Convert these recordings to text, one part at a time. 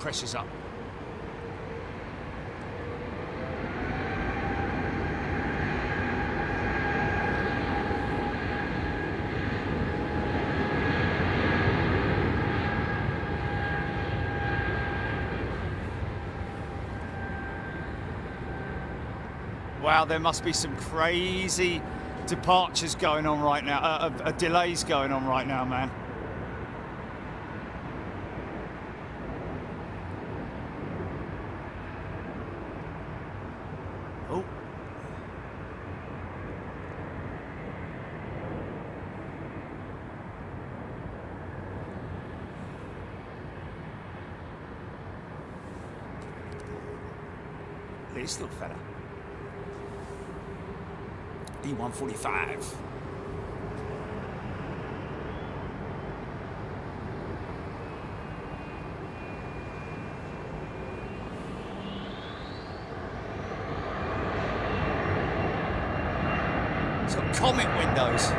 pressure's up. Wow, there must be some crazy departures going on right now, delays going on right now, man. Oh. This little fella. D145. It's got comet windows.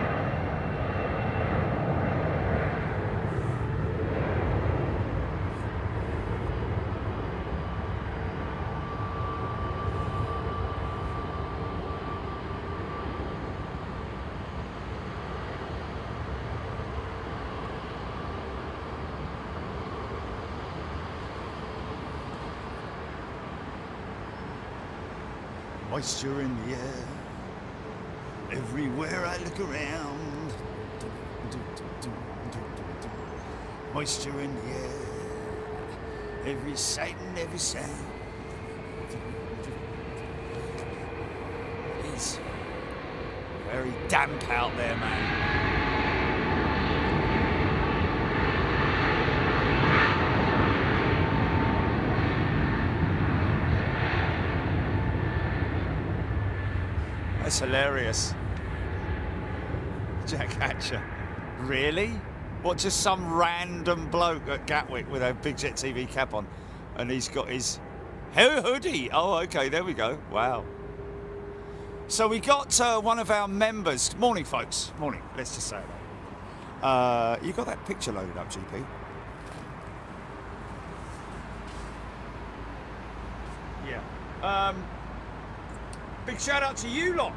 Moisture in the air, everywhere I look around. Moisture in the air, every sight and every sound. It's very damp out there, man. That's hilarious. Jack Hatcher. Really? What, just some random bloke at Gatwick with a Big Jet TV cap on and he's got his hoodie? Oh, okay, there we go. Wow. So we got one of our members. Morning, folks. Morning. Let's just say that. You got that picture loaded up, GP? Yeah. Big shout out to you lot.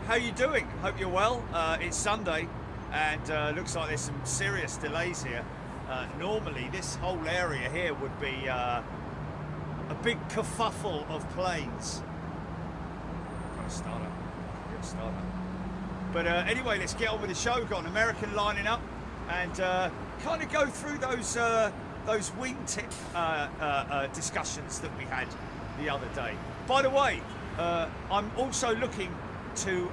How you doing? Hope you're well. It's Sunday and looks like there's some serious delays here. Normally this whole area here would be a big kerfuffle of planes. Got to start up. Got to start up. But anyway, let's get on with the show. Got an American lining up and kind of go through those wingtip discussions that we had the other day. By the way, I'm also looking to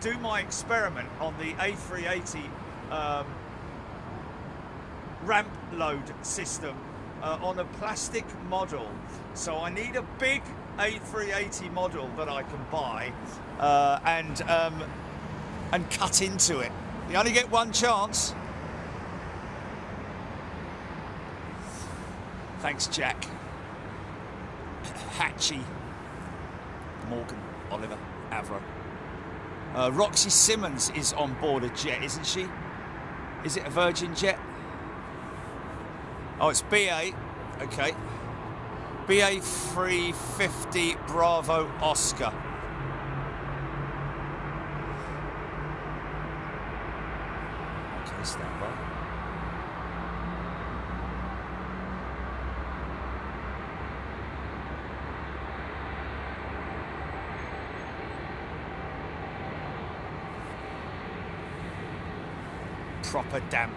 do my experiment on the A380 ramp load system on a plastic model. So I need a big A380 model that I can buy and cut into it. You only get one chance. Thanks, Jack. Hatchie. Morgan, Oliver, Avro. Roxy Simmons is on board a jet, isn't she? Is it a Virgin jet? Oh, it's BA. Okay. BA 350 Bravo Oscar. Okay, stand by. Proper damp.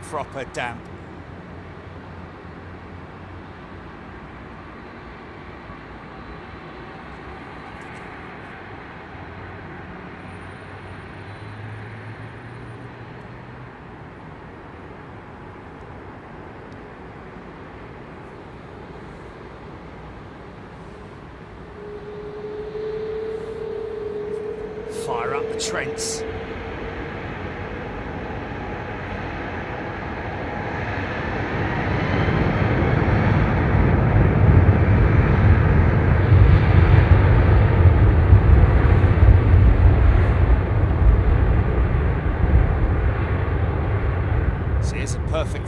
Proper damp. Fire up the Trents.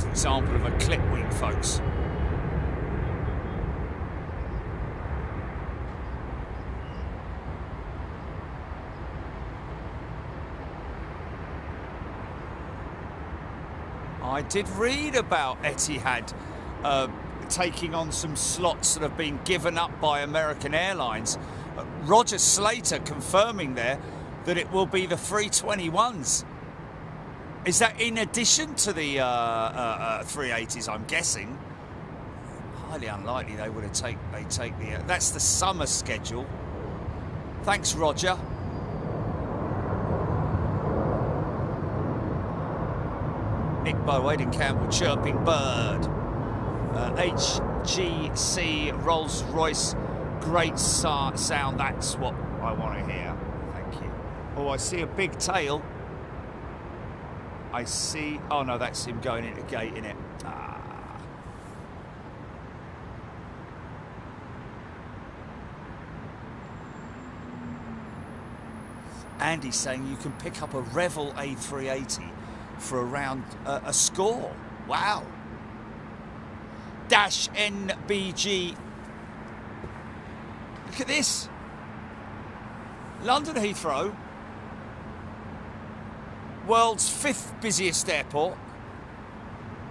Example of a clip wing, folks. I did read about Etihad taking on some slots that have been given up by American Airlines. Roger Slater confirming there that it will be the 321s. Is that in addition to the 380s, I'm guessing? Highly unlikely they would have take the... that's the summer schedule. Thanks, Roger. Nick Boyd and Campbell chirping bird. HGC Rolls-Royce, great sound. That's what I want to hear. Thank you. Oh, I see a big tail. I see... oh no, that's him going into gate, innit? Andy's saying you can pick up a Revel A380 for around a score. Wow. Dash NBG. Look at this. London Heathrow, world's 5th busiest airport,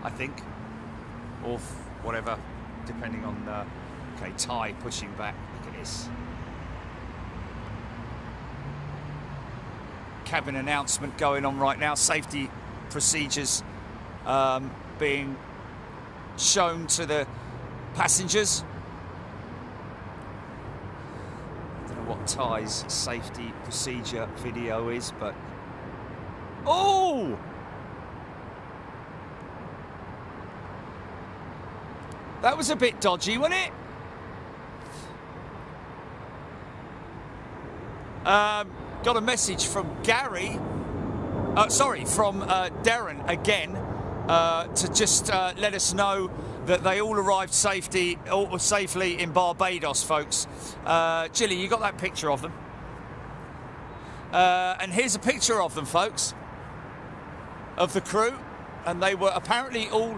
I think, or whatever, depending on okay, Thai pushing back. Look at this. Cabin announcement going on right now. Safety procedures being shown to the passengers. I don't know what Thai's safety procedure video is, but... oh! That was a bit dodgy, wasn't it? Got a message from Gary, from Darren again, to just let us know that they all arrived safely in Barbados, folks. Jilly, you got that picture of them? And here's a picture of them, folks, of the crew, and they were apparently all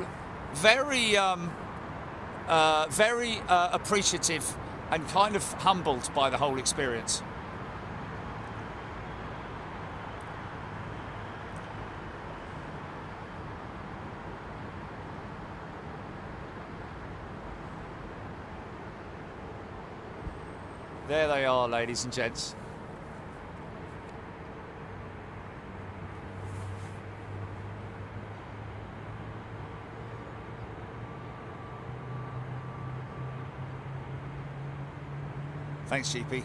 very appreciative and kind of humbled by the whole experience. There they are, ladies and gents. Thanks, GP.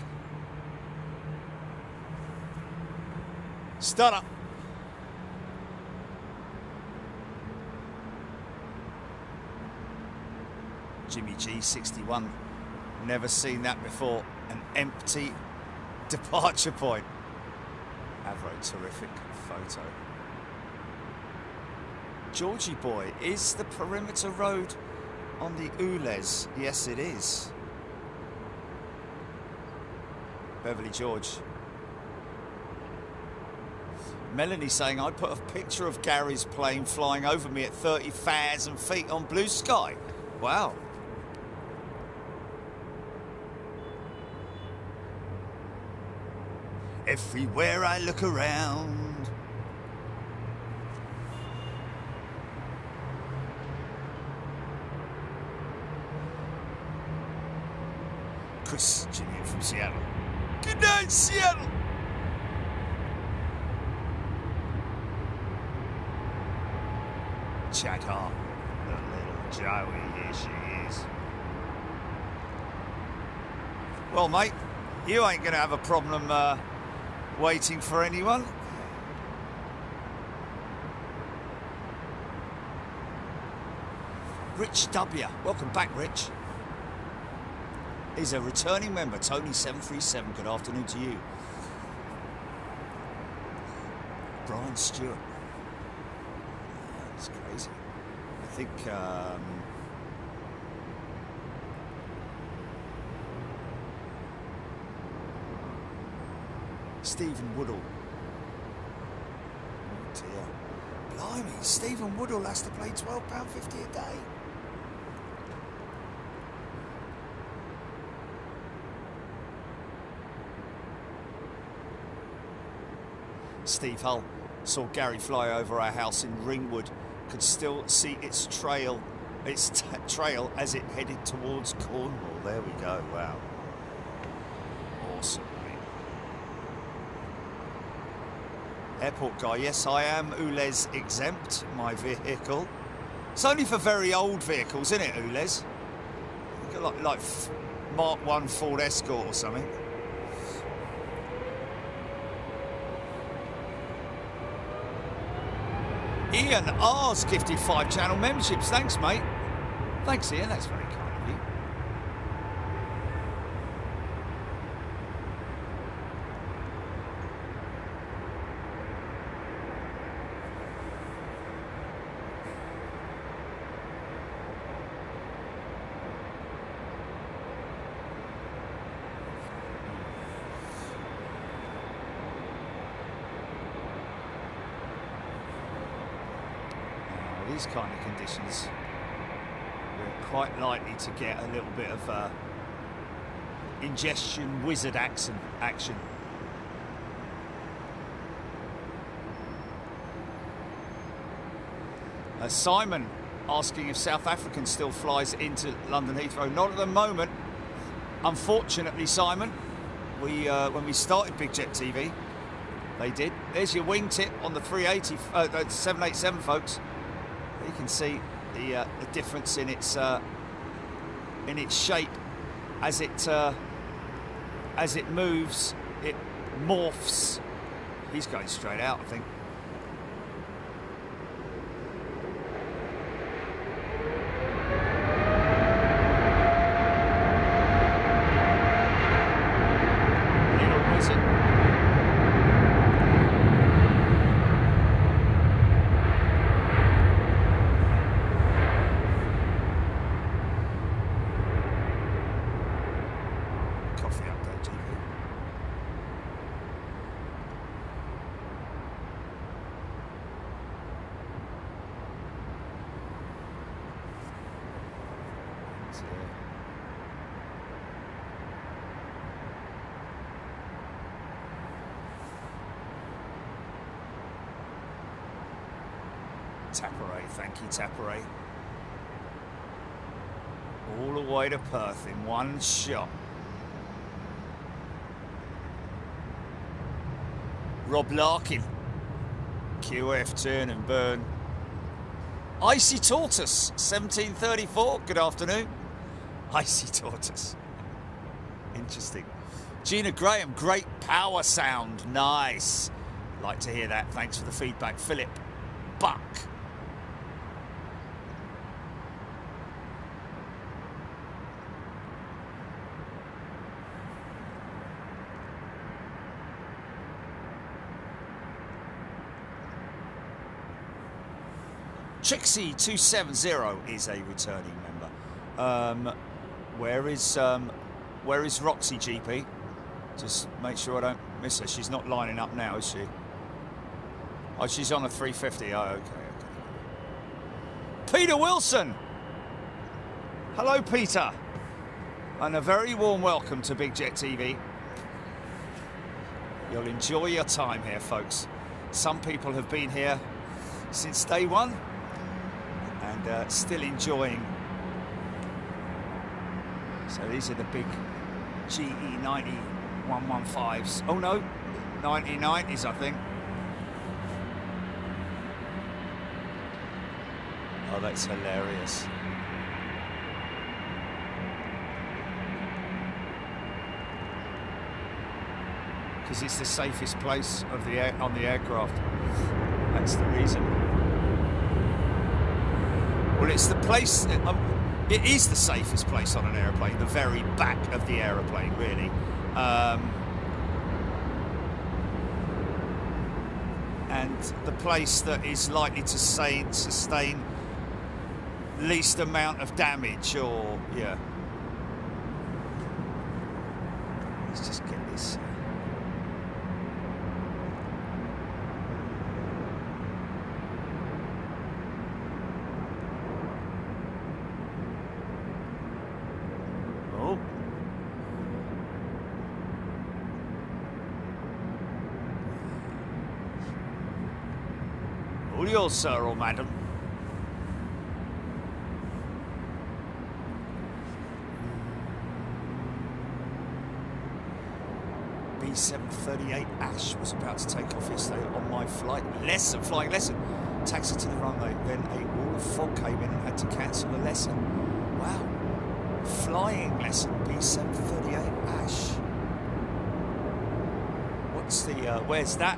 Stunner. Jimmy G, 61. Never seen that before. An empty departure point. Avro, terrific photo. Georgie boy, is the perimeter road on the Ules? Yes, it is. Beverly George. Melanie saying, I put a picture of Gary's plane flying over me at 30,000 feet on blue sky. Wow. Everywhere I look around. Chris Junior from Seattle. Good night, Seattle. Chad Hart, the little Joey, here she is. Well, mate, you ain't gonna have a problem waiting for anyone. Rich W, welcome back, Rich. Is a returning member, Tony 737. Good afternoon to you. Brian Stewart. That's crazy. I think Stephen Woodall. Oh dear. Blimey, Stephen Woodall has to play £12.50 a day. Steve Hull saw Gary fly over our house in Ringwood a could still see its trail as it headed towards Cornwall. There we go. Wow. Awesome, mate. Airport guy, yes, I am ULEZ exempt, my vehicle. It's only for very old vehicles, isn't it, ULEZ? Like Mark 1 Ford Escort or something. Ian R's gifted 5 channel memberships. Thanks, mate. Thanks, Ian. That's very kind of you. These kind of conditions, we're quite likely to get a little bit of ingestion wizard action. Simon asking if South African still flies into London Heathrow. Not at the moment, unfortunately, Simon. We when we started Big Jet TV, they did. There's your wingtip on the 380, 787, folks. You can see the difference in its shape as it moves. It morphs. He's going straight out, I think. Tapparay, thank you, Tapparay. All the way to Perth in one shot. Rob Larkin, QF, turn and burn. Icy Tortoise, 1734, good afternoon. Icy Tortoise, interesting. Gina Graham, great power sound, nice. Like to hear that, thanks for the feedback. Philip Buck. Trixie270 is a returning member. Where is Roxy GP? Just make sure I don't miss her. She's not lining up now, is she? Oh, she's on a 350. Oh, okay. Peter Wilson. Hello, Peter. And a very warm welcome to Big Jet TV. You'll enjoy your time here, folks. Some people have been here since day one and still enjoying. So these are the big GE90 115s. Oh no, 9090s, I think. Oh, that's hilarious. Because it's the safest place of the on the aircraft. That's the reason. Well, it's the place. It is the safest place on an aeroplane. The very back of the aeroplane, really. And the place that is likely to sustain least amount of damage, or yeah. Let's just get this. All yours, sir or madam. B738 Ash was about to take off yesterday on my flying lesson. Taxied to the runway, then a wall of fog came in and had to cancel the lesson. Wow. Flying lesson, B738 Ash. What's the, where's that?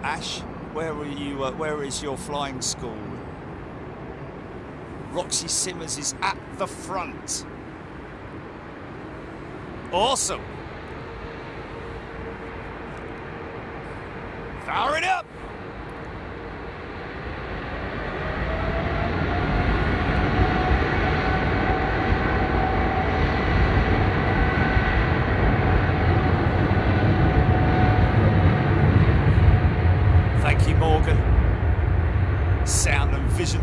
Ash, where are you, where is your flying school? Roxy Simmers is at the front. Awesome. Fire it up. Thank you, Morgan. Sound and vision.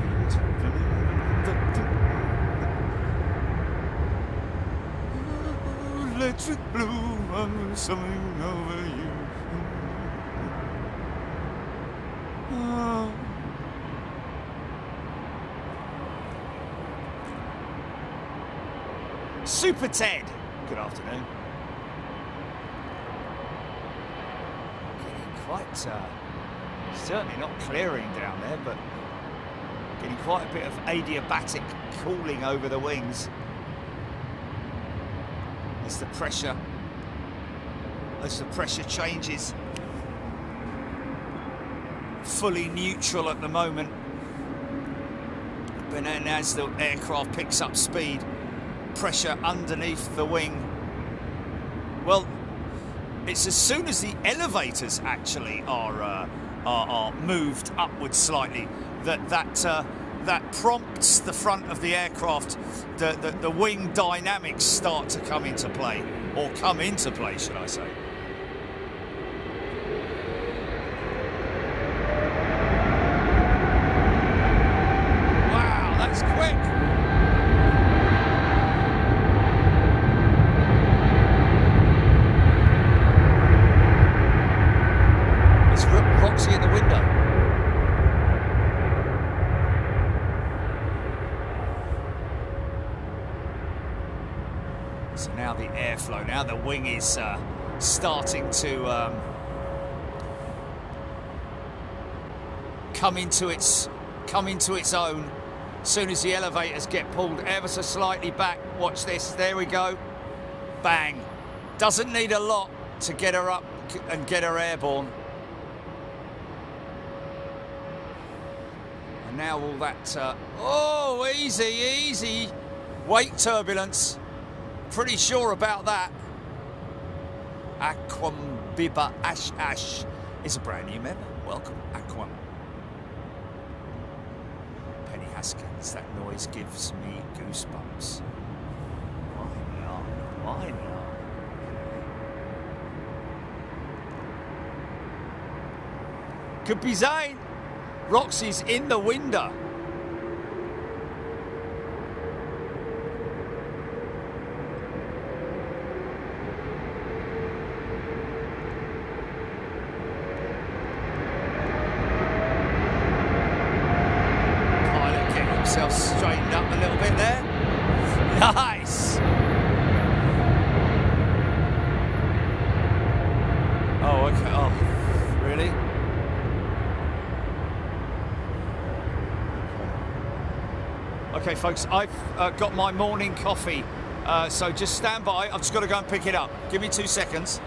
Electric blue, I'm something over you. Oh. Super Ted, good afternoon. Getting quite, certainly not clearing down there, but getting quite a bit of adiabatic cooling over the wings. As the pressure changes. Fully neutral at the moment, but then as the aircraft picks up speed, pressure underneath the wing, well, it's as soon as the elevators actually are moved upwards slightly that prompts the front of the aircraft, the wing dynamics start to come into play, or come into play, should I say. Wow, that's quick. It's Roxy in the window. So now the airflow, now the wing is starting to come into its own. As soon as the elevators get pulled ever so slightly back, watch this, there we go, bang. Doesn't need a lot to get her up and get her airborne. And now all that, oh, easy, wake turbulence. Pretty sure about that. Aquam Biba Ash is a brand new member. Welcome, Aquam. Penny Haskins, that noise gives me goosebumps. Why not? Could be Zane. Roxy's in the window. Straightened up a little bit there. Nice. Oh, okay. Oh, really? Okay, folks, I've got my morning coffee, so just stand by. I've just got to go and pick it up. Give me 2 seconds.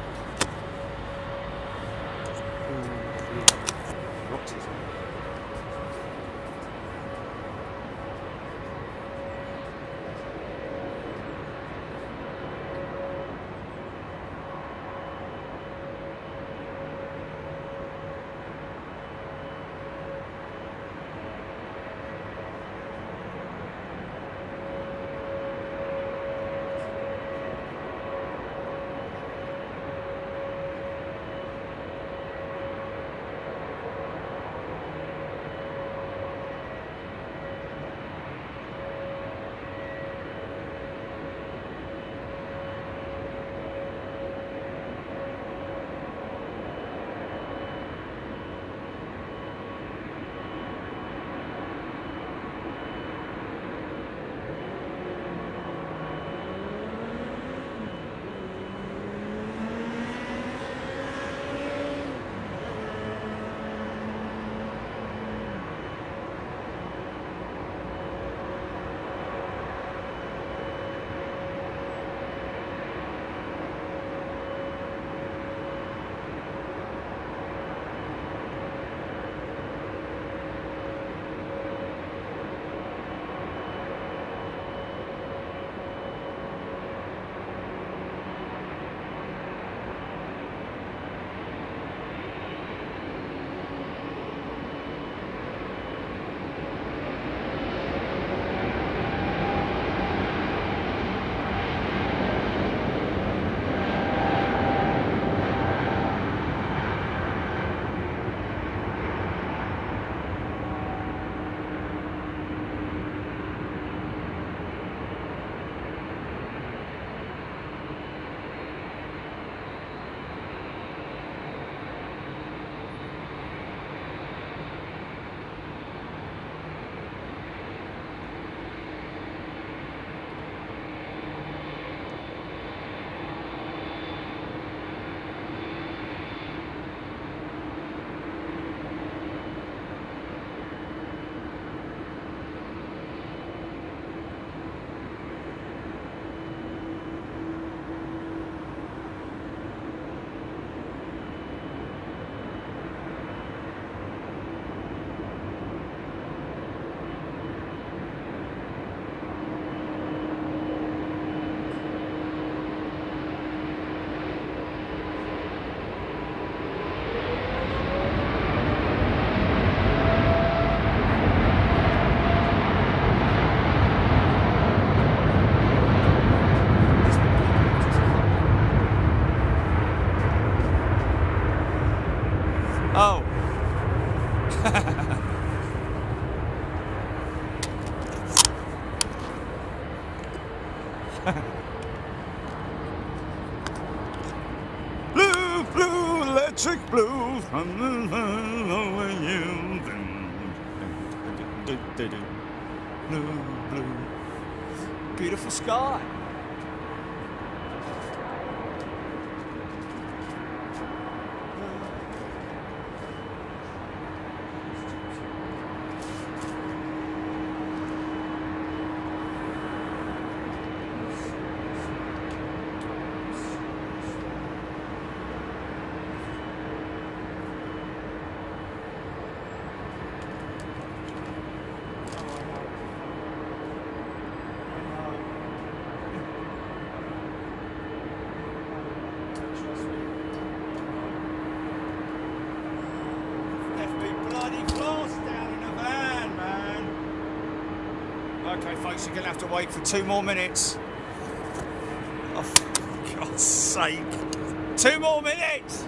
Blue, blue, electric blue. Blue, blue. Beautiful sky. Okay, folks, you're going to have to wait for 2 more minutes. Oh, for God's sake. 2 more minutes!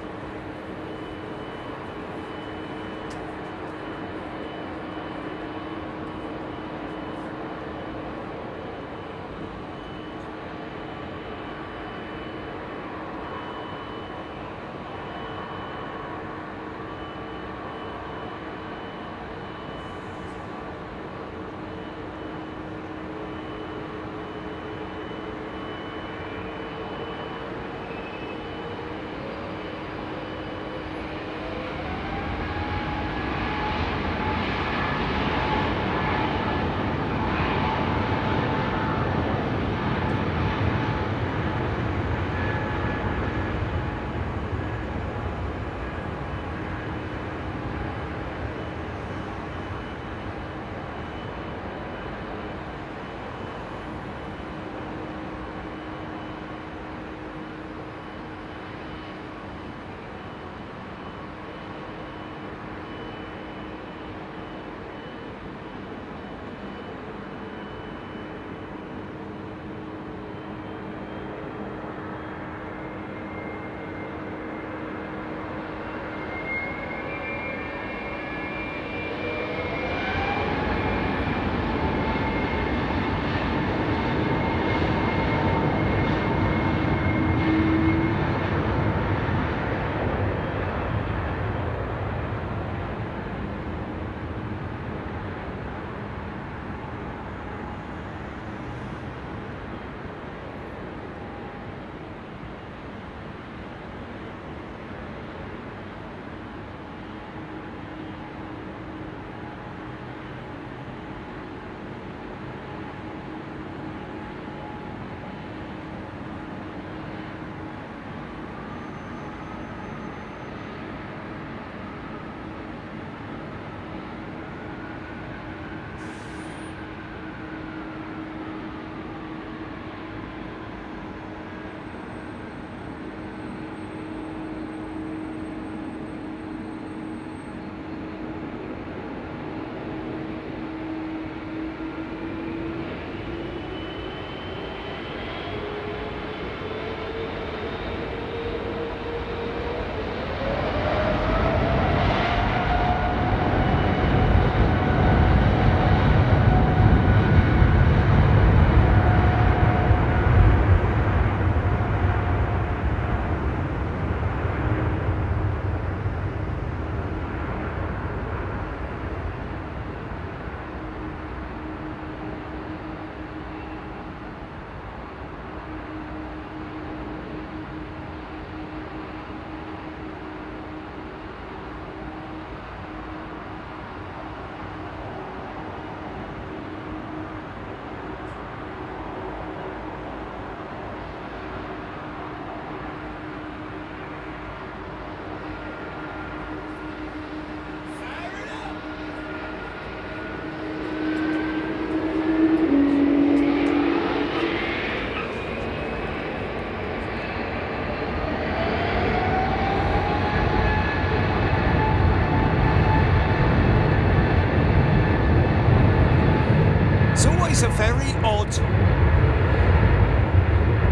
A very odd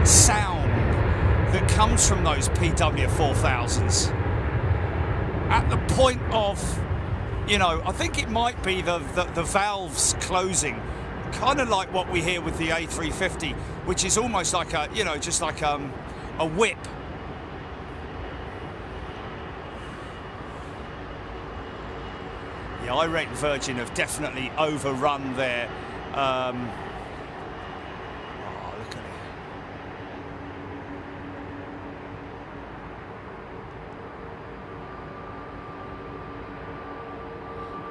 sound that comes from those PW4000s at the point of you know, I think it might be the valves closing, kind of like what we hear with the A350, which is almost like a, you know, just like a whip. Yeah, I reckon Virgin have definitely overrun their. Oh, look at it.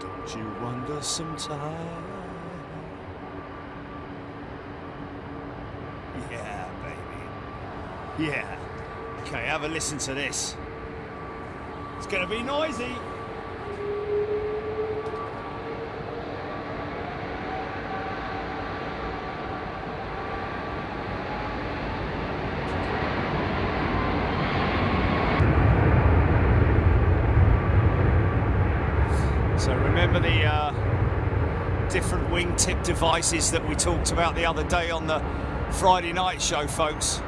Don't you wonder sometimes? Yeah, baby. Yeah. Okay, have a listen to this. It's going to be noisy. So remember the different wingtip devices that we talked about the other day on the Friday night show, folks.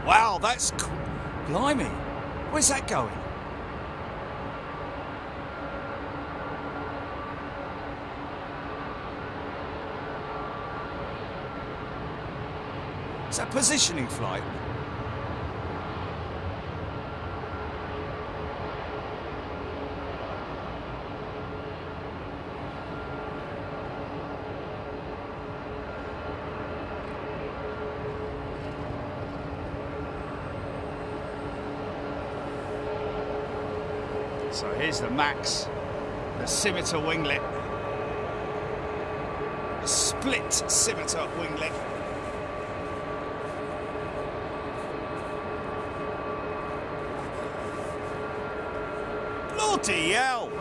Wow, that's blimey. Where's that going? Is that positioning flight? So here's the Max, the scimitar winglet, a split scimitar winglet. Bloody hell!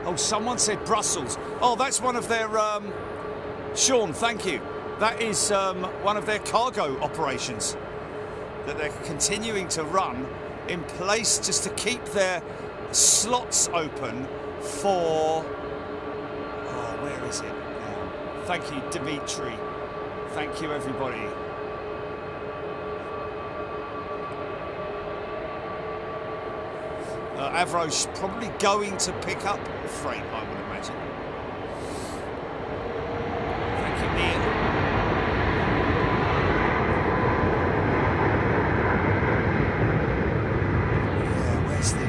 Oh, someone said Brussels. Oh, that's one of their, Sean, thank you. That is one of their cargo operations that they're continuing to run in place just to keep their slots open for... Oh, where is it now? Thank you, Dimitri. Thank you, everybody. Avro's probably going to pick up freight, I would imagine. Thank you, Ian. Yeah, where's the...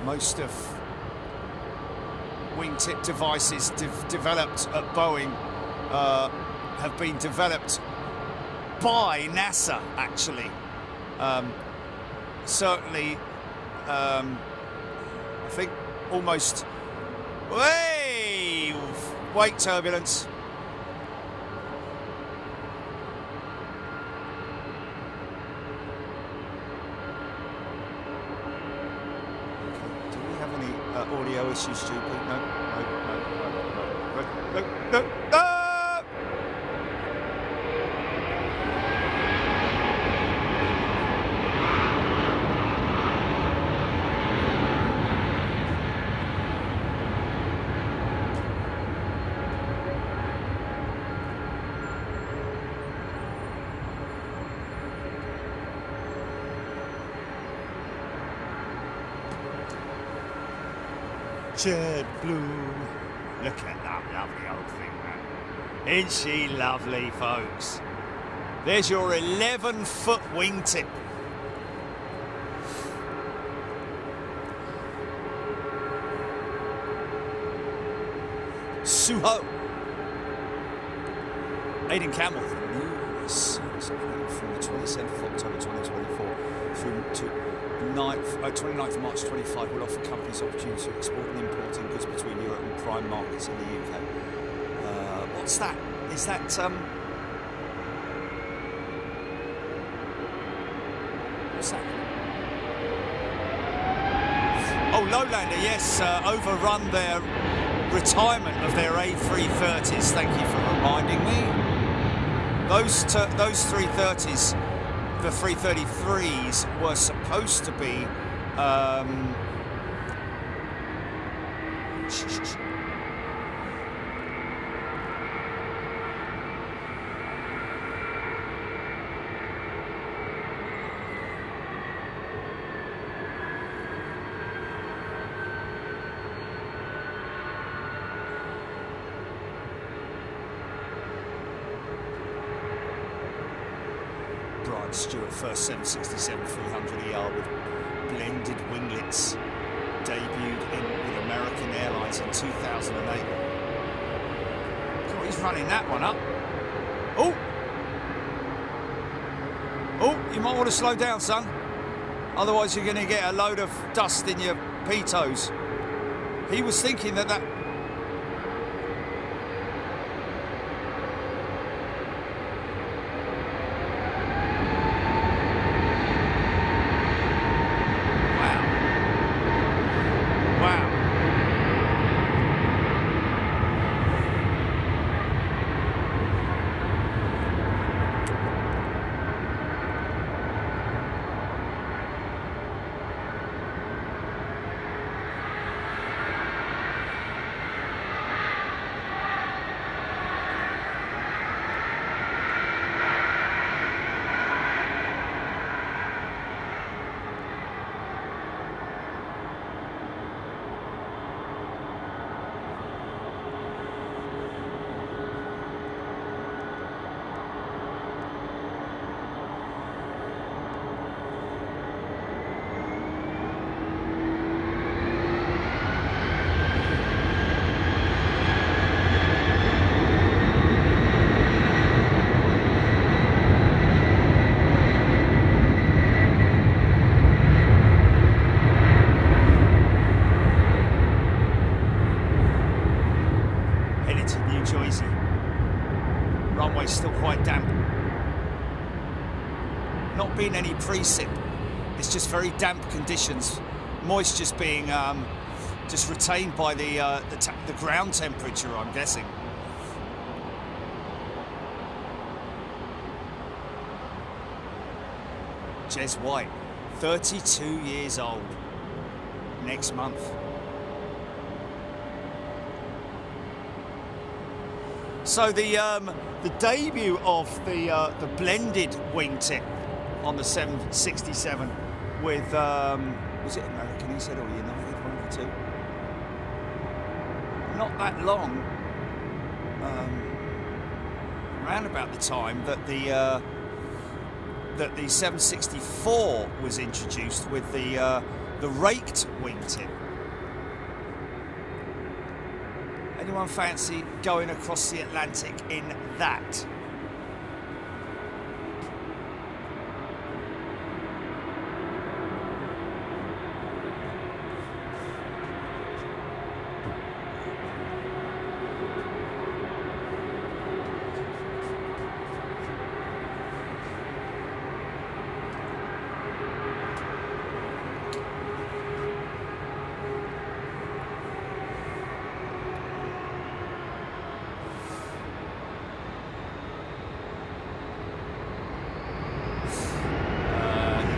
Most of wingtip devices developed at Boeing have been developed by NASA, actually. Certainly, I think almost... Hey! Wait, turbulence. Audio issues, stupid. No. Jetblue. Look at that lovely old thing, man. Isn't she lovely, folks? There's your 11-foot wingtip. Suho. Aiden Camel. From the 27th of October 2024 through to 29th of March 25 will offer companies opportunity to export and importing goods between Europe and prime markets in the UK. What's that? Is that what's that? Oh, Lowlander, yes, overrun their retirement of their A330s. Thank you for reminding me. Those 330s, the 333s, were supposed to be Stewart first 767-300ER with blended winglets, debuted with American Airlines in 2008. God, he's running that one up. Oh, you might want to slow down, son. Otherwise you're going to get a load of dust in your pitos. He was thinking that any precip. It's just very damp conditions. Moisture's being just retained by the ground temperature, I'm guessing. Jez White, 32 years old. Next month. So the debut of the blended wingtip on the 767 with, was it American, he said, or United, one of the two? Not that long, around about the time that the 764 was introduced with the raked wingtip. Anyone fancy going across the Atlantic in that?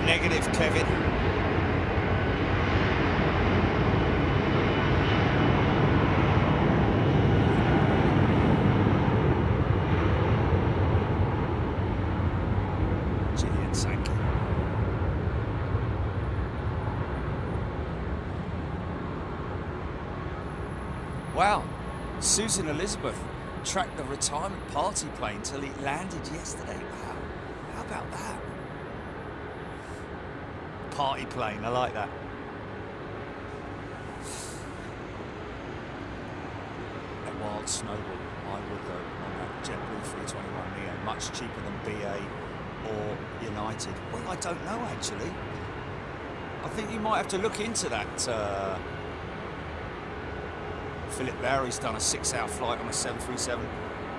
Negative, Kevin. Gillian Sankey. Wow, Susan Elizabeth tracked the retirement party plane till it landed yesterday. Wow, how about that? Party plane, I like that. A wild snowball, I would go on that JetBlue A321neo, much cheaper than BA or United. Well, I don't know actually. I think you might have to look into that. Philip Barry's done a 6-hour flight on a 737.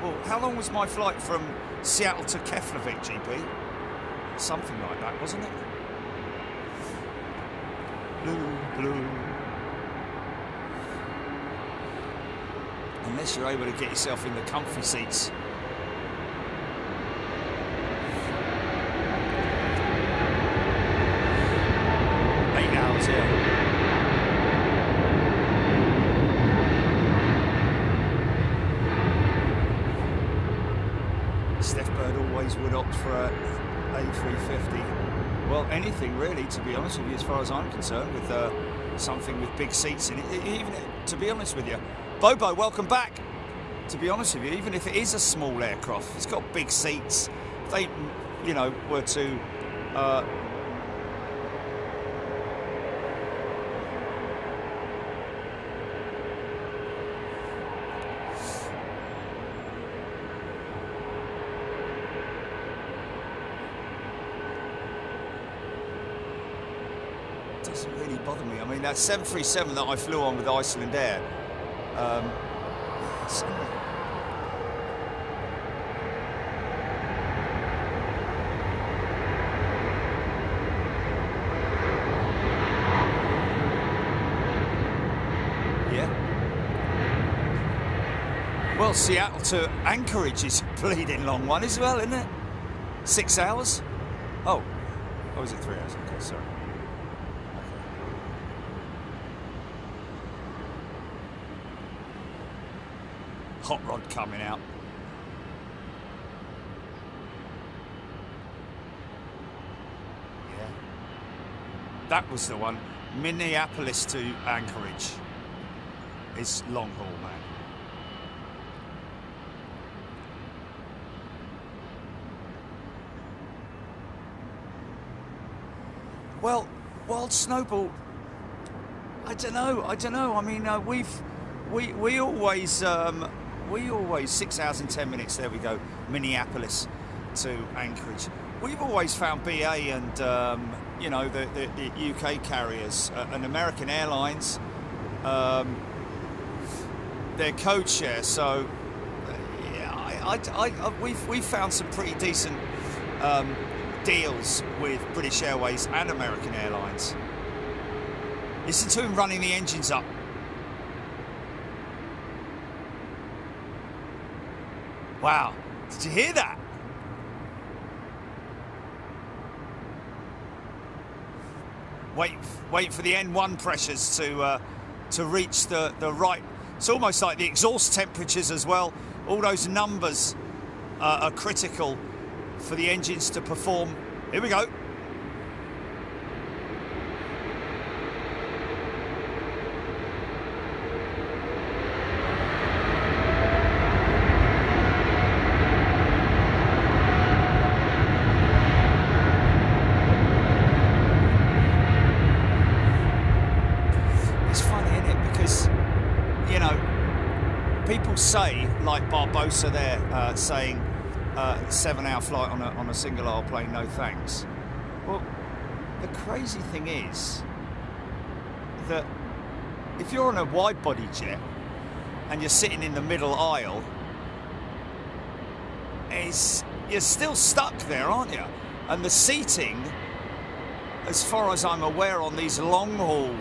Well, how long was my flight from Seattle to Keflavik, GP? Something like that, wasn't it? Blue, blue. unless you're able to get yourself in the comfy seats. Would opt for a A350. Well, anything really, to be honest with you, as far as I'm concerned, with something with big seats in it. Even, to be honest with you, Bobo, welcome back. To be honest with you, even if it is a small aircraft, it's got big seats. If they, you know, were to doesn't really bother me. I mean, that 737 that I flew on with Iceland Air, yeah. Well, Seattle to Anchorage is a bleeding long one as well, isn't it? 6 hours? Oh, is it 3 hours? Okay, sorry. Hot rod coming out. Yeah. That was the one. Minneapolis to Anchorage is long haul, man. Well, Wild Snowball, I don't know. I mean, we always 6 hours and 10 minutes. There we go. Minneapolis to Anchorage. We've always found BA and you know, the UK carriers and American Airlines, their code share. So yeah, we've found some pretty decent deals with British Airways and American Airlines. Listen to him running the engines up. Wow, did you hear that? Wait for the N1 pressures to reach the right. It's almost like the exhaust temperatures as well. All those numbers are critical for the engines to perform. Here we go. Say, like Barbosa there, saying 7-hour flight on a single aisle plane, no thanks. Well, the crazy thing is that if you're on a wide body jet and you're sitting in the middle aisle, you're still stuck there, aren't you? And the seating, as far as I'm aware, on these long haul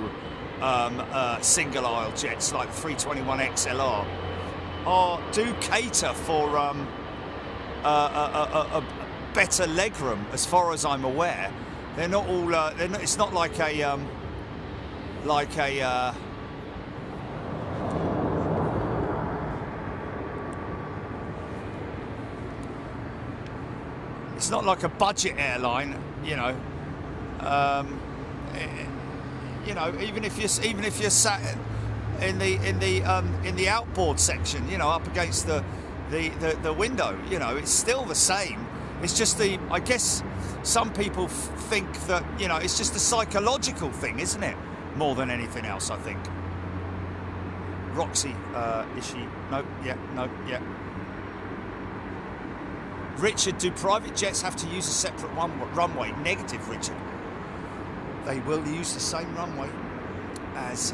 single aisle jets like the 321XLR, do cater for a better legroom, as far as I'm aware. They're not all. It's not like a It's not like a budget airline, you know. You know, even if you're sat in the outboard section, you know, up against the window, you know, it's still the same. It's just I guess some people think that, you know, it's just a psychological thing, isn't it? More than anything else, I think. Roxy, is she? No, yeah, no, yeah. Richard, do private jets have to use a separate runway? Negative, Richard. They will use the same runway as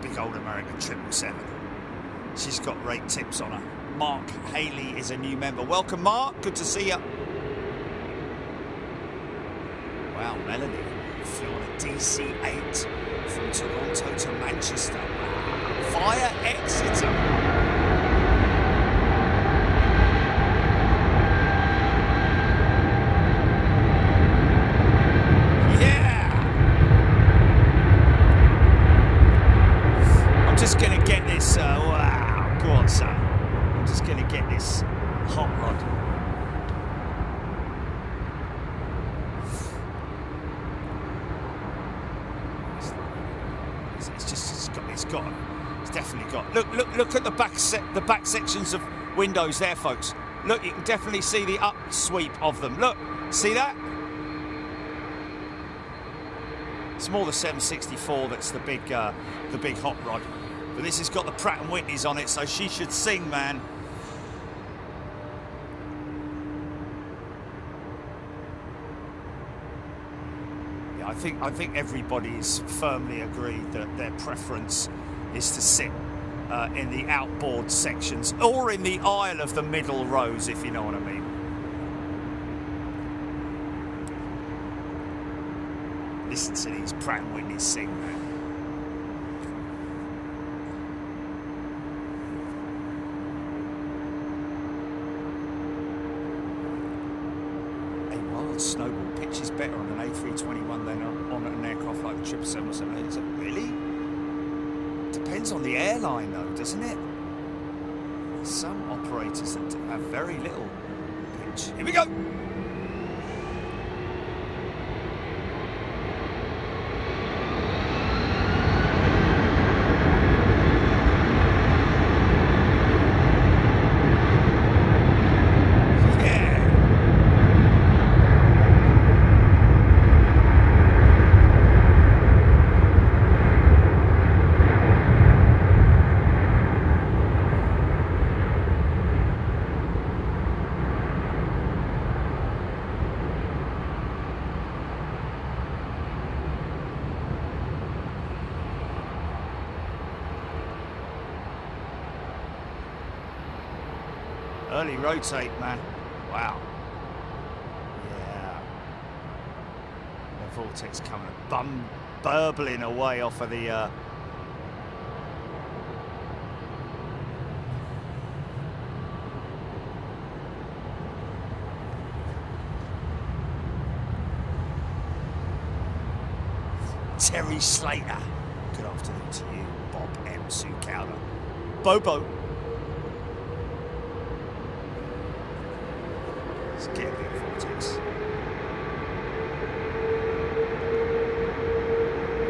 big old American 777. She's got great tips on her. Mark Haley is a new member. Welcome, Mark. Good to see you. Wow, Melanie flew on a DC-8 from Toronto to Manchester. Via Exeter. this hot rod. It's definitely got. Look at the back sections of windows there, folks. Look, you can definitely see the upsweep of them. Look, see that? It's more the 764 that's the big hot rod. But this has got the Pratt & Whitney's on it, so she should sing, man. Yeah, I think everybody's firmly agreed that their preference is to sit in the outboard sections or in the aisle of the middle rows, if you know what I mean. Listen to these Pratt & Whitney sing, man. A wild snowball pitches better on an A321 than on an aircraft like the 777-8. Is it really? Depends on the airline, though, doesn't it? Some operators that have very little pitch. Here we go. Early rotate, man. Wow. Yeah. The vortex coming, burbling away off of the... Terry Slater. Good afternoon to you, Bob M. Sukowda. Bobo. Let's get a bit of vortex.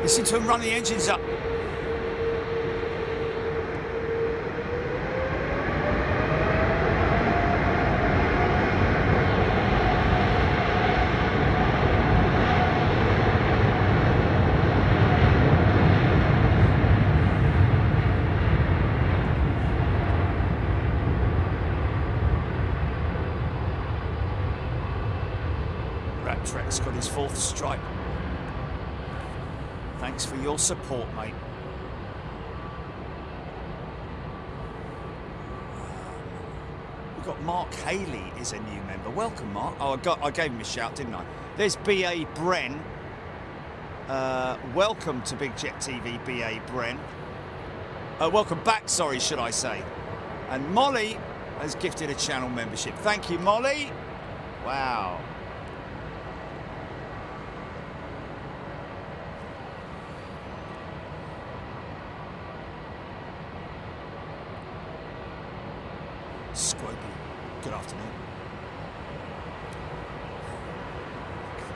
Listen to him run the engines up. Trek's got his fourth stripe. Thanks for your support, mate. We've got Mark Haley is a new member. Welcome, Mark. Oh, I gave him a shout, didn't I? There's B.A. Bren. Welcome to Big Jet TV, B.A. Bren. Welcome back, sorry, should I say. And Molly has gifted a channel membership. Thank you, Molly. Wow. Scropey. Good afternoon.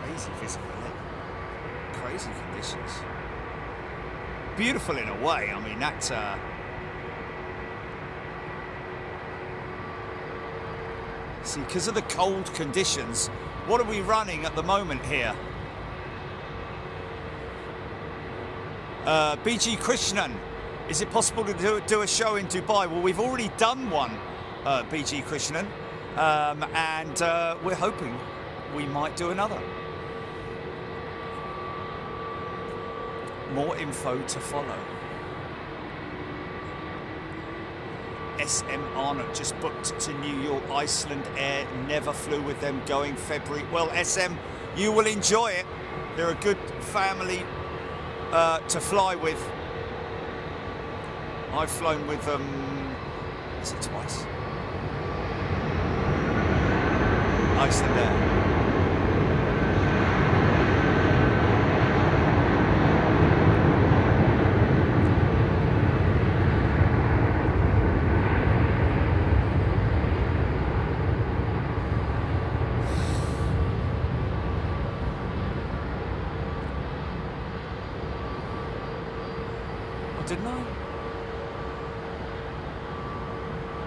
Crazy visibility. Crazy conditions. Beautiful in a way. I mean, that... See, because of the cold conditions, what are we running at the moment here? BG Krishnan. Is it possible to do a show in Dubai? Well, we've already done one. BG Krishnan, and we're hoping we might do another. More info to follow. SM Arnott just booked to New York. Iceland Air never flew with them, going February. Well, SM, you will enjoy it. They're a good family to fly with. I've flown with them, is it twice? Iceland Air.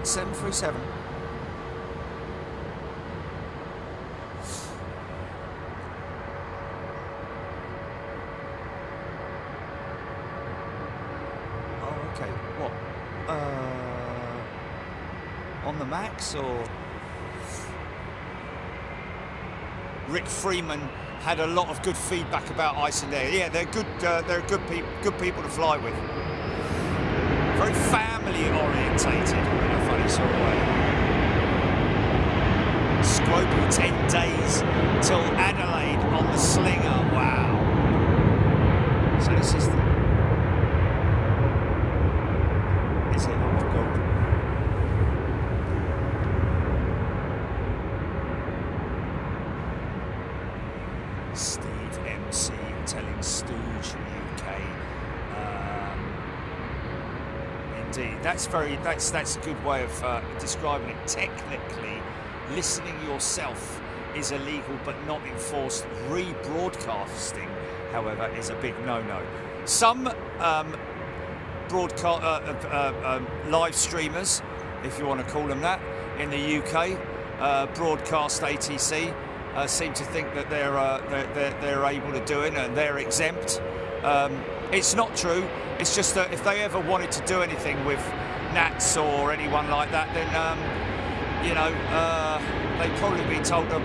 737. Oh, okay. What? On the Max or? Rick Freeman had a lot of good feedback about Icelandair. Yeah, they're good. They're good people to fly with. Very family orientated in a funny sort of way. Scroby 10 days till Adelaide on the Slinger. Wow. So this is the. Is it? Oh God. Steve MC telling Stooge UK. Indeed, that's a good way of describing it. Technically, listening yourself is illegal but not enforced. Rebroadcasting, however, is a big no-no. Some live streamers, if you want to call them that, in the UK, broadcast ATC, seem to think that they're able to do it and they're exempt. It's not true. It's just that if they ever wanted to do anything with Nats or anyone like that, then you know, they'd probably be told to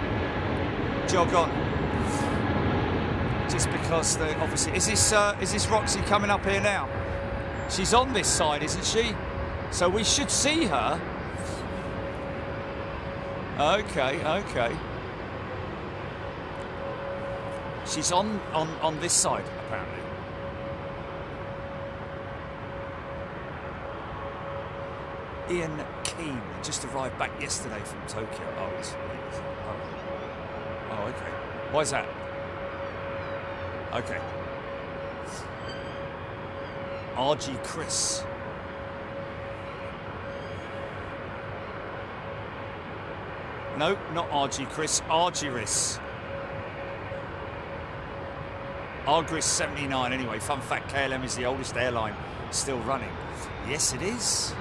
jog on. Just because they obviously is this Roxy coming up here now? She's on this side, isn't she? So we should see her. Okay. She's on this side apparently. Ian Keane just arrived back yesterday from Tokyo. Oh, okay. Why is that? Okay. RG Chris. No, not RG Chris. Argyris. Argyris 79. Anyway, fun fact: KLM is the oldest airline still running. Yes, it is.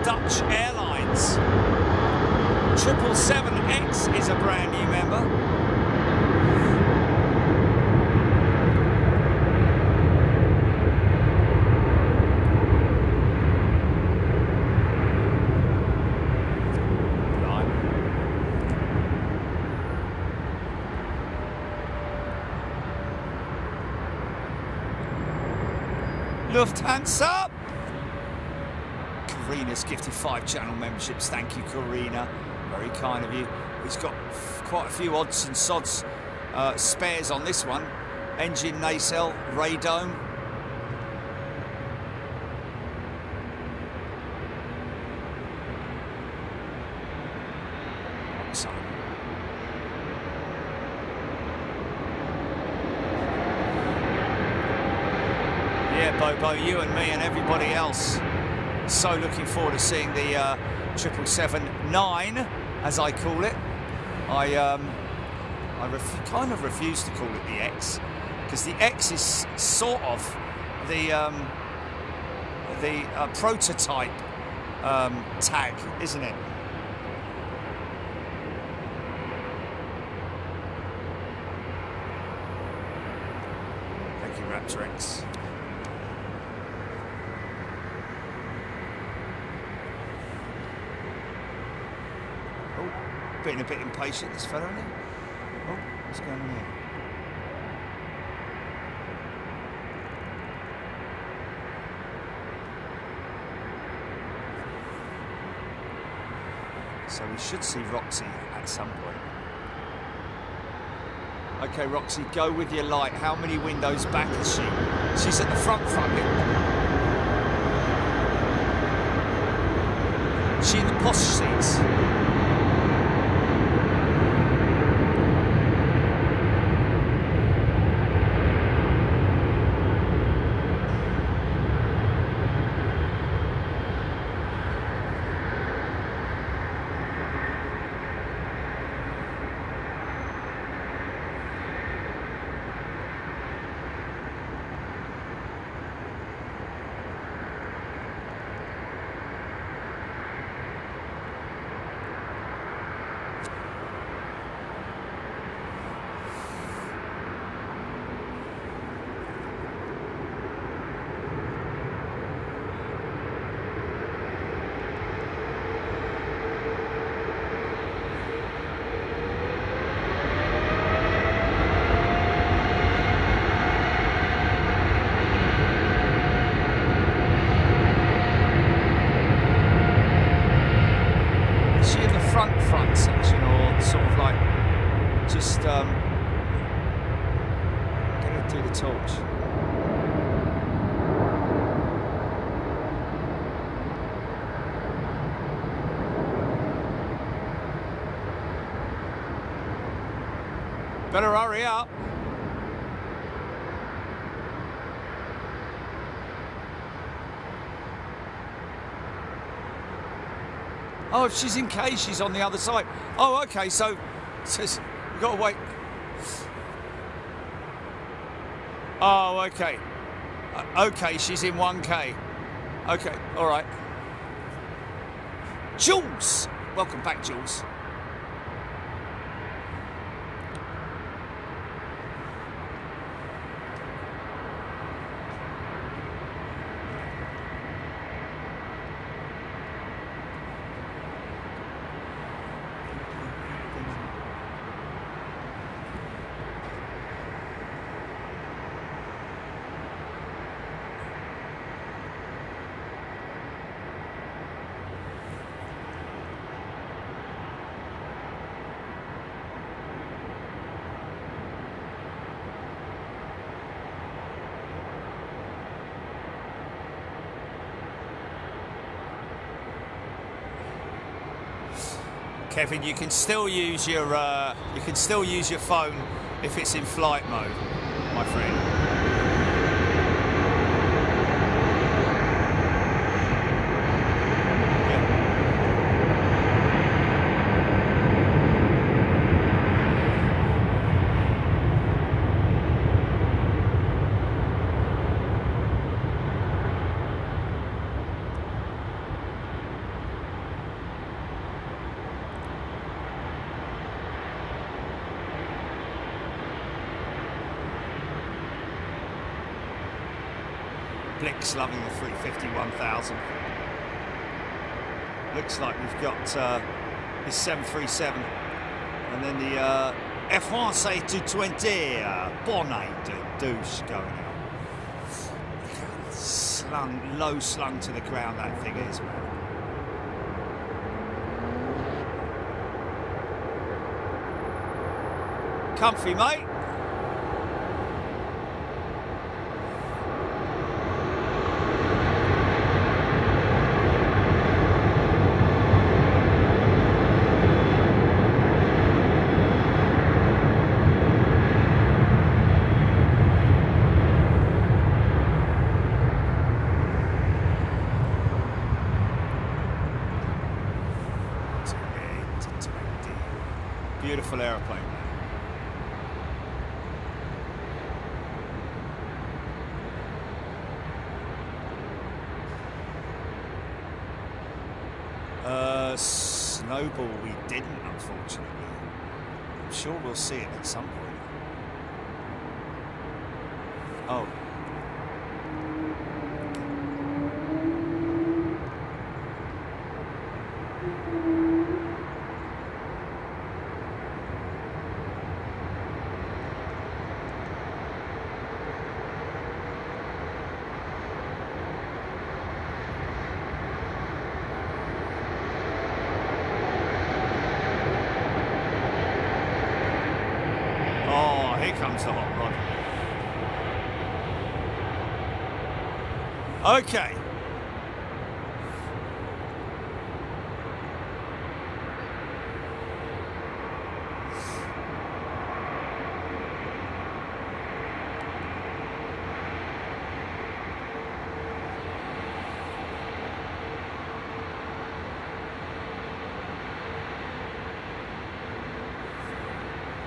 Dutch Airlines 777X is a brand new member. Lufthansa. Karina's gifted 5 channel memberships. Thank you, Karina. Very kind of you. He's got quite a few odds and sods spares on this one. Engine nacelle, radome. Yeah, Bobo, you and me and everybody else. So looking forward to seeing the 777-9, as I call it. I kind of refuse to call it the X, because the X is sort of the prototype tag, isn't it? Thank you, Raptor X. Getting a bit impatient, this fella, isn't he? Oh, what's going on here? So we should see Roxy at some point. Okay, Roxy, go with your light. How many windows back is she? She's at the front. Is she in the posh seats? get her to do the torch. Better hurry up. Oh, if she's in K, she's on the other side. Oh, okay, so we've got to wait. Oh, okay. Okay, she's in 1K. Okay, all right. Jules! Welcome back, Jules. Kevin, you can still use your phone if it's in flight mode, my friend. Blick's loving the 350-1000. Looks like we've got his 737 and then the Air France A320 bonnet de douche going out. Slung, low slung to the ground that thing is, man. Comfy, mate. Beautiful aeroplane. Snowball we didn't, unfortunately. I'm sure we'll see it at some point. Oh. Comes the hot rod. Okay.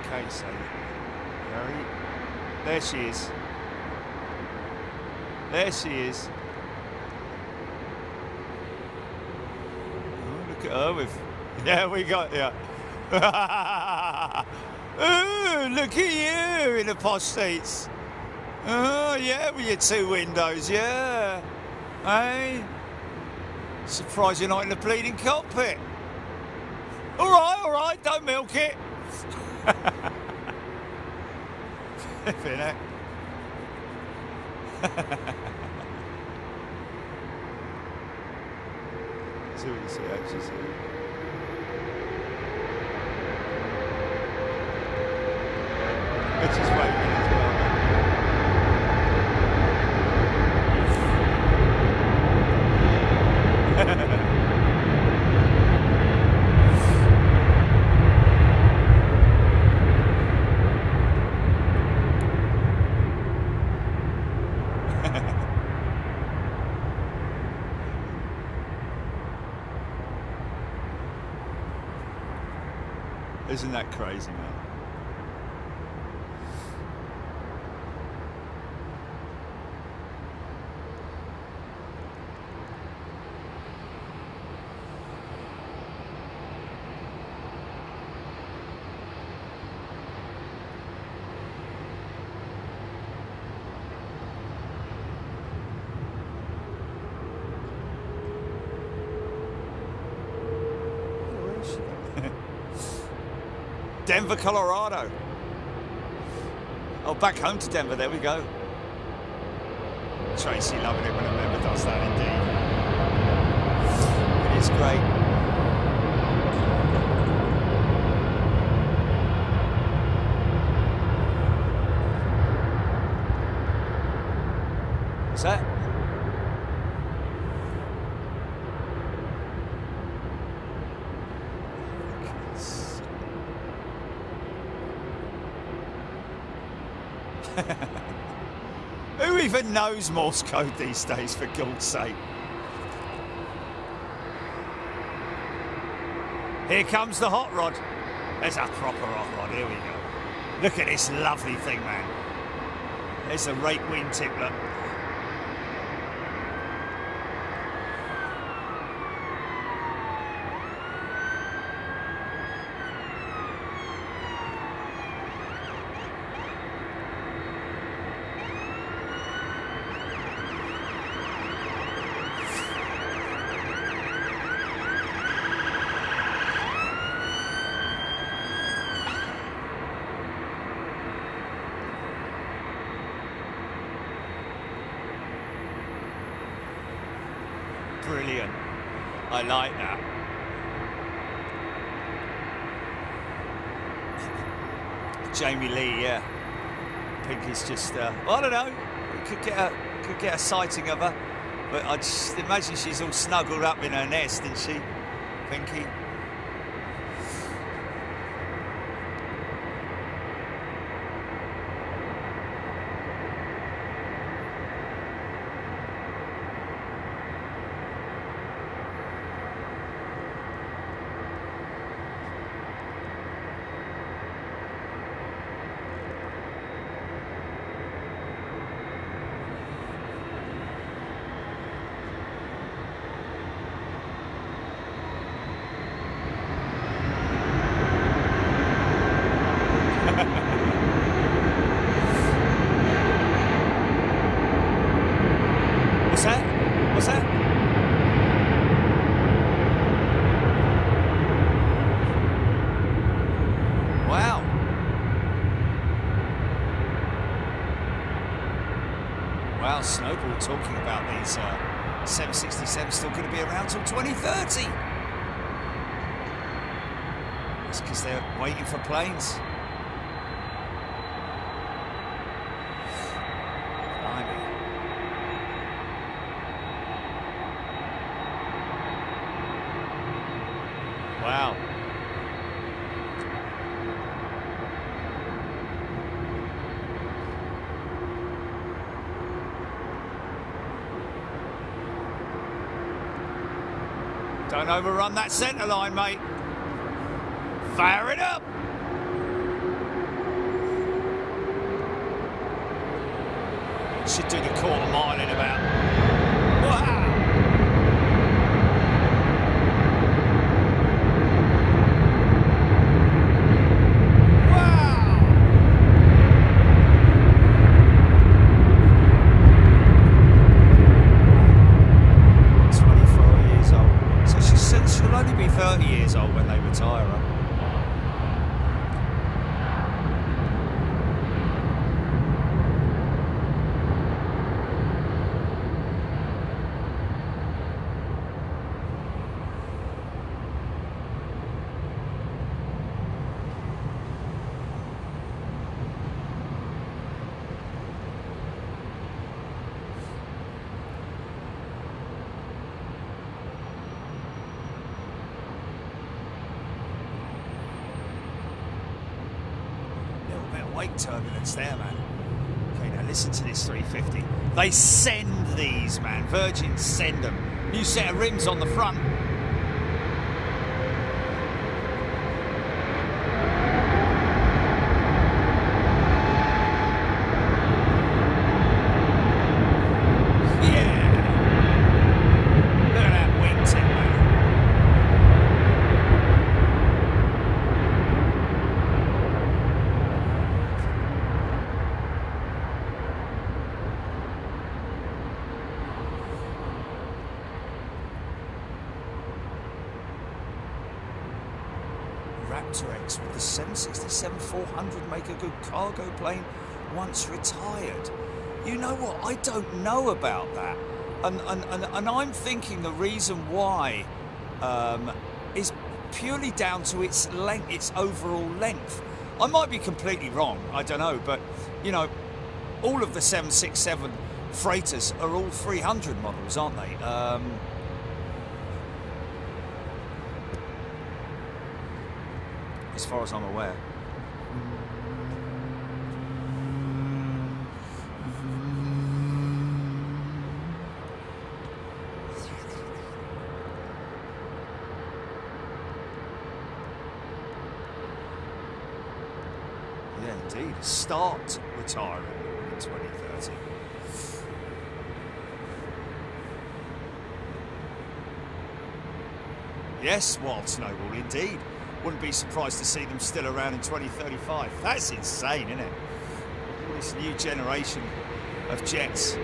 Okay, so there she is. There she is. Oh, look at her with... Yeah, we got... Yeah. Oh, look at you in the posh seats. Oh, yeah, with your two windows, yeah. Hey? Surprised you're not in the bleeding cockpit. All right, don't milk it. Flipping it. See what you see, actually see. Isn't that crazy, man? Denver, Colorado. Oh, back home to Denver. There we go. Tracy loving it when a member does that, indeed. It is great. What's that? Who even knows Morse code these days, for God's sake? Here comes the hot rod. There's a proper hot rod. Here we go. Look at this lovely thing, man. There's a rake wingtip, look. Brilliant. I like that. Jamie Lee, yeah. Pinky's just, I don't know. We could get a sighting of her, but I just imagine she's all snuggled up in her nest, isn't she, Pinky? Snowball talking about these 767s still going to be around till 2030. It's because they're waiting for planes. Blimey. Wow. Don't overrun that centre line, mate. Fire it up. Should do the quarter mile in about. Wow. She'll only be 30 years old when they retire her. Wake turbulence there, man. Okay, now listen to this 350. They send these, man. Virgin send them. New set of rims on the front. Raptor X, would the 767-400 make a good cargo plane once retired? You know what? I don't know about that. And I'm thinking the reason why is purely down to its length, its overall length. I might be completely wrong, I don't know, but you know, all of the 767 freighters are all 300 models, aren't they? As far as I'm aware. Yeah, indeed. Start retiring in 2030. Yes, Wild Snowball, indeed. Wouldn't be surprised to see them still around in 2035. That's insane, isn't it? All this new generation of jets.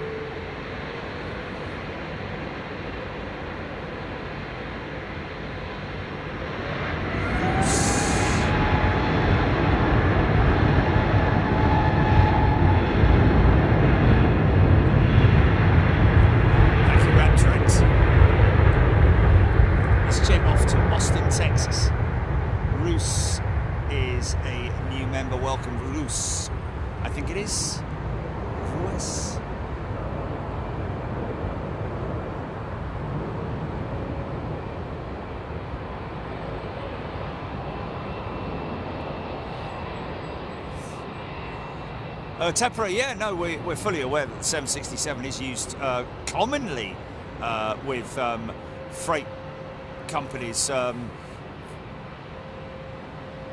Tapper, yeah, no, we're fully aware that the 767 is used commonly with freight companies.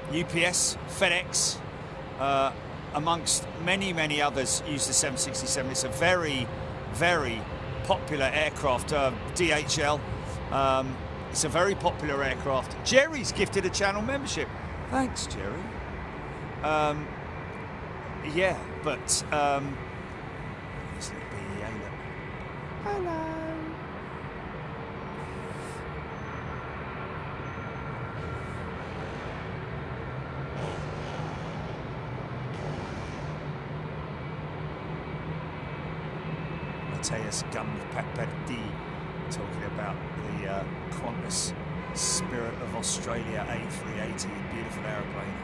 UPS, FedEx, amongst many others use the 767. It's a very, very popular aircraft. DHL, it's a very popular aircraft. Jerry's gifted a channel membership. Thanks, Jerry. Yeah, but this little BEA, look. Hello. Matthias Gumpaperdi talking about the Qantas Spirit of Australia A380, beautiful aeroplane.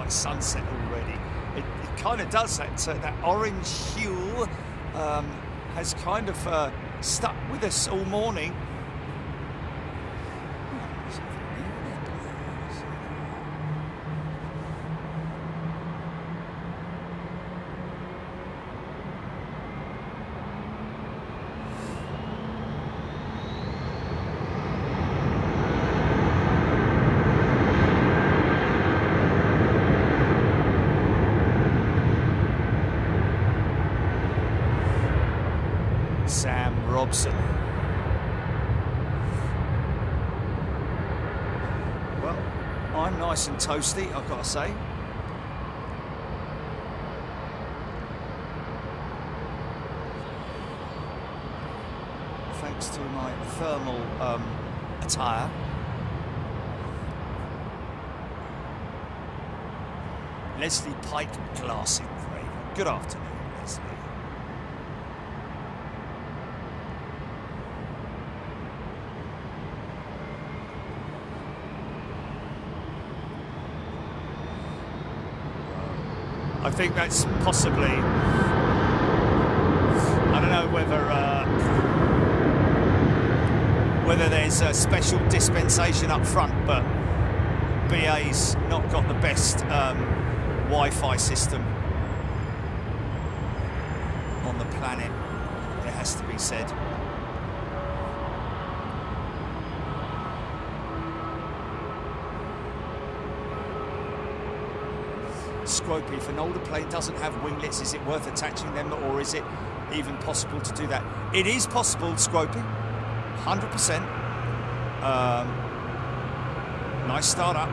Sunset already. It kind of does that. That orange hue has kind of stuck with us all morning. Well, I'm nice and toasty, I've got to say. Thanks to my thermal attire. Leslie Pike glass engraver. Good afternoon, Leslie. I think that's possibly, I don't know whether there's a special dispensation up front, but BA's not got the best Wi-Fi system on the planet, it has to be said. Scropey, if an older plane doesn't have winglets, is it worth attaching them, or is it even possible to do that? It is possible, Scropey, 100%. Nice start up.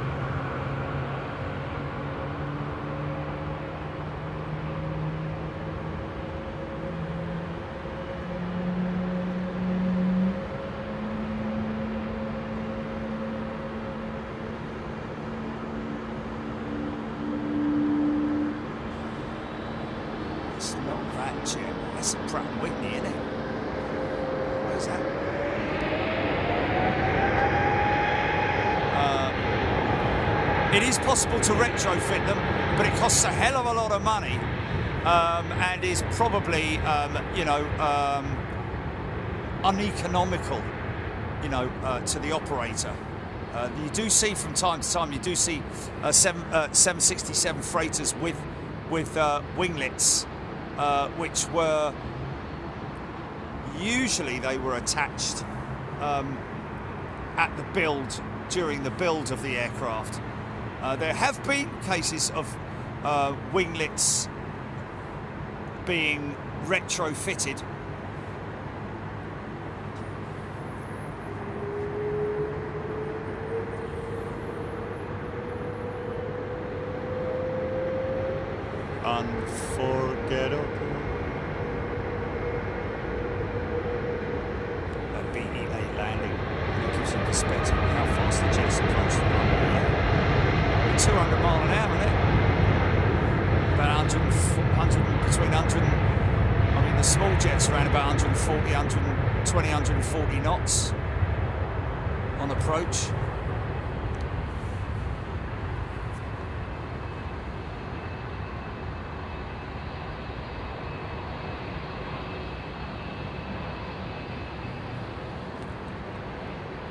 It is possible to retrofit them, but it costs a hell of a lot of money, and is probably, uneconomical, to the operator. You do see from time to time, you do see 767 freighters with winglets, which were usually they were attached at the build, during the build of the aircraft. There have been cases of winglets being retrofitted. Unforgettable. A BEA landing. It gives you perspective of how fast the jets approach the runway. 200 mile an hour, isn't it? About 100, between 100 and, I mean, the small jets around about 140, 120, 140 knots on approach.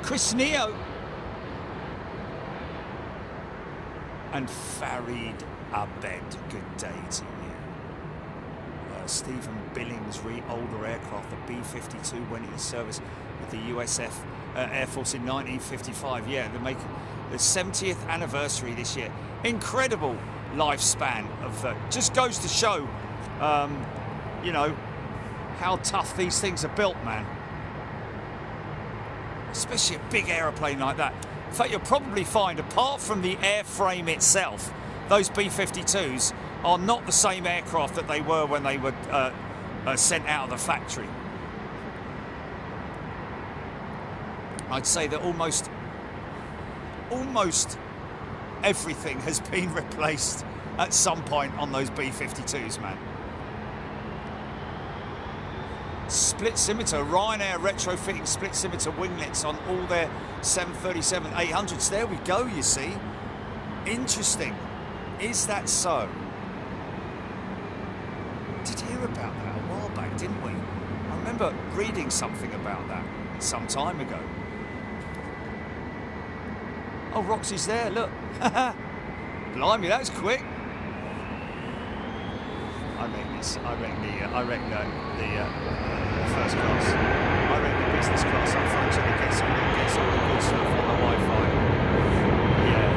Chris Neo and Farid Abed, good day to you. Stephen Billings, older aircraft, the B-52 went into service with the US Air Force in 1955. Yeah, they're making the 70th anniversary this year. Incredible lifespan of just goes to show, how tough these things are built, man. Especially a big aeroplane like that. In fact, you'll probably find, apart from the airframe itself, those B-52s are not the same aircraft that they were when they were sent out of the factory. I'd say that almost everything has been replaced at some point on those B-52s, man. Split scimitar, Ryanair retrofitting split scimitar winglets on all their 737-800s. There we go, you see. Interesting. Is that so? Did hear about that a while back, didn't we? I remember reading something about that some time ago. Oh, Roxy's there, look. Blimey, that was quick. I reckon the first class. I reckon the business class up front so they gets all the good stuff on the Wi-Fi. Yeah.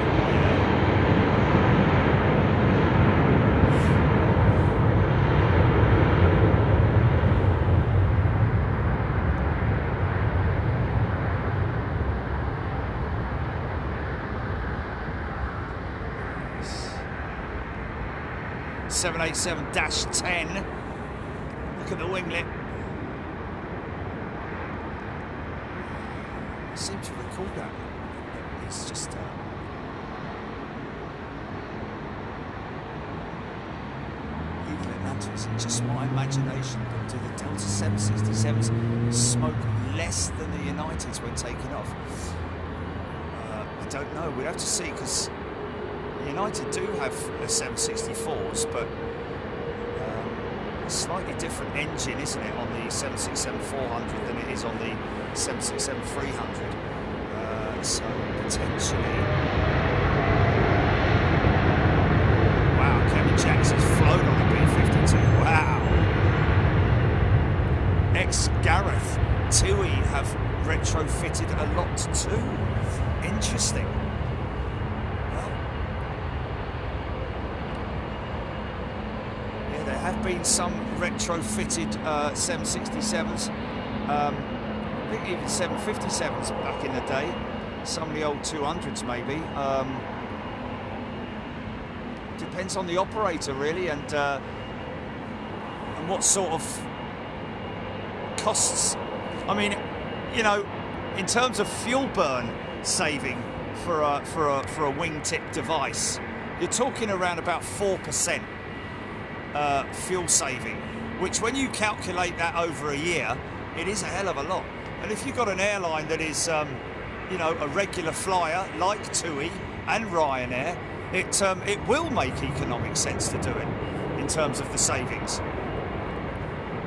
Yes. 787-10. Look at the winglet. I seem to recall that. It's just even in that, it's just my imagination. But do the Delta 767s smoke less than the Uniteds when taking off? I don't know. We'd have to see, because United do have the 764s, but a slightly different engine, isn't it, on the 767-400 than it is on the 767-300. So potentially, wow, retrofitted a lot too. Interesting. Well, yeah, there have been some retrofitted 767s. I think even 757s back in the day. Some of the old 200s maybe. Depends on the operator really, and what sort of costs. I mean, you know, in terms of fuel burn saving for a wingtip device, you're talking around about 4% fuel saving, which when you calculate that over a year, it is a hell of a lot. And if you've got an airline that is, you know, a regular flyer like TUI and Ryanair, it will make economic sense to do it in terms of the savings.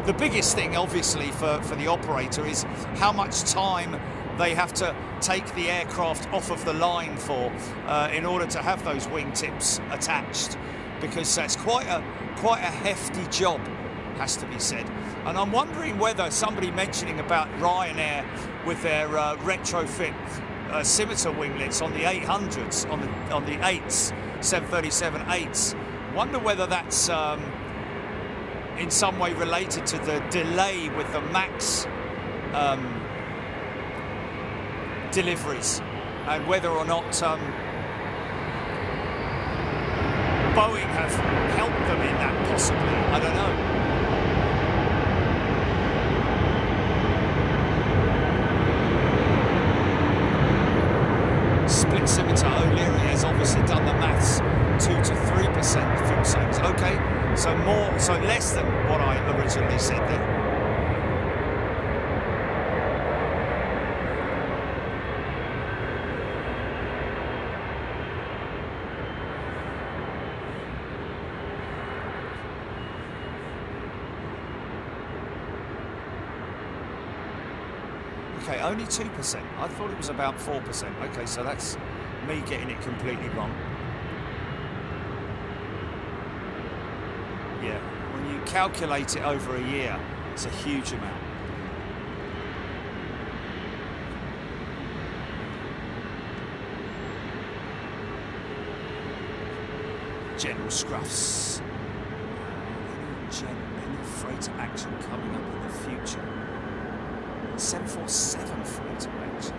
The biggest thing, obviously, for the operator is how much time they have to take the aircraft off of the line for in order to have those wingtips attached, because that's quite a hefty job, has to be said. And I'm wondering whether somebody mentioning about Ryanair with their retrofit scimitar winglets on the 800s, on the 8s, 737-8s, wonder whether that's in some way related to the delay with the MAX deliveries, and whether or not Boeing have helped them in that, possibly. I don't know. Split scimitar, O'Leary has obviously done the maths, 2 to 3% fuel savings. Okay, so less than what I originally said there. Okay, only 2%. I thought it was about 4%. Okay, so that's me getting it completely wrong. Yeah, when you calculate it over a year, it's a huge amount. General Scruffs. Any freighter action coming up in the future? 747 freighter action.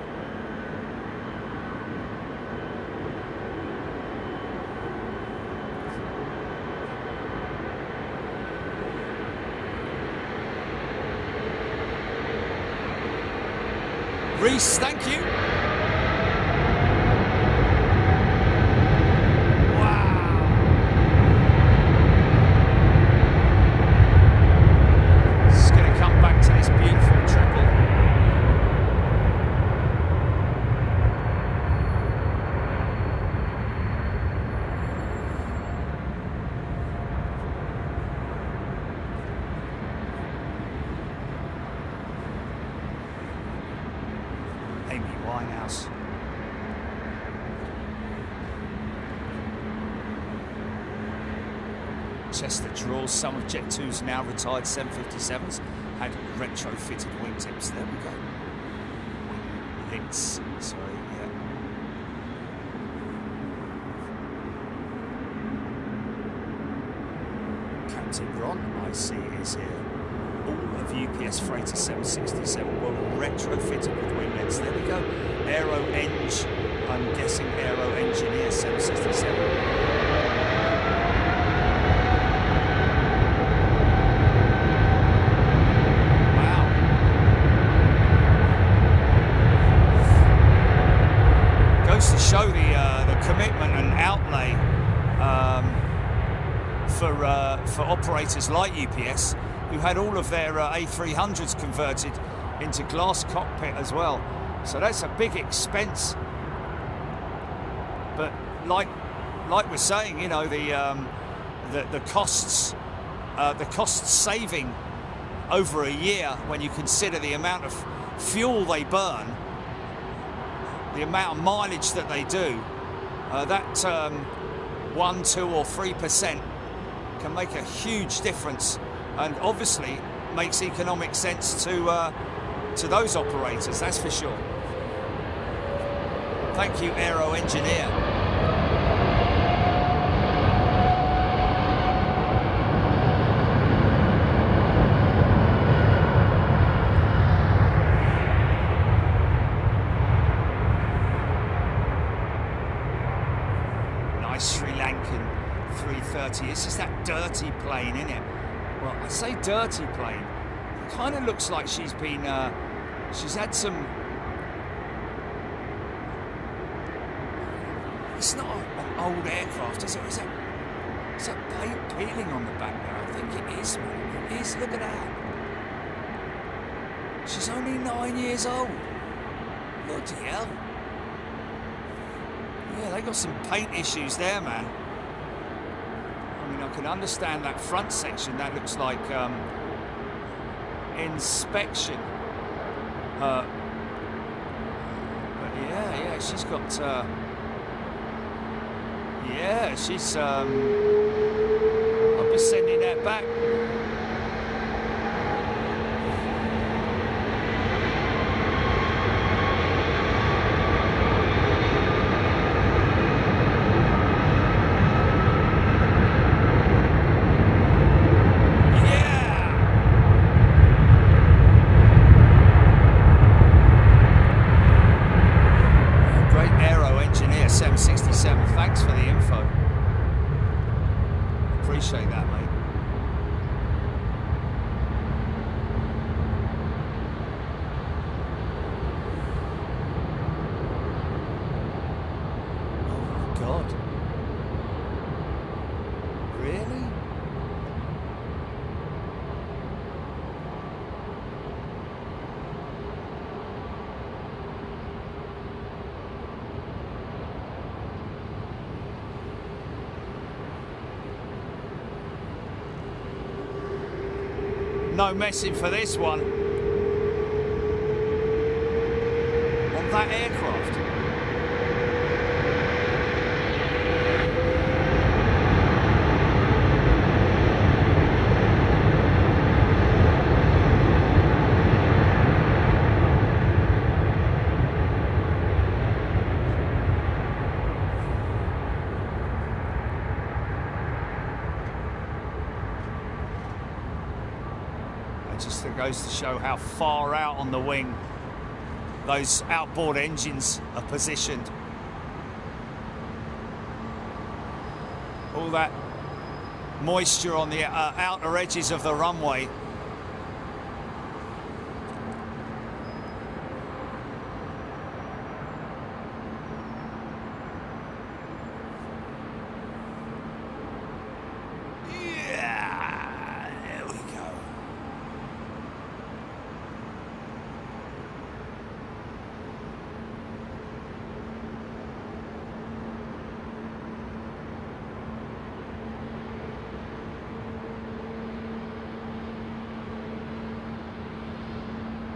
Reese, thank you. Chester draws. Some of Jet2's now retired 757s had retrofitted wingtips. There we go. Winglets. Sorry, yeah. Captain Ron, I see, is here. All of UPS Freighter 767 were retrofitted with winglets. There we go. Aero Eng, I'm guessing Aero Engineer 767. To show the commitment and outlay for operators like UPS, who had all of their A300s converted into glass cockpit as well. So that's a big expense. But like we're saying, you know, the costs saving over a year, when you consider the amount of fuel they burn, the amount of mileage that they do, that 1, 2 or 3% can make a huge difference, and obviously makes economic sense to to those operators, that's for sure. Thank you, Aero Engineer. Nice Sri Lankan 330. It's just that dirty plane, isn't it? Well, I say dirty plane. It kind of looks like she's been, she's had some... It's not an old aircraft, is it? Is that paint peeling on the back there? I think it is, man. It is, look at that. She's only 9 years old. Bloody hell. Yeah, they got some paint issues there, man. I mean, I can understand that front section. That looks like inspection. But yeah, she's got... yeah, she's... I'll be sending that back. Thanks for the info. Appreciate that, mate. Oh my God. Really? No messing for this one. On that aircraft. Just goes to show how far out on the wing those outboard engines are positioned. All that moisture on the outer edges of the runway.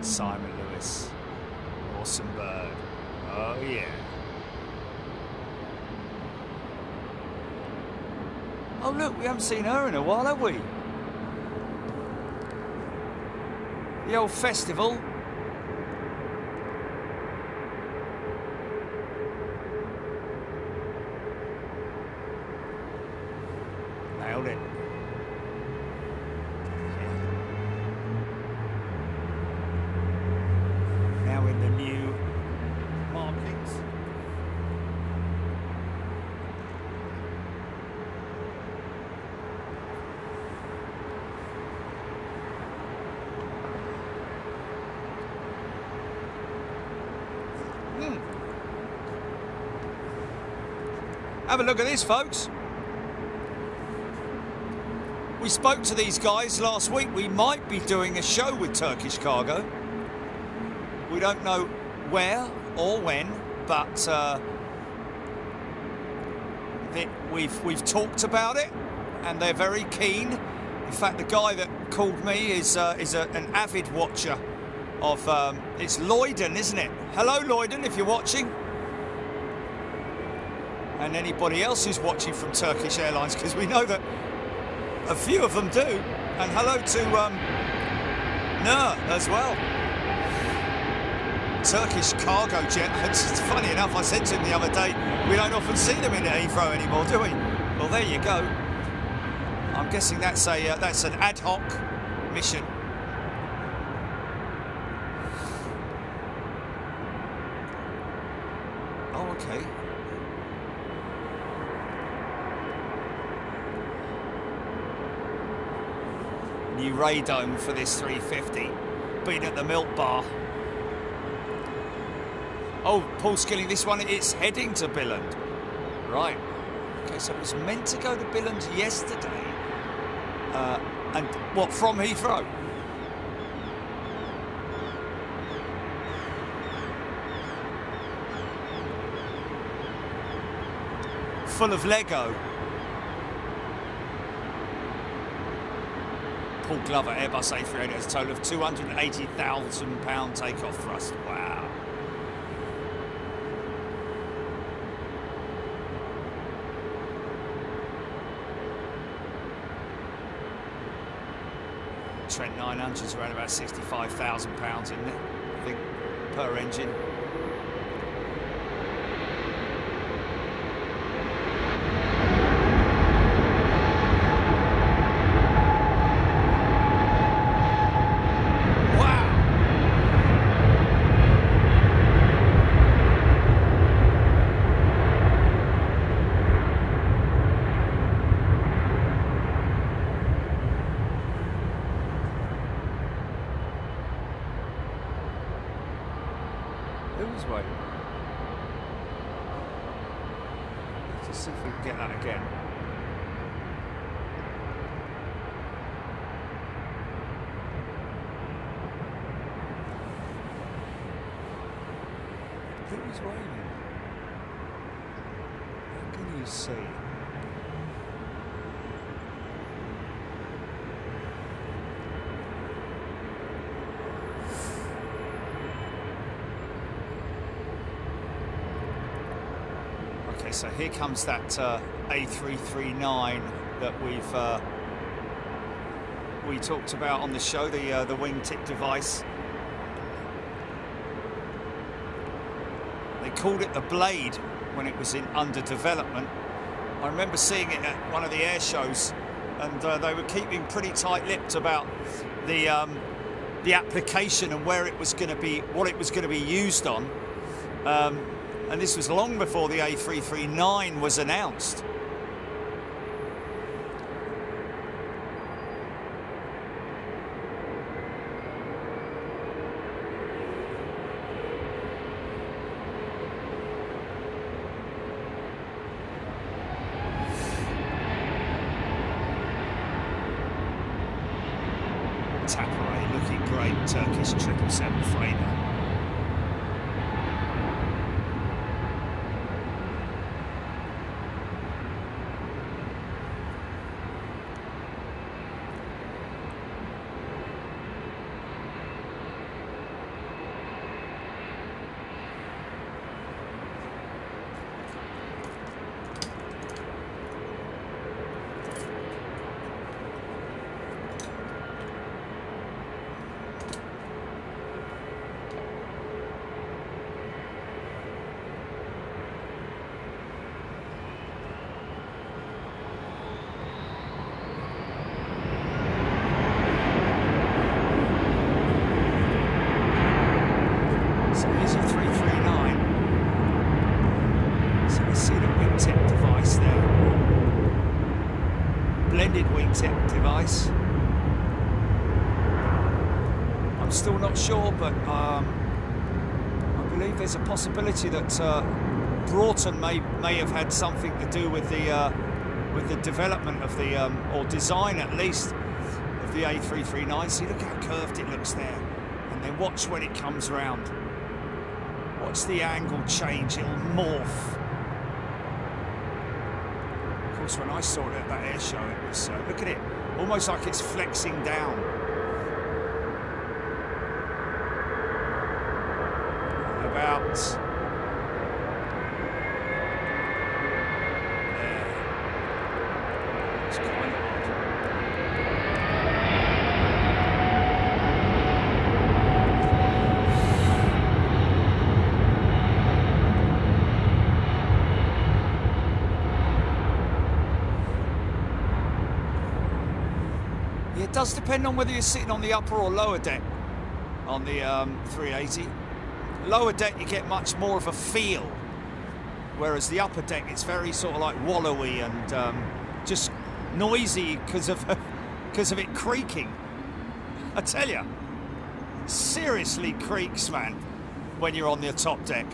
Simon Lewis, awesome bird. Oh yeah. Oh look, we haven't seen her in a while, have we? The old festival. Nailed it. Have a look at this, folks. We spoke to these guys last week. We might be doing a show with Turkish Cargo. We don't know where or when, but we've talked about it, and they're very keen. In fact, the guy that called me is an avid watcher of. It's Lloyden, isn't it? Hello, Lloyden, if you're watching. And anybody else who's watching from Turkish Airlines, because we know that a few of them do. And hello to Nur as well. Turkish cargo jet. It's funny enough, I said to him the other day, we don't often see them in Heathrow anymore, do we? Well, there you go. I'm guessing that's an ad hoc mission. Oh, okay. New radome for this 350. Been at the milk bar. Oh, Paul Skilling, this one, it's heading to Billund. Right. Okay, so it was meant to go to Billund yesterday. And what, from Heathrow? Full of Lego. Paul Glover, Airbus A380 has a total of £280,000 takeoff thrust. Wow. Trent 900 is around about £65,000, isn't it? I think, per engine. Let's see if we can get that again. Who's waving? How can you see? So here comes that A330-9 that we talked about on the show, the wingtip device. They called it the Blade when it was under development. I remember seeing it at one of the air shows, and they were keeping pretty tight-lipped about the application and where it was going to be, what it was going to be used on. And this was long before the A330-9 was announced. Taparay looking great, Turkish 777 freighter. Device. I'm still not sure, but I believe there's a possibility that Broughton may have had something to do with the development of the or design at least of the A330-9. See, look how curved it looks there, and then watch when it comes round. Watch the angle change; it'll morph. When I saw it at that air show, it was look at it, almost like it's flexing down. About there. It's kind of odd. It does depend on whether you're sitting on the upper or lower deck on the 380. Lower deck, you get much more of a feel, whereas the upper deck, it's very sort of like wallowy and just noisy because of it creaking. I tell you, seriously creaks, man, when you're on the top deck.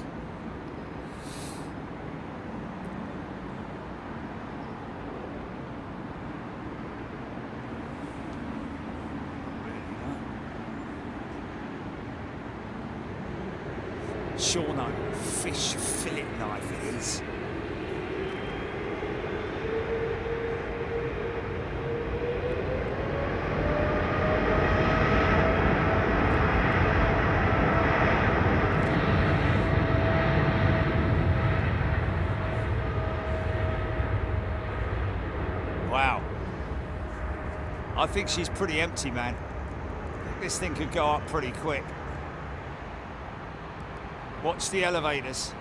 Shawno fish fillet knife it is. Wow. I think she's pretty empty, man. I think this thing could go up pretty quick. Watch the elevators.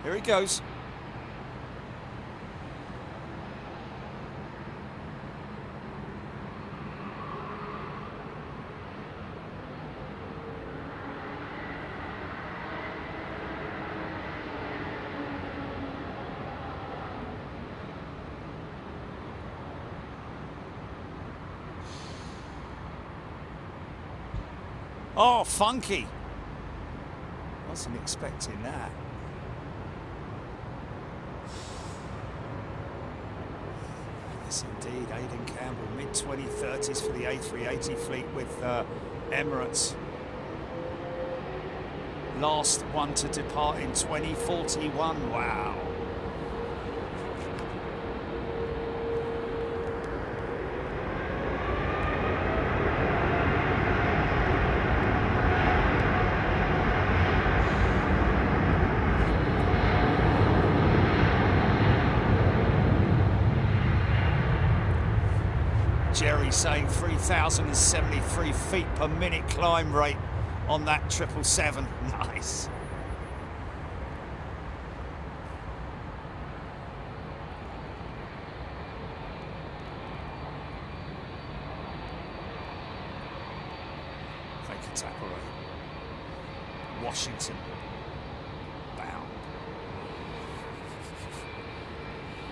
Here he goes. Oh, funky. Wasn't expecting that. Yes, indeed. Aidan Campbell, mid-2030s for the A380 fleet with Emirates. Last one to depart in 2041. Wow. Jerry saying 3,073 feet per minute climb rate on that 777. Nice. Thank you, Tapper. Washington bound.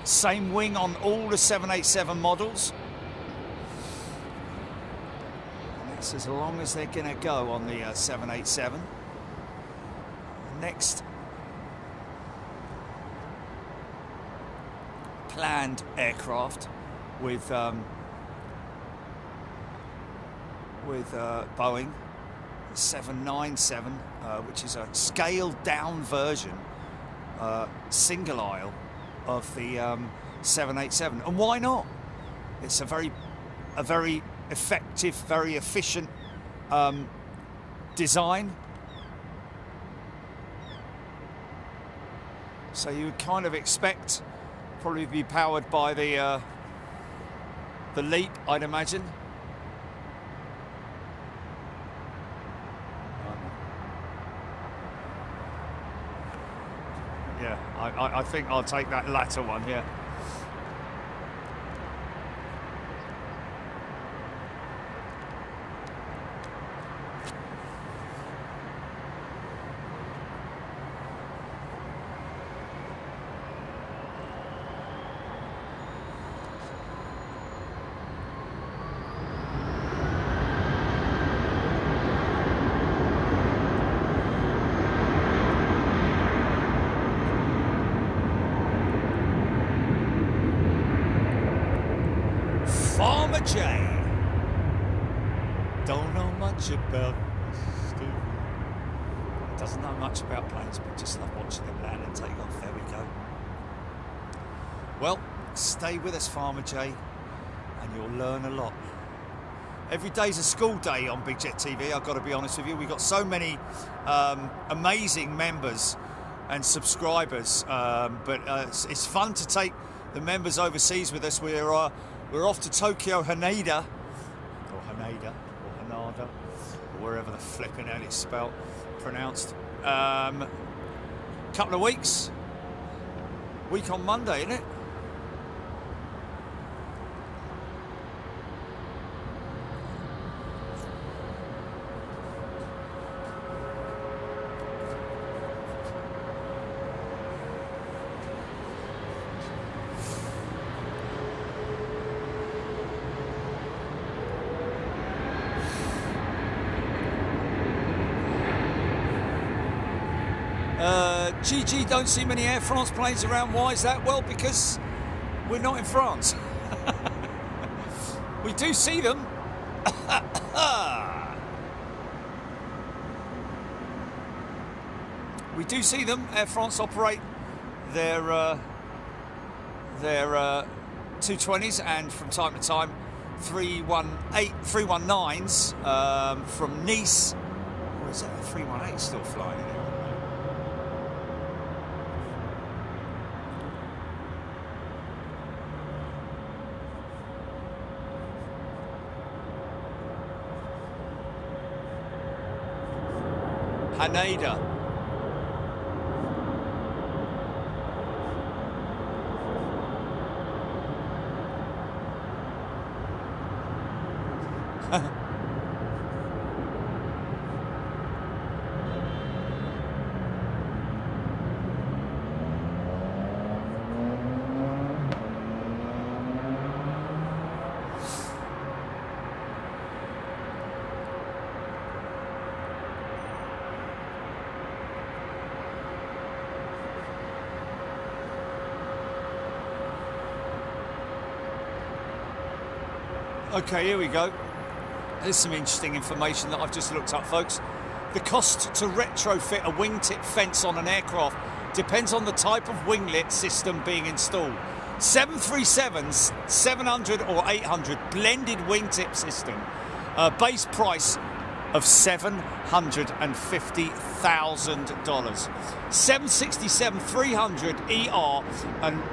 Same wing on all the 787 models. As long as they're going to go on the 787. Next planned aircraft with Boeing 797, which is a scaled down version, single aisle of the 787. And why not? It's a very effective, very efficient design. So you would kind of expect probably be powered by the LEAP, I'd imagine. Yeah, I think I'll take that latter one, yeah. Don't know much about Steve. Doesn't know much about planes, but just love watching them land and take off. There we go. Well, stay with us, Farmer J, and you'll learn a lot. Every day's a school day on Big Jet TV, I've got to be honest with you. We've got so many amazing members and subscribers, but it's fun to take the members overseas with us. We're off to Tokyo, Haneda, or Haneda, or Hanada, or wherever the flipping hell it's spelled, pronounced. Couple of weeks. Week on Monday, isn't it? GG, don't see many Air France planes around. Why is that? Well, because we're not in France. We do see them. We do see them. Air France operate their 220s and from time to time 319s from Nice. Or is that a 318 still flying in it? Haneda. Okay, here we go. There's some interesting information that I've just looked up, folks. The cost to retrofit a wingtip fence on an aircraft depends on the type of winglet system being installed. 737s, 700 or 800 blended wingtip system, base price of $750,000. 767-300ER and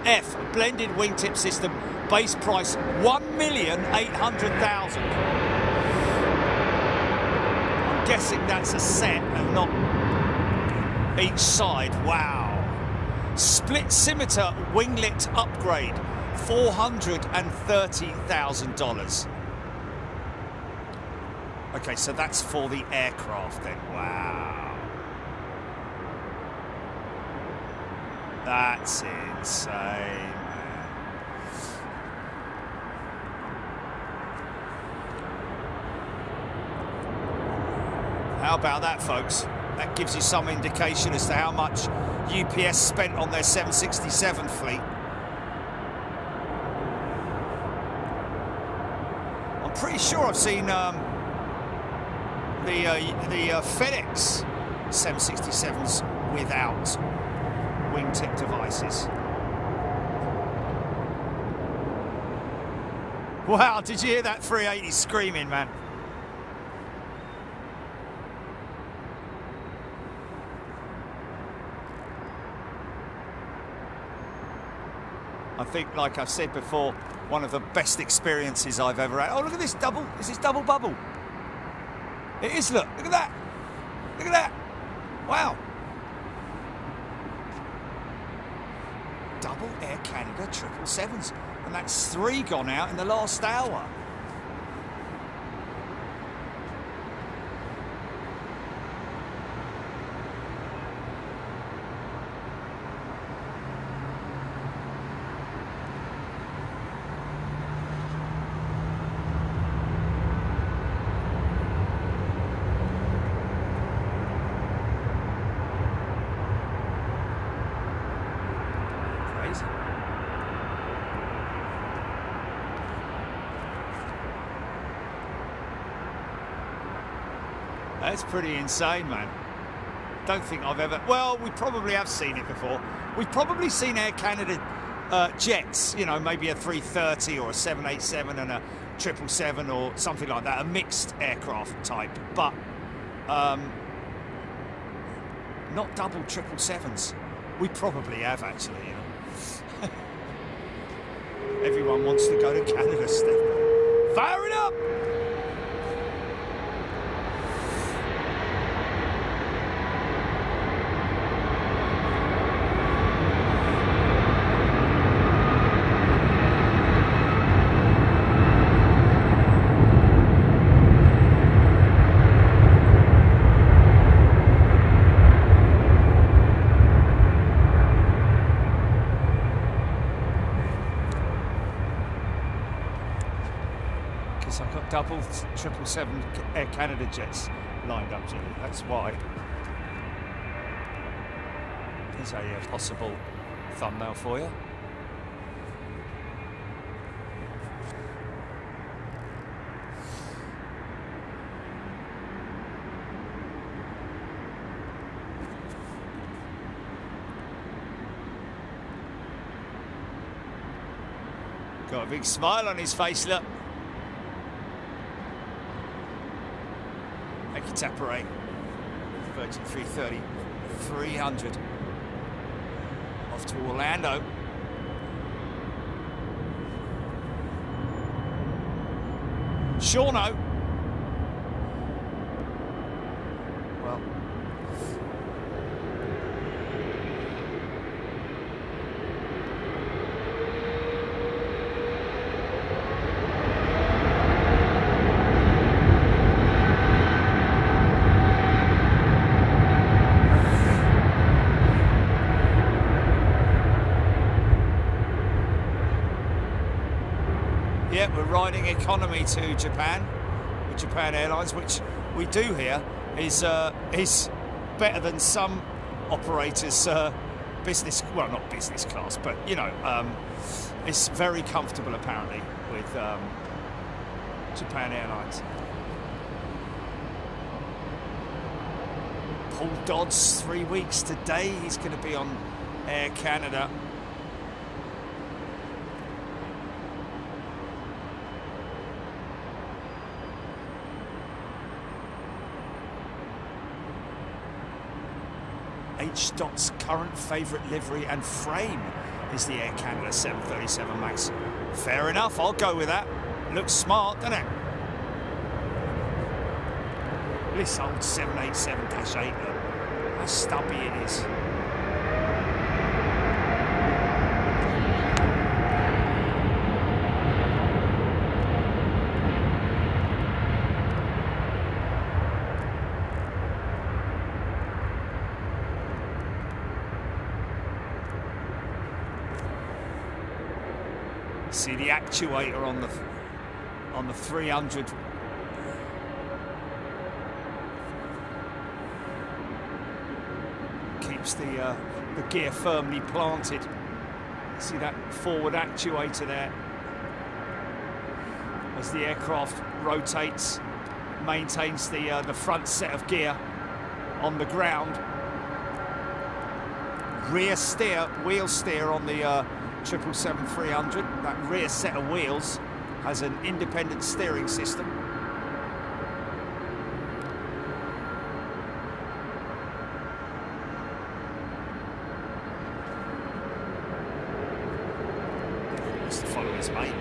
F blended wingtip system, base price $1,800,000. I'm guessing that's a set and not each side. Wow. Split scimitar winglet upgrade, $430,000. Okay, so that's for the aircraft then. Wow. That's insane. How about that, folks? That gives you some indication as to how much UPS spent on their 767 fleet. I'm pretty sure I've seen the FedEx 767s without wingtip devices. Wow, did you hear that 380 screaming, man? I think, like I've said before, one of the best experiences I've ever had. Oh, look at this double. This is double bubble. It is, look at that. Look at that. Wow. Double Air Canada 777s. And that's 3 gone out in the last hour. That's pretty insane, man. Don't think I've ever... Well, we probably have seen it before. We've probably seen Air Canada jets, you know, maybe a 330 or a 787 and a 777 or something like that, a mixed aircraft type, but not double 777s. We probably have, actually, you know. Everyone wants to go to Canada, Steve. Fire it up! I've got double 777 Air Canada jets lined up, Jimmy. That's why. Here's a possible thumbnail for you. Got a big smile on his face, look. Cathay Virgin 330-300 off to Orlando. Shawno. Well, yeah, we're riding economy to Japan with Japan Airlines, which we do here is better than some operators' business. Well, not business class, but you know, it's very comfortable apparently with Japan Airlines. Paul Dodd's 3 weeks today. He's going to be on Air Canada. H. Dot's current favourite livery and frame is the Air Canada 737 MAX. Fair enough, I'll go with that. Looks smart, doesn't it? This old 787-8, look how stubby it is. See the actuator on the 300. Keeps the gear firmly planted. See that forward actuator there as the aircraft rotates, maintains the front set of gear on the ground. Rear steer, wheel steer on the 777-300. That rear set of wheels has an independent steering system. Just to follow his mate.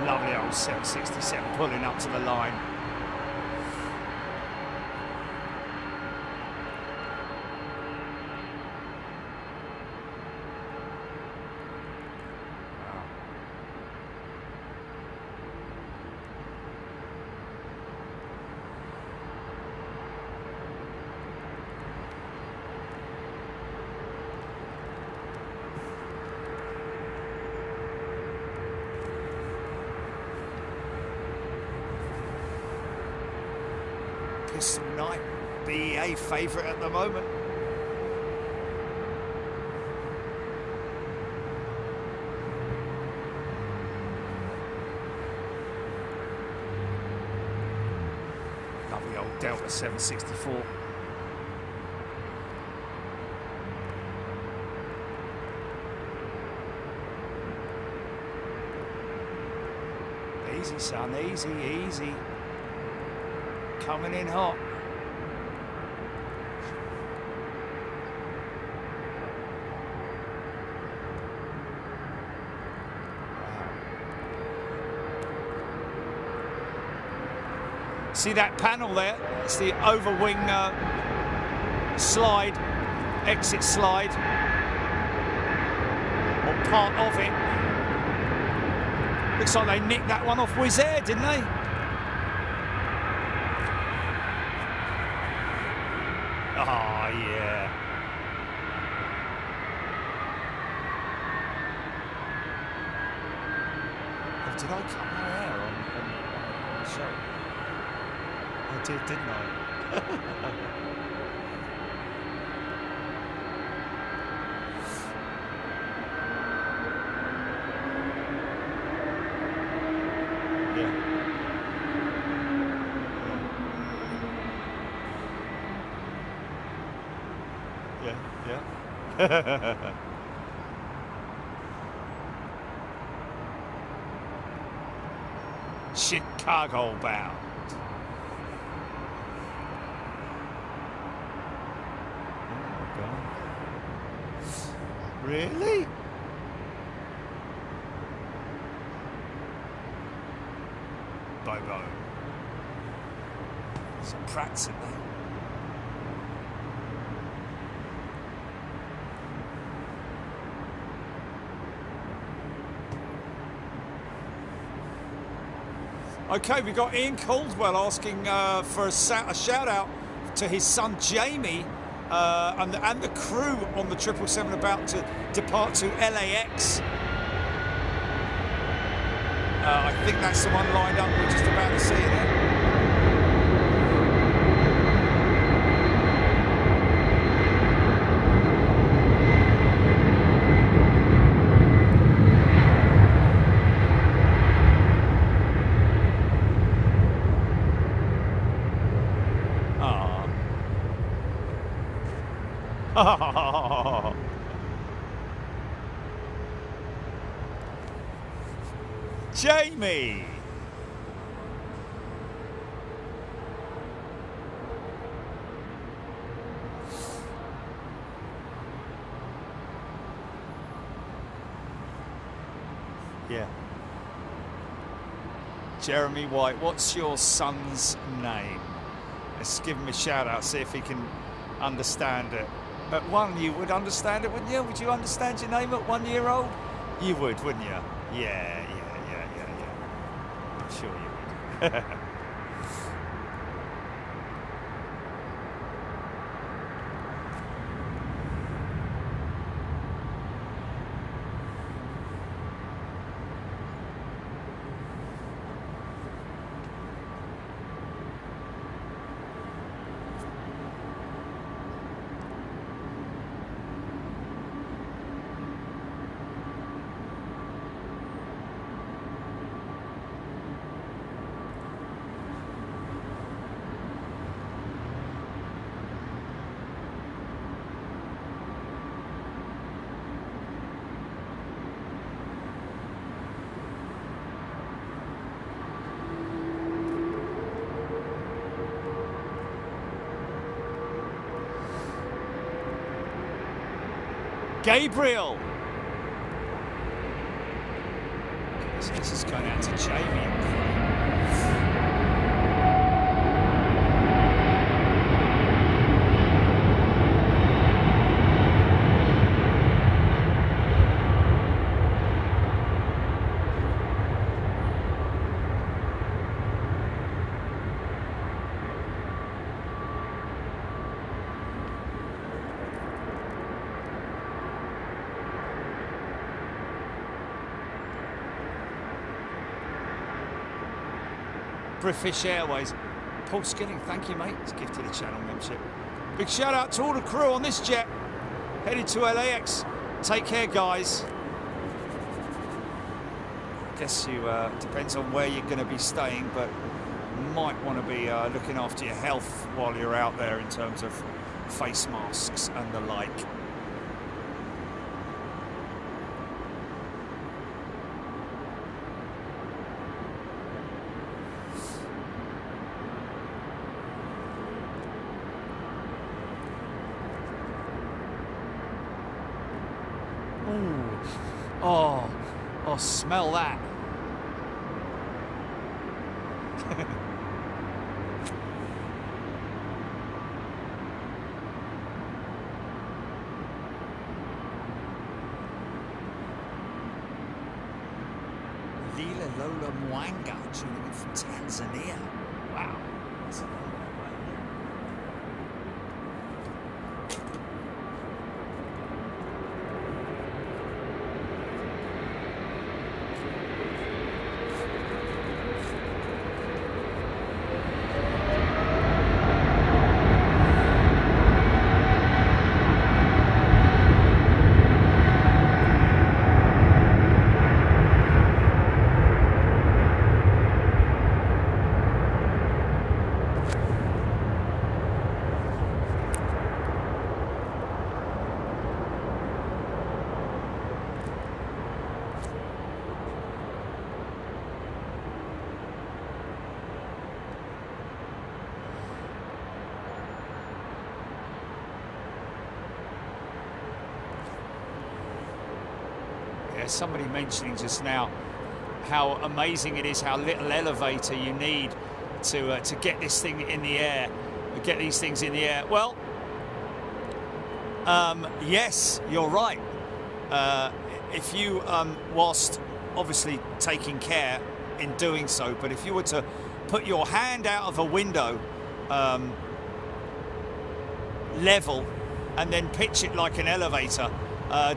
Lovely old 767 pulling up to the line. Pistol Night, BEA favourite at the moment. Lovely old Delta 764. Easy, son, easy, easy. Coming in hot. See that panel there? It's the overwing slide, exit slide, or part of it. Looks like they nicked that one off Wizz Air, didn't they? Oh, yeah. Oh, did I cut my hair on the show? I did, didn't I? Chicago bound. Oh my God. Really? Bobo. Some prats in there. Okay, we've got Ian Caldwell asking for a shout out to his son Jamie and the crew on the 777 about to depart to LAX. I think that's the one lined up. We're just about to see it there. Jamie! Yeah. Jeremy White, what's your son's name? Let's give him a shout out, see if he can understand it. At one, you would understand it, wouldn't you? Would you understand your name at 1 year old? You would, wouldn't you? Yeah. I'm sure you would. Gabriel. So this is going out to Jamie. British Airways. Paul Skilling, thank you, mate. It's gifted a channel membership. Big shout out to all the crew on this jet headed to LAX. Take care, guys. I guess you depends on where you're going to be staying, but you might want to be looking after your health while you're out there in terms of face masks and the like. Oh, smell that. Lila Lola Mwanga tuning in from Tanzania. Wow. That's a long way. Somebody mentioning just now how amazing it is, how little elevator you need to get this thing in the air, get these things in the air. Well, yes, you're right. If you, whilst obviously taking care in doing so, but if you were to put your hand out of a window level and then pitch it like an elevator,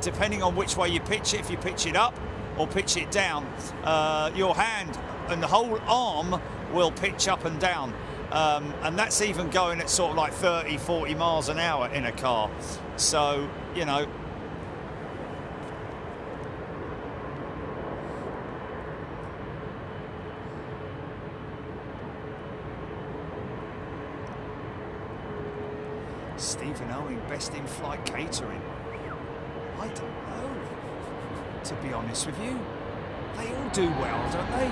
depending on which way you pitch it, if you pitch it up or pitch it down, your hand and the whole arm will pitch up and down. And that's even going at sort of like 30, 40 miles an hour in a car. So, you know, Stephen Owen, best in flight catering. I don't know, to be honest with you. They all do well, don't they?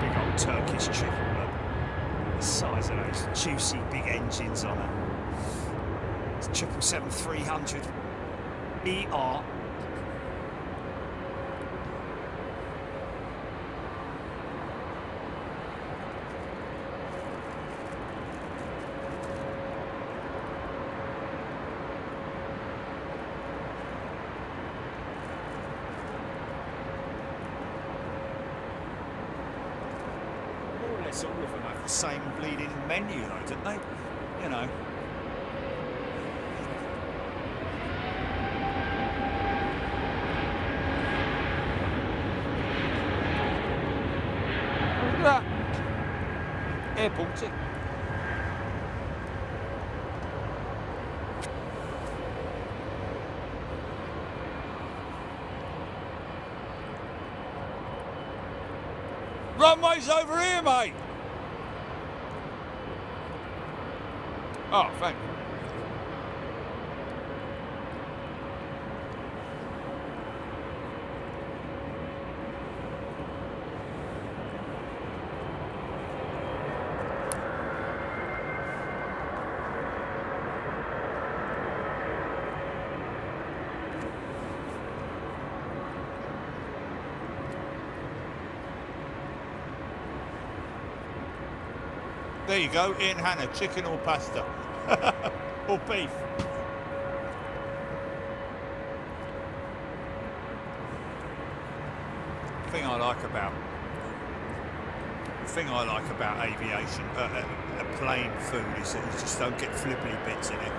Big old Turkish triple, look. The size of those juicy big engines on it. It's 777-300ER. All of them have the same bleeding menu though, don't they? You know. Look at that. Airport. Runway's over here, mate. Oh, thank you. There you go, Ian Hanna, chicken or pasta. Or beef. The thing I like about aviation, plane food, is that you just don't get flibbly bits in it.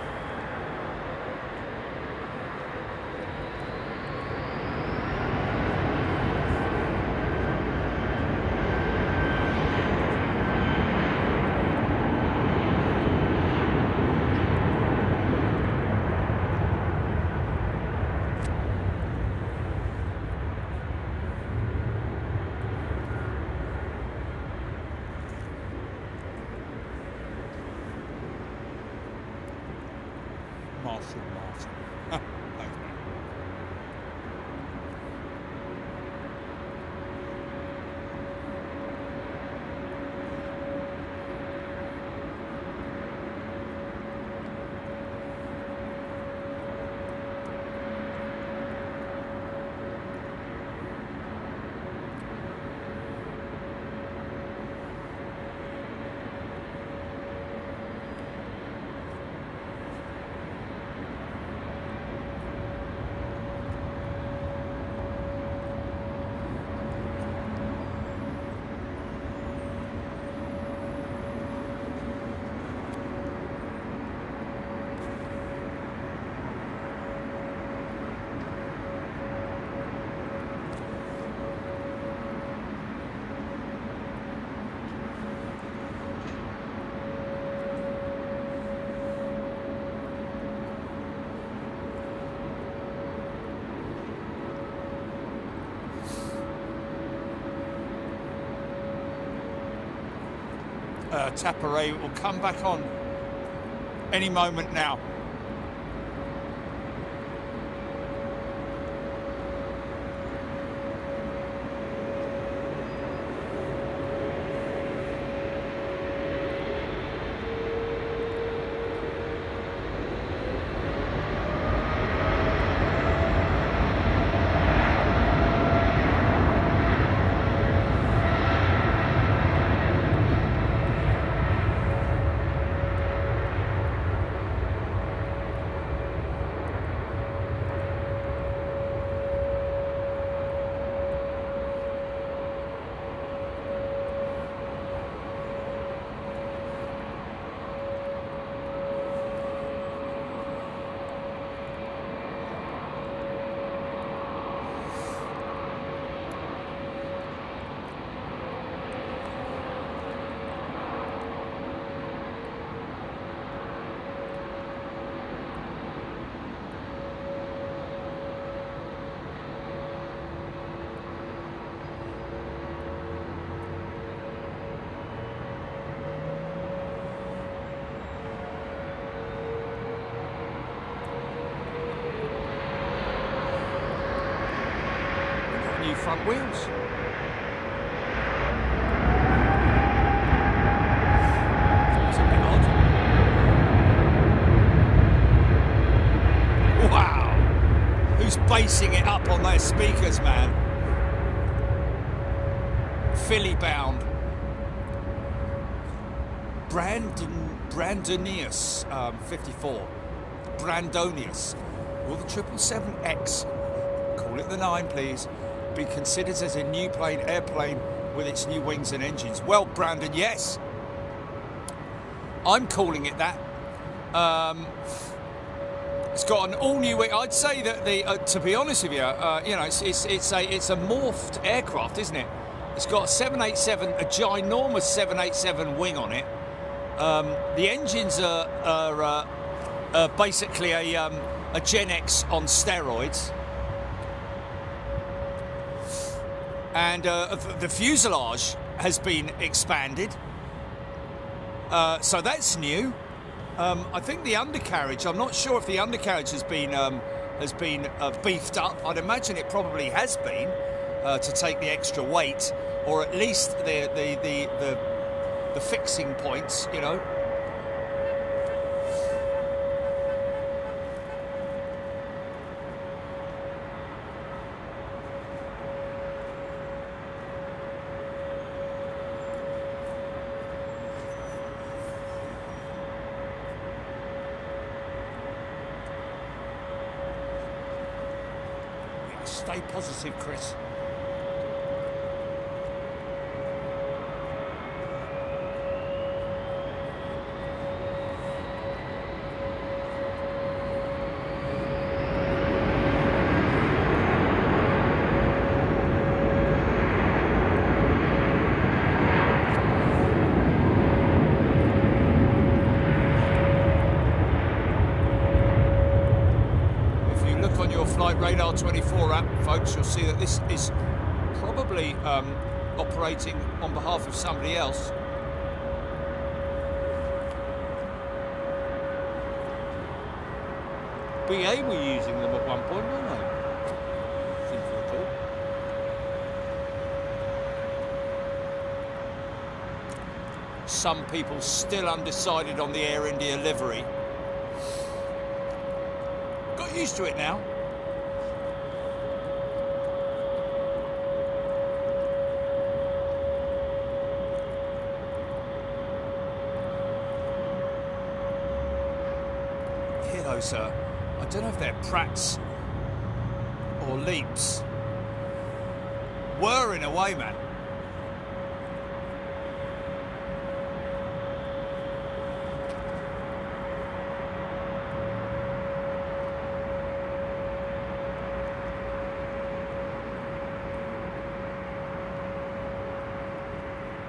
Tapare will come back on any moment now. Front wheels. That's a bit odd. Wow! Who's basing it up on their speakers, man? Philly bound. Brandonius 54. Brandonius. Will the 777X, call it the 9 please, be considered as a new airplane with its new wings and engines? Well, Brandon, yes. I'm calling it that. It's got an all-new wing. I'd say that to be honest with you, you know, it's a morphed aircraft, isn't it? It's got a 787, a ginormous 787 wing on it. The engines are basically a Gen X on steroids. And the fuselage has been expanded, so that's new. I think the undercarriage, I'm not sure if the undercarriage has been beefed up. I'd imagine it probably has been to take the extra weight, or at least the fixing points, you know. Stay positive, Chris. Radar 24 app, folks, you'll see that this is probably operating on behalf of somebody else. BA were using them at one point, weren't they? Seems to recall. Some people still undecided on the Air India livery. Got used to it now. Those, I don't know if they're Pratts or Leaps. Were in a way, man.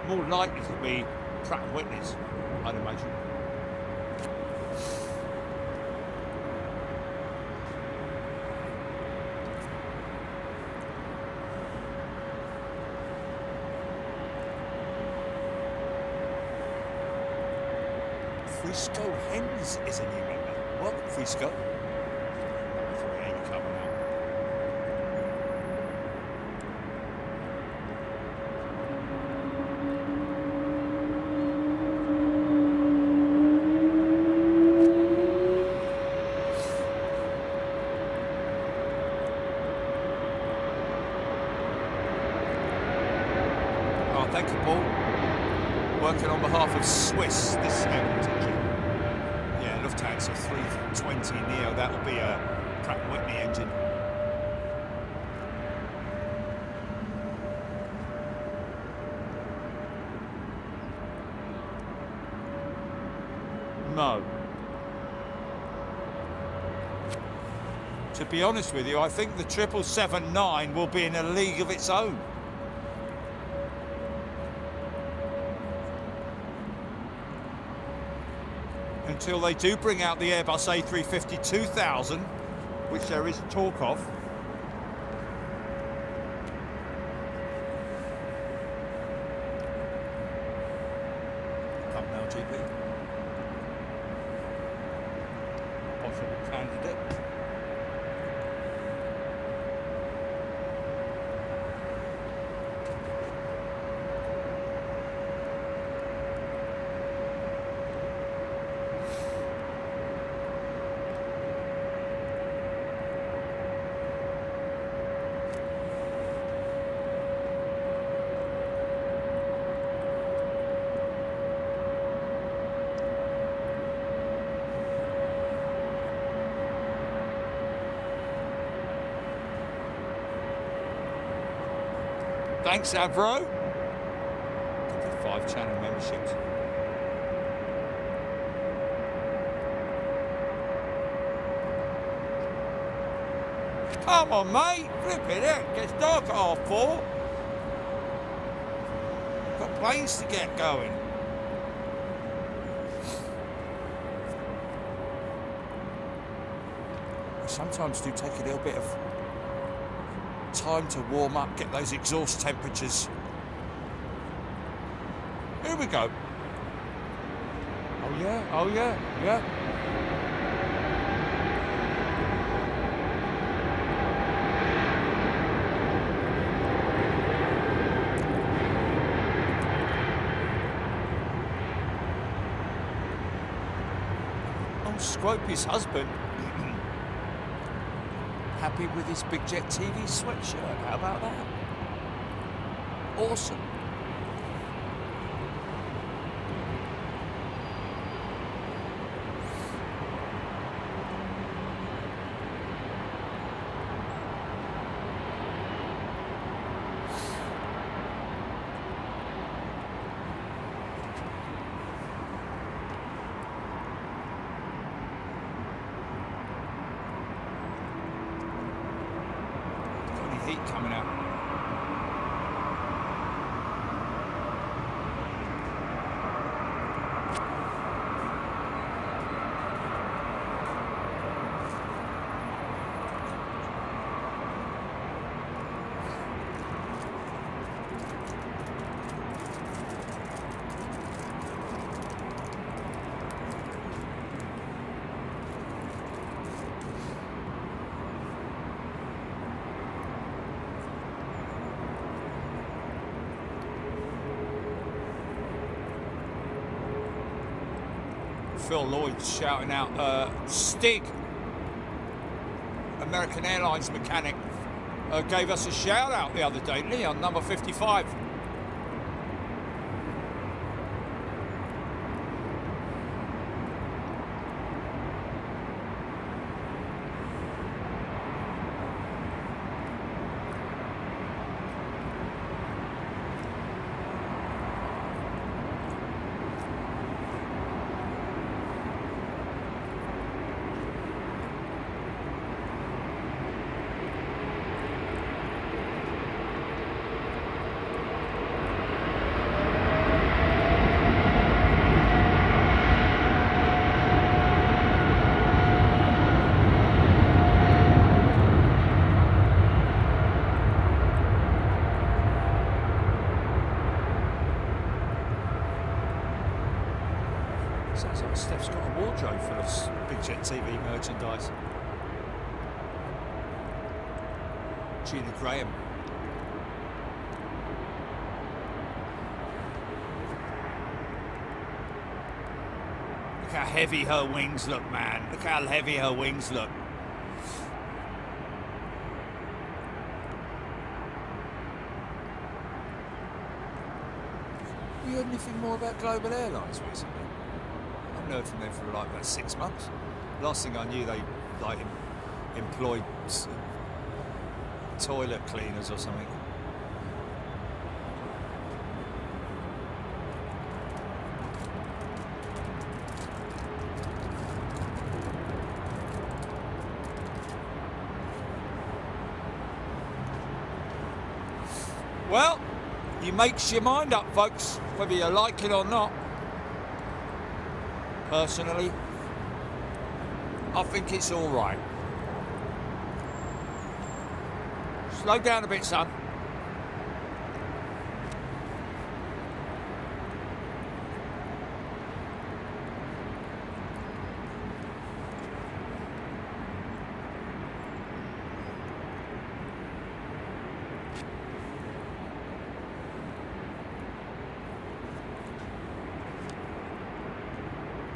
More likely to be Pratt & Whitney's, I'd imagine. Frisco Hens is a new member. Welcome, Frisco. 380 coming out. Oh, thank you, Paul. Working on behalf of Swiss, this airport engine. Yeah, Lufthansa 320neo, that'll be a Pratt & Whitney engine. No. To be honest with you, I think the 777-9 will be in a league of its own. Until they do bring out the Airbus A350-1000, which there is talk of. Come now, GP. Possible candidate. Thanks, Avro. 5-channel memberships. Come on, mate. Flipping it. Gets dark at 4:30. Got planes to get going. I sometimes do take a little bit of time to warm up, get those exhaust temperatures. Here we go. Oh yeah, oh yeah, yeah. Oh, Scropey's husband. Happy with his Big Jet TV sweatshirt. How about that? Awesome. Heat coming out. Phil Lloyd shouting out, Stig, American Airlines mechanic, gave us a shout out the other day, didn't he, on number 55. TV merchandise. Gina Graham. Look how heavy her wings look, man. Look how heavy her wings look. Have you heard anything more about Global Airlines recently? I haven't heard from them for like about 6 months. Last thing I knew, they like employed toilet cleaners or something. Well, you makes your mind up, folks, whether you like it or not. Personally, I think it's all right. Slow down a bit, son.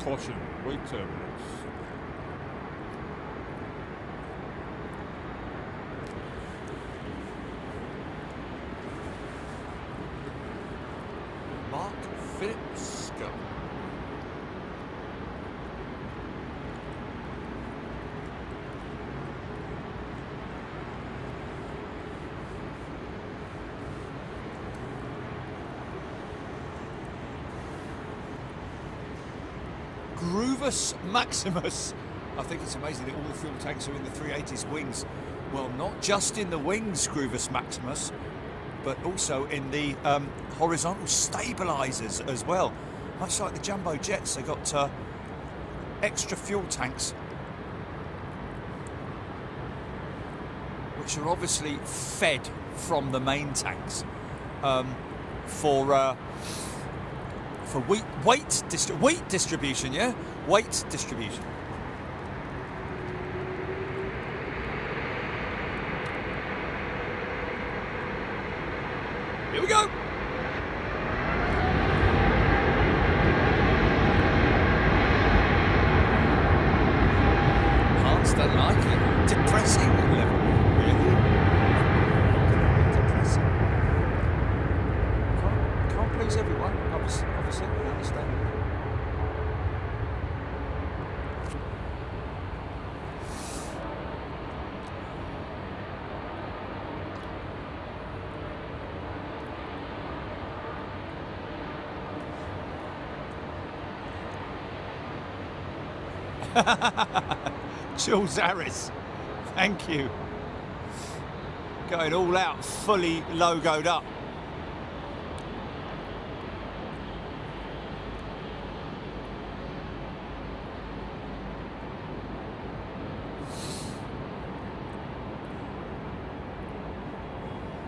Caution, wait terminals. Mark Phillips, go. Groovus Maximus. I think it's amazing that all the fuel tanks are in the 380's wings. Well, not just in the wings, Groovus Maximus, but also in the horizontal stabilizers as well. Much like the jumbo jets, they got extra fuel tanks, which are obviously fed from the main tanks for weight distribution, yeah? Weight distribution. Here we go. Hearts don't like it. Depressing level. Really? Depressing. Can't please everyone. Obviously, I understand. Jules Harris, thank you. Going all out, fully logoed up.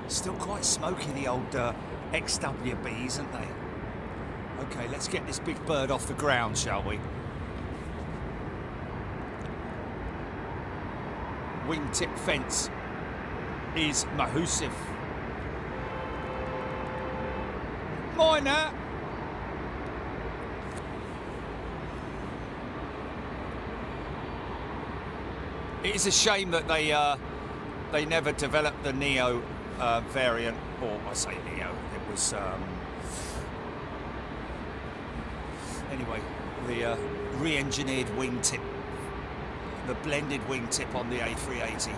Still quite smoky, the old XWBs, aren't they? Okay, let's get this big bird off the ground, shall we? Wingtip fence is Mahusiv. Minor. It is a shame that they never developed the Neo variant, or I say Neo. It was anyway the re-engineered wingtip. The blended wingtip on the A380.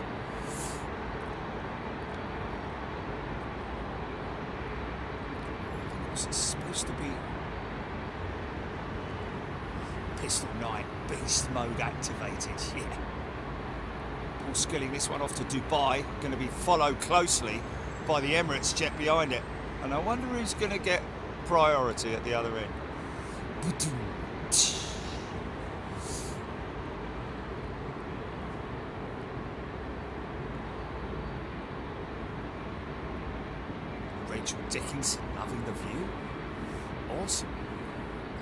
It's supposed to be Pistol 9 beast mode activated, yeah. Paul Skilling this one off to Dubai, going to be followed closely by the Emirates jet behind it. And I wonder who's going to get priority at the other end. Rachel Dickinson, loving the view. Awesome.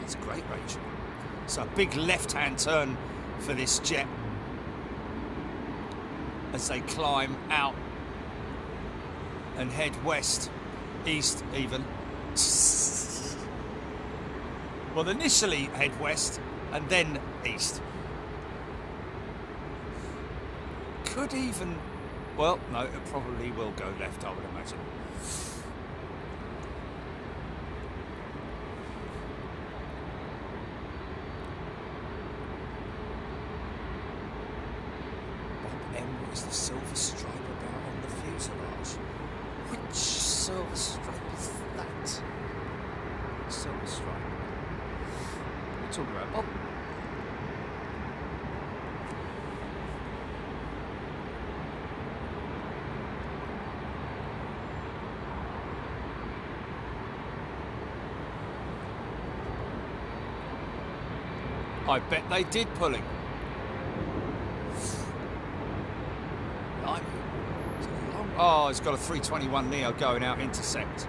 That's great, Rachel. So a big left-hand turn for this jet as they climb out and head west, east even. Well, initially head west and then east. Could even, well, no, it probably will go left, I would imagine. What is the silver stripe about on the fuselage? Which silver stripe is that? Silver stripe. What are you talking about, Bob? I bet they did pull him. Oh, it's got a 321neo going out intercept.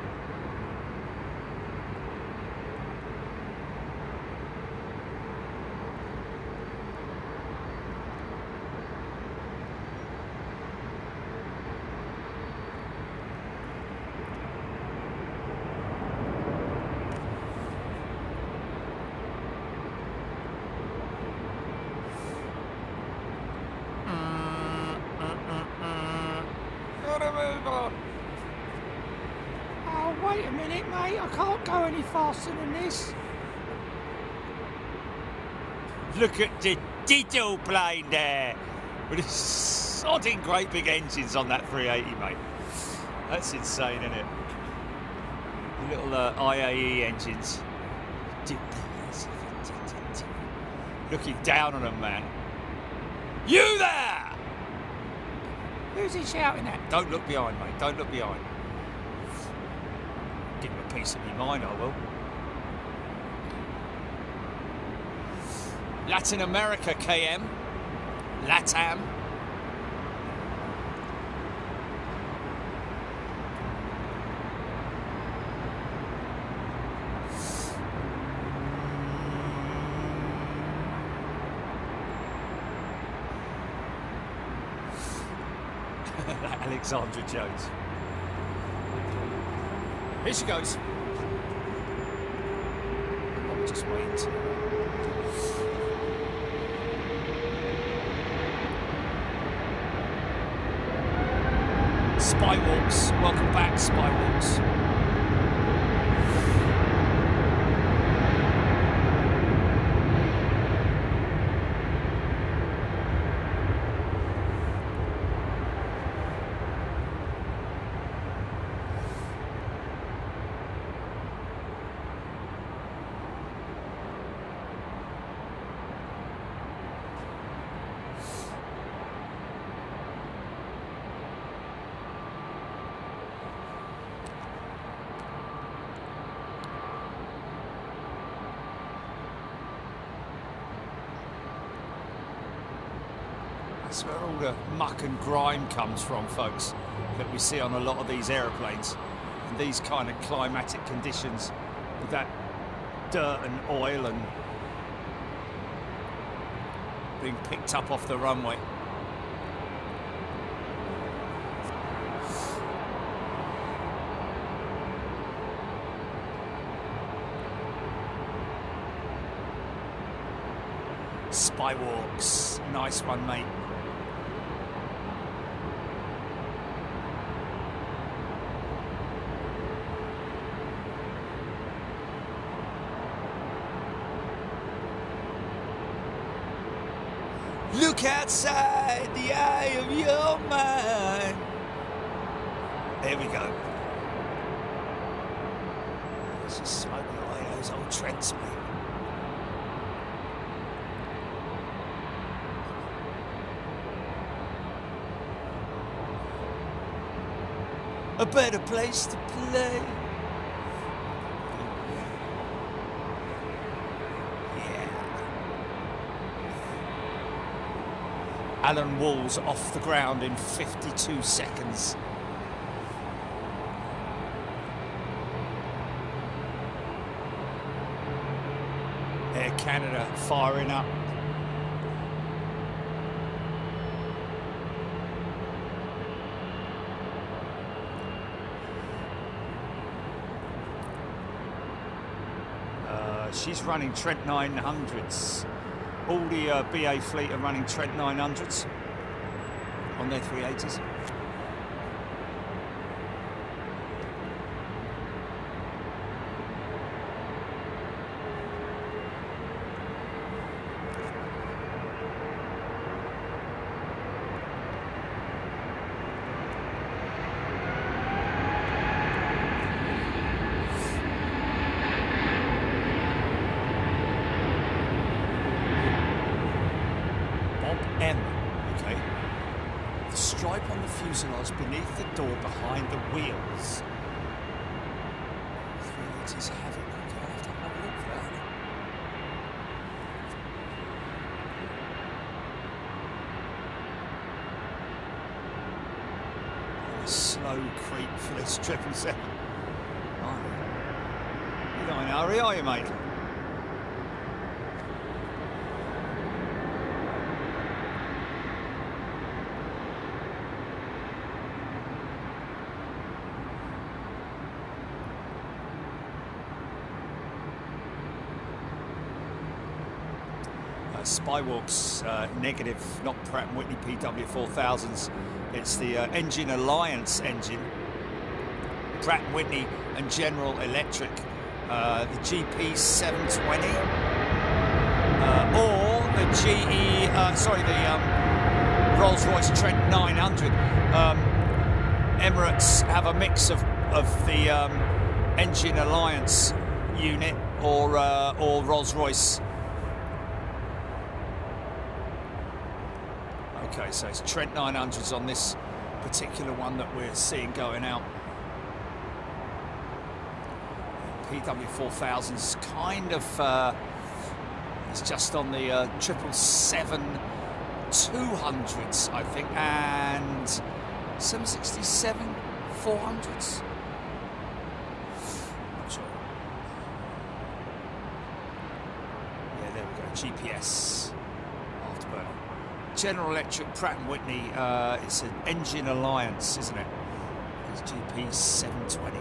Oh, wait a minute, mate. I can't go any faster than this. Look at the ditto plane there. With his sodding great big engines on that 380, mate. That's insane, isn't it? The little IAE engines. Looking down on them, man. You there! Who's he shouting at? Don't look behind, mate. Don't look behind. Give him a piece of my mind, I will. Latin America KM. LATAM. Alexandra Jones. Here she goes. I'm just waiting. Spywalks. Welcome back, Spywalks. That's where all the muck and grime comes from, folks, that we see on a lot of these aeroplanes. And these kind of climatic conditions with that dirt and oil and being picked up off the runway. Spywalks, nice one, mate. Look outside the eye of your mind. There we go. Let's just smoke away those old Trents, mate. A better place to play. Alan Walls off the ground in 52 seconds. Air Canada firing up. she's running Trent 900s. All the BA fleet are running Trent 900s on their 380s. Beneath the door behind the wheels. 380s have it. Okay, I'll have to have a look for that. A slow creep for this 777. You're not in a hurry, are you, mate? Spywalk's negative, not Pratt & Whitney PW4000s. It's the Engine Alliance engine. Pratt & Whitney and General Electric, the GP720 or the the Rolls-Royce Trent 900. Emirates have a mix of the Engine Alliance unit or Rolls-Royce. Okay, so it's Trent 900s on this particular one that we're seeing going out. PW4000's kind of it's just on the 777-200s, I think, and 767-400s. Not sure. Yeah, there we go. GPS afterburner. General Electric, Pratt & Whitney, it's an Engine Alliance, isn't it? It's GP720.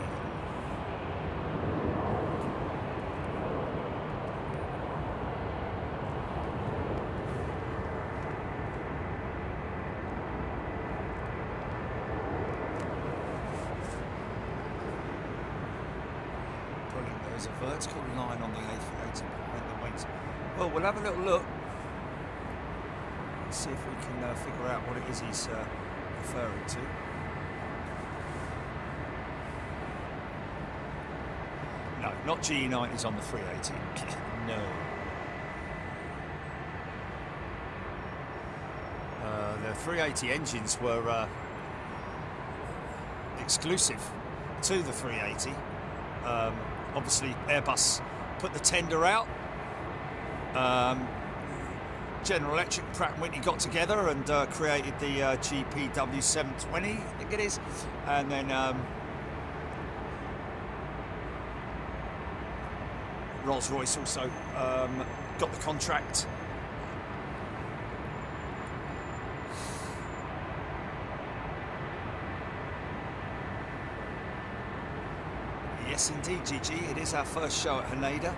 Brilliant, there's a vertical line on the A380 behind the wings. Well, we'll have a little look. See if we can figure out what it is he's referring to. No, not GE90s on the 380. No. The 380 engines were exclusive to the 380. Obviously, Airbus put the tender out. General Electric, Pratt & Whitney got together and created the GPW720, I think it is, and then Rolls-Royce also got the contract. Yes, indeed, Gigi, it is our first show at Haneda.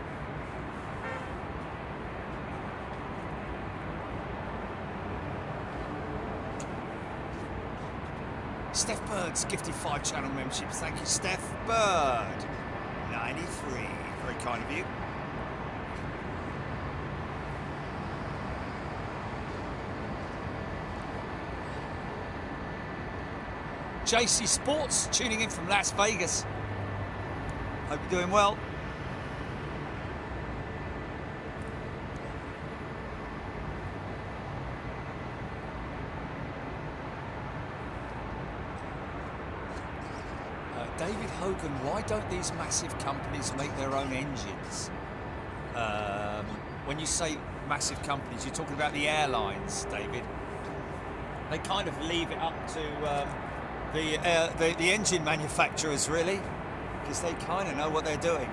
Steph Bird's gifted 5 channel memberships. Thank you, Steph Bird. 93. Very kind of you. JC Sports tuning in from Las Vegas. Hope you're doing well. David Hogan, why don't these massive companies make their own engines? When you say massive companies, you're talking about the airlines, David. They kind of leave it up to the engine manufacturers, really, because they kind of know what they're doing.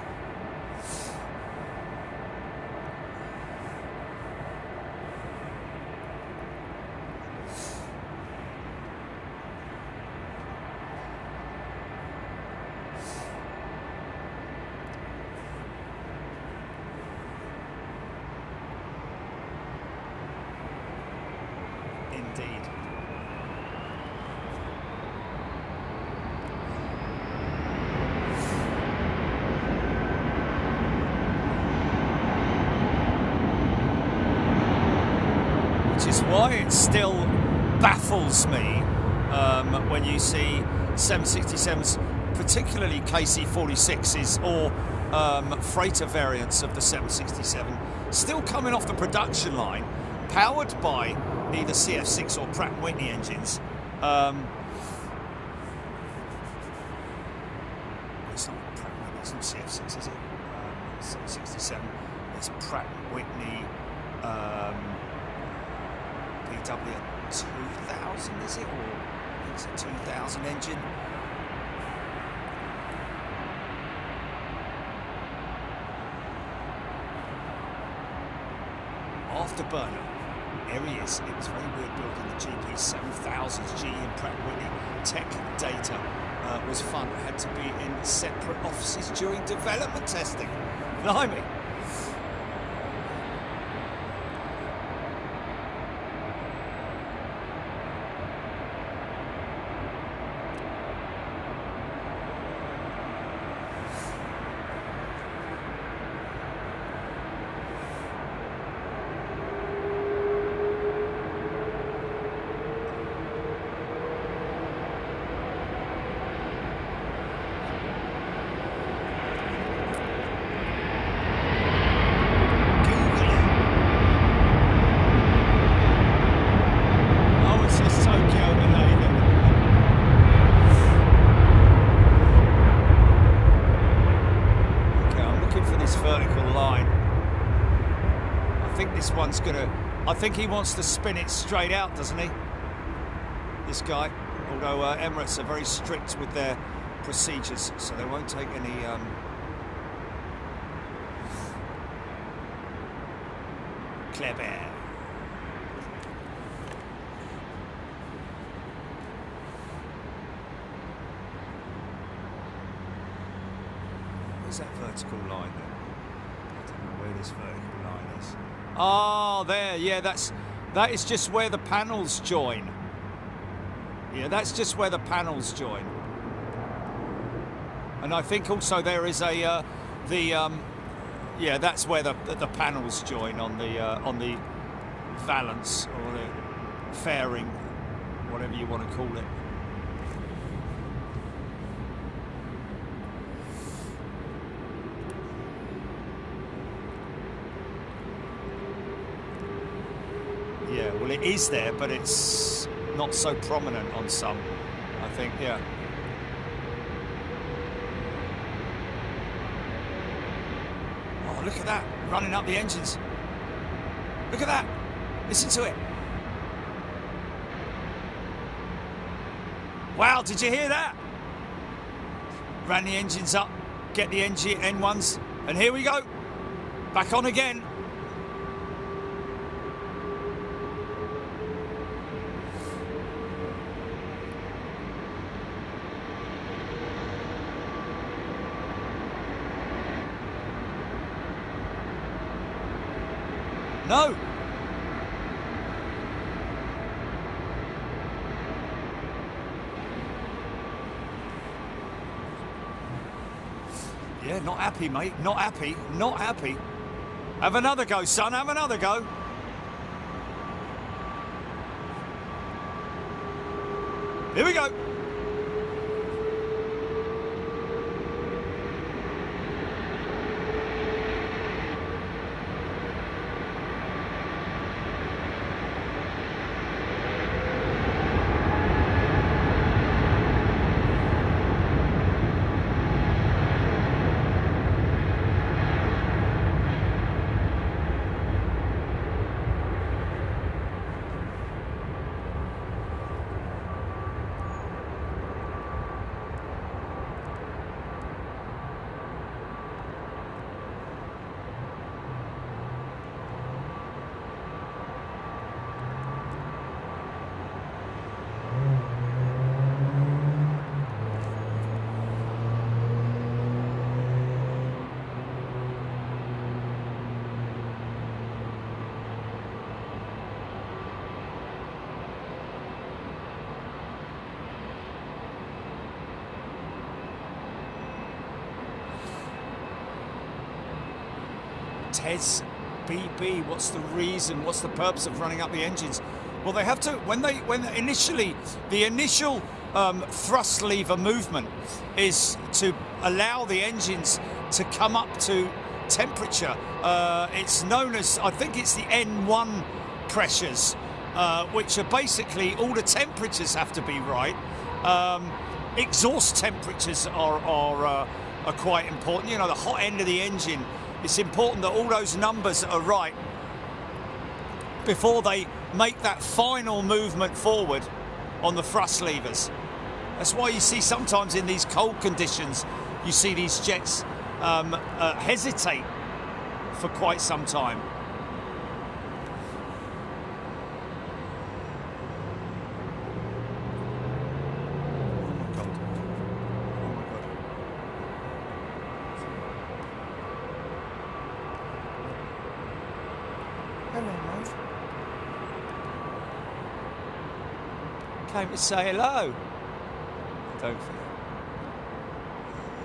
indeed. Which is why it still baffles me when you see 767s, particularly KC-46s or freighter variants of the 767, still coming off the production line, powered by either CF6 or Pratt & Whitney engines. It's not Pratt & Whitney, it's not CF6, is it? 767, it's Pratt & Whitney PW2000, is it? Or it's a 2000 engine. Afterburner. There he is. It was very weird building the GP7000s. GE and Pratt & Whitney tech data was fun. It had to be in separate offices during development testing. Blimey. I think he wants to spin it straight out, doesn't he? This guy. Although Emirates are very strict with their procedures, so they won't take any clever. Where's that vertical line then? I don't know where this vertical line is. Oh, there, yeah, that is just where the panels join. Yeah, that's just where the panels join. And I think also there is a yeah, that's where the panels join on the valance or the fairing, whatever you want to call it. Yeah, well, it is there, but it's not so prominent on some, I think, yeah. Oh, look at that, running up the engines. Look at that, listen to it. Wow, did you hear that? Ran the engines up, get the N1s, and here we go. Back on again. No. Yeah, not happy, mate. Not happy. Not happy. Have another go, son. Have another go. Here we go. TES BB, what's the reason? What's the purpose of running up the engines? Well, they have to, when initially, the initial thrust lever movement is to allow the engines to come up to temperature. It's known as, I think it's the N1 pressures, which are basically all the temperatures have to be right. Exhaust temperatures are quite important. You know, the hot end of the engine, it's important that all those numbers are right before they make that final movement forward on the thrust levers. That's why you see sometimes in these cold conditions, you see these jets hesitate for quite some time. Came to say hello. Don't feel.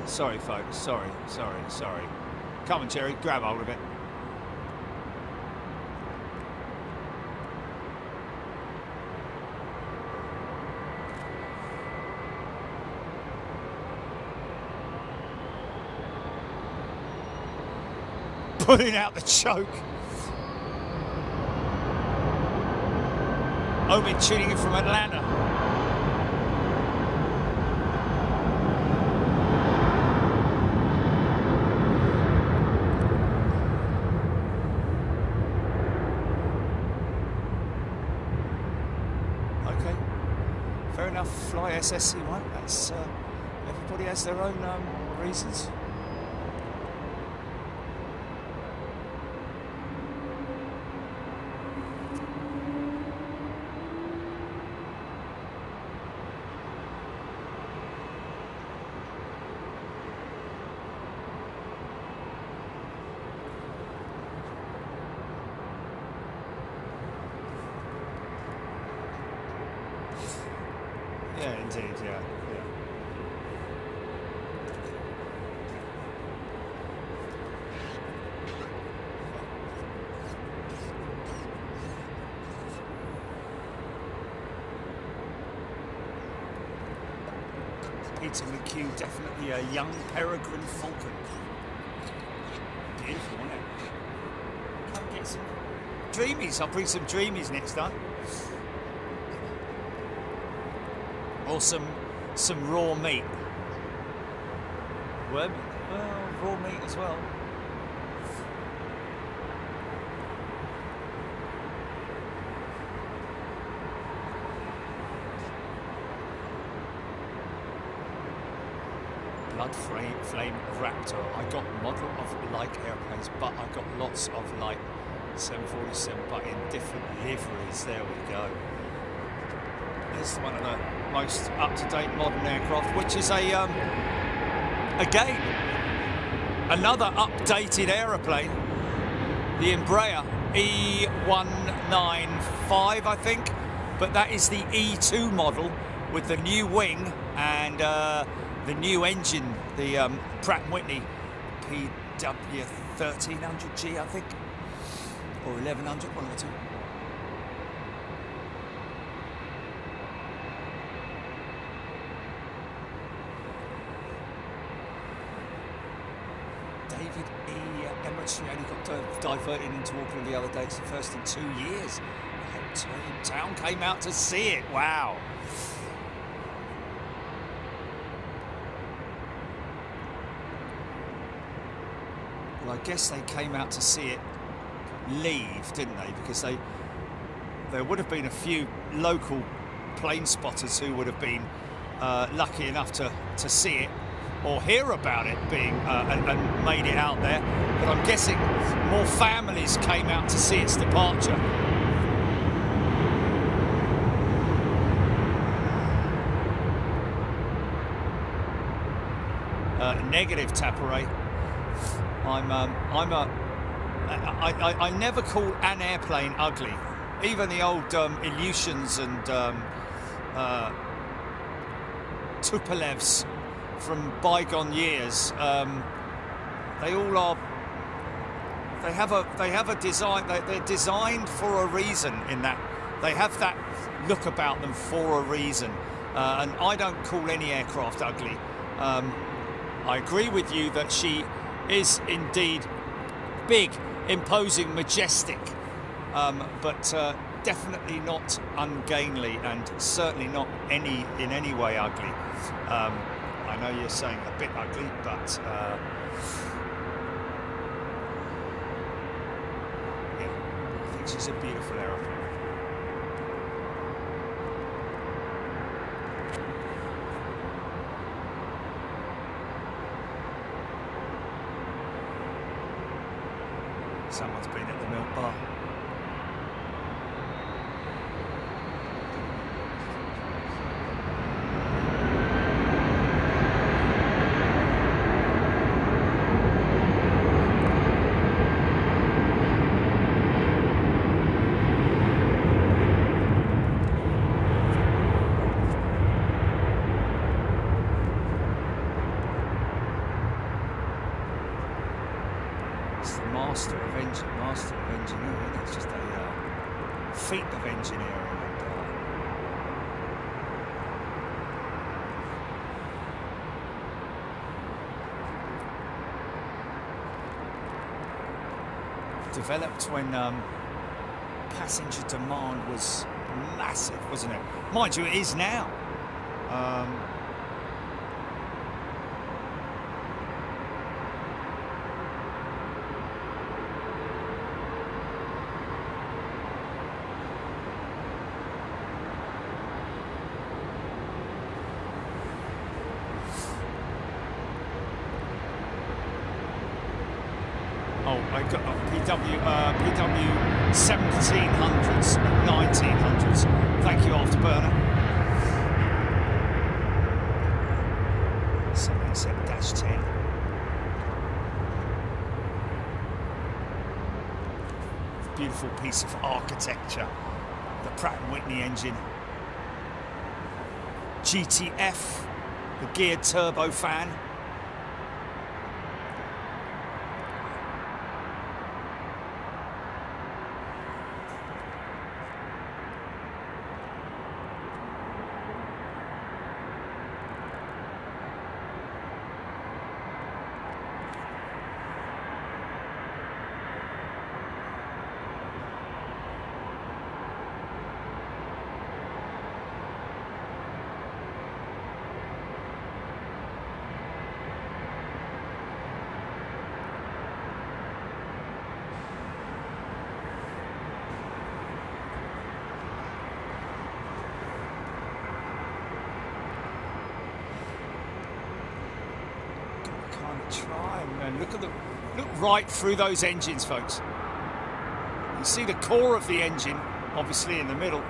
Sorry, folks. Sorry. Come on, Jerry. Grab hold of it. Pulling out the choke. Omen tuning in from Atlanta. Okay, fair enough. Fly SSC1. That's everybody has their own reasons. Yeah, indeed, yeah. Peter McHugh, definitely a young peregrine falcon. Beautiful, isn't it? Come get some dreamies. I'll bring some dreamies next time. Or some raw meat. Well, raw meat as well. Blood flame Raptor. I got model of like airplanes, but I got lots of like 747, but in different liveries. There we go. This is one of the most up-to-date modern aircraft, which is again, another updated aeroplane, the Embraer E195, I think, but that is the E2 model with the new wing and the new engine, the Pratt & Whitney PW1300G, I think, or 1100, one of the two. Emirates A380 got diverted into Auckland the other day. It's the first in 2 years. The whole town came out to see it. Wow. Well, I guess they came out to see it leave, didn't they? Because there would have been a few local plane spotters who would have been lucky enough to see it or hear about it being and made it out there, but I'm guessing more families came out to see its departure. Negative, Taparay. I never call an airplane ugly. Even the old Ilyushins and Tupolevs from bygone years, they all are They have a design. They're designed for a reason. In that they have that look about them for a reason. And I don't call any aircraft ugly. I agree with you that she is indeed big, imposing, majestic, but definitely not ungainly, and certainly not in any way ugly. I know you're saying a bit ugly, but yeah, I think she's a beautiful aeroplane. Someone's been at the milk bar. Master of engineering. It's just a feat of engineering. And developed when passenger demand was massive, wasn't it? Mind you, it is now. PW-1700s and 1900s. Thank you, Afterburner. 787-10. Beautiful piece of architecture. The Pratt & Whitney engine. GTF, the geared turbofan. Look right through those engines, folks. You see the core of the engine, obviously, in the middle.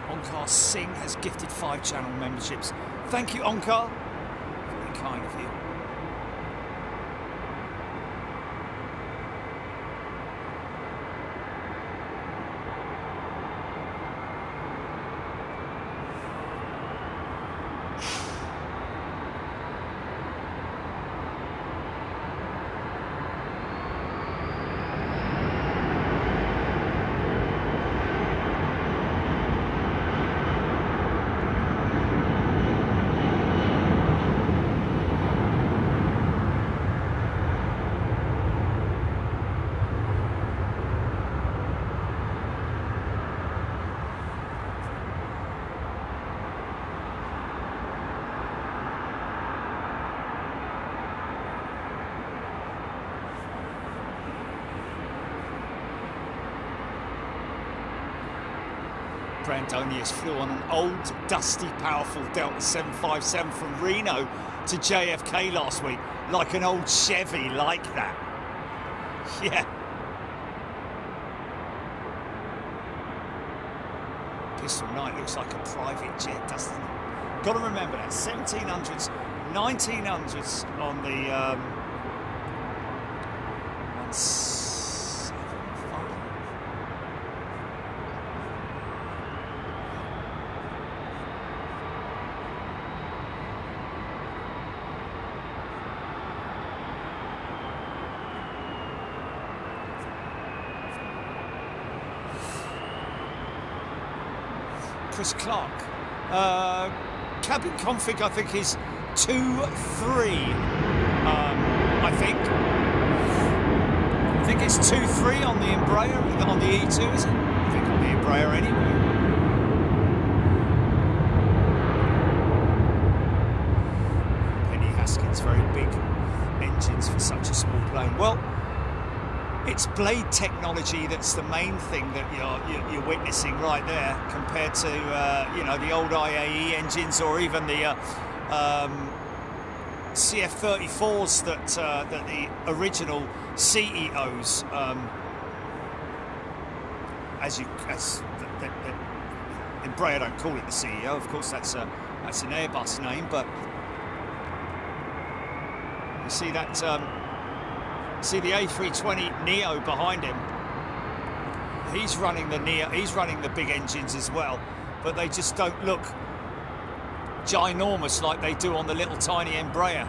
Onkar Singh has gifted 5 channel memberships. Thank you, Onkar. Very kind of you. Brandonius flew on an old, dusty, powerful Delta 757 from Reno to JFK last week, like an old Chevy like that. Yeah. Pistol Knight looks like a private jet, doesn't it? Got to remember that. 1700s, 1900s on the 175. Chris Clark. Cabin config, I think, is 2-3. I think it's 2-3 on the Embraer, on the E2, is it? I think on the Embraer anyway. Penny Haskins, very big engines for such a small plane. Well, it's blade technology that's the main thing that you're witnessing right there, compared to you know, the old IAE engines, or even the CF34s that the original CEOs, Embraer don't call it the CEO, of course. That's an Airbus name, but you see that. See the A320neo behind him. He's running the Neo. He's running the big engines as well, but they just don't look ginormous like they do on the little tiny Embraer.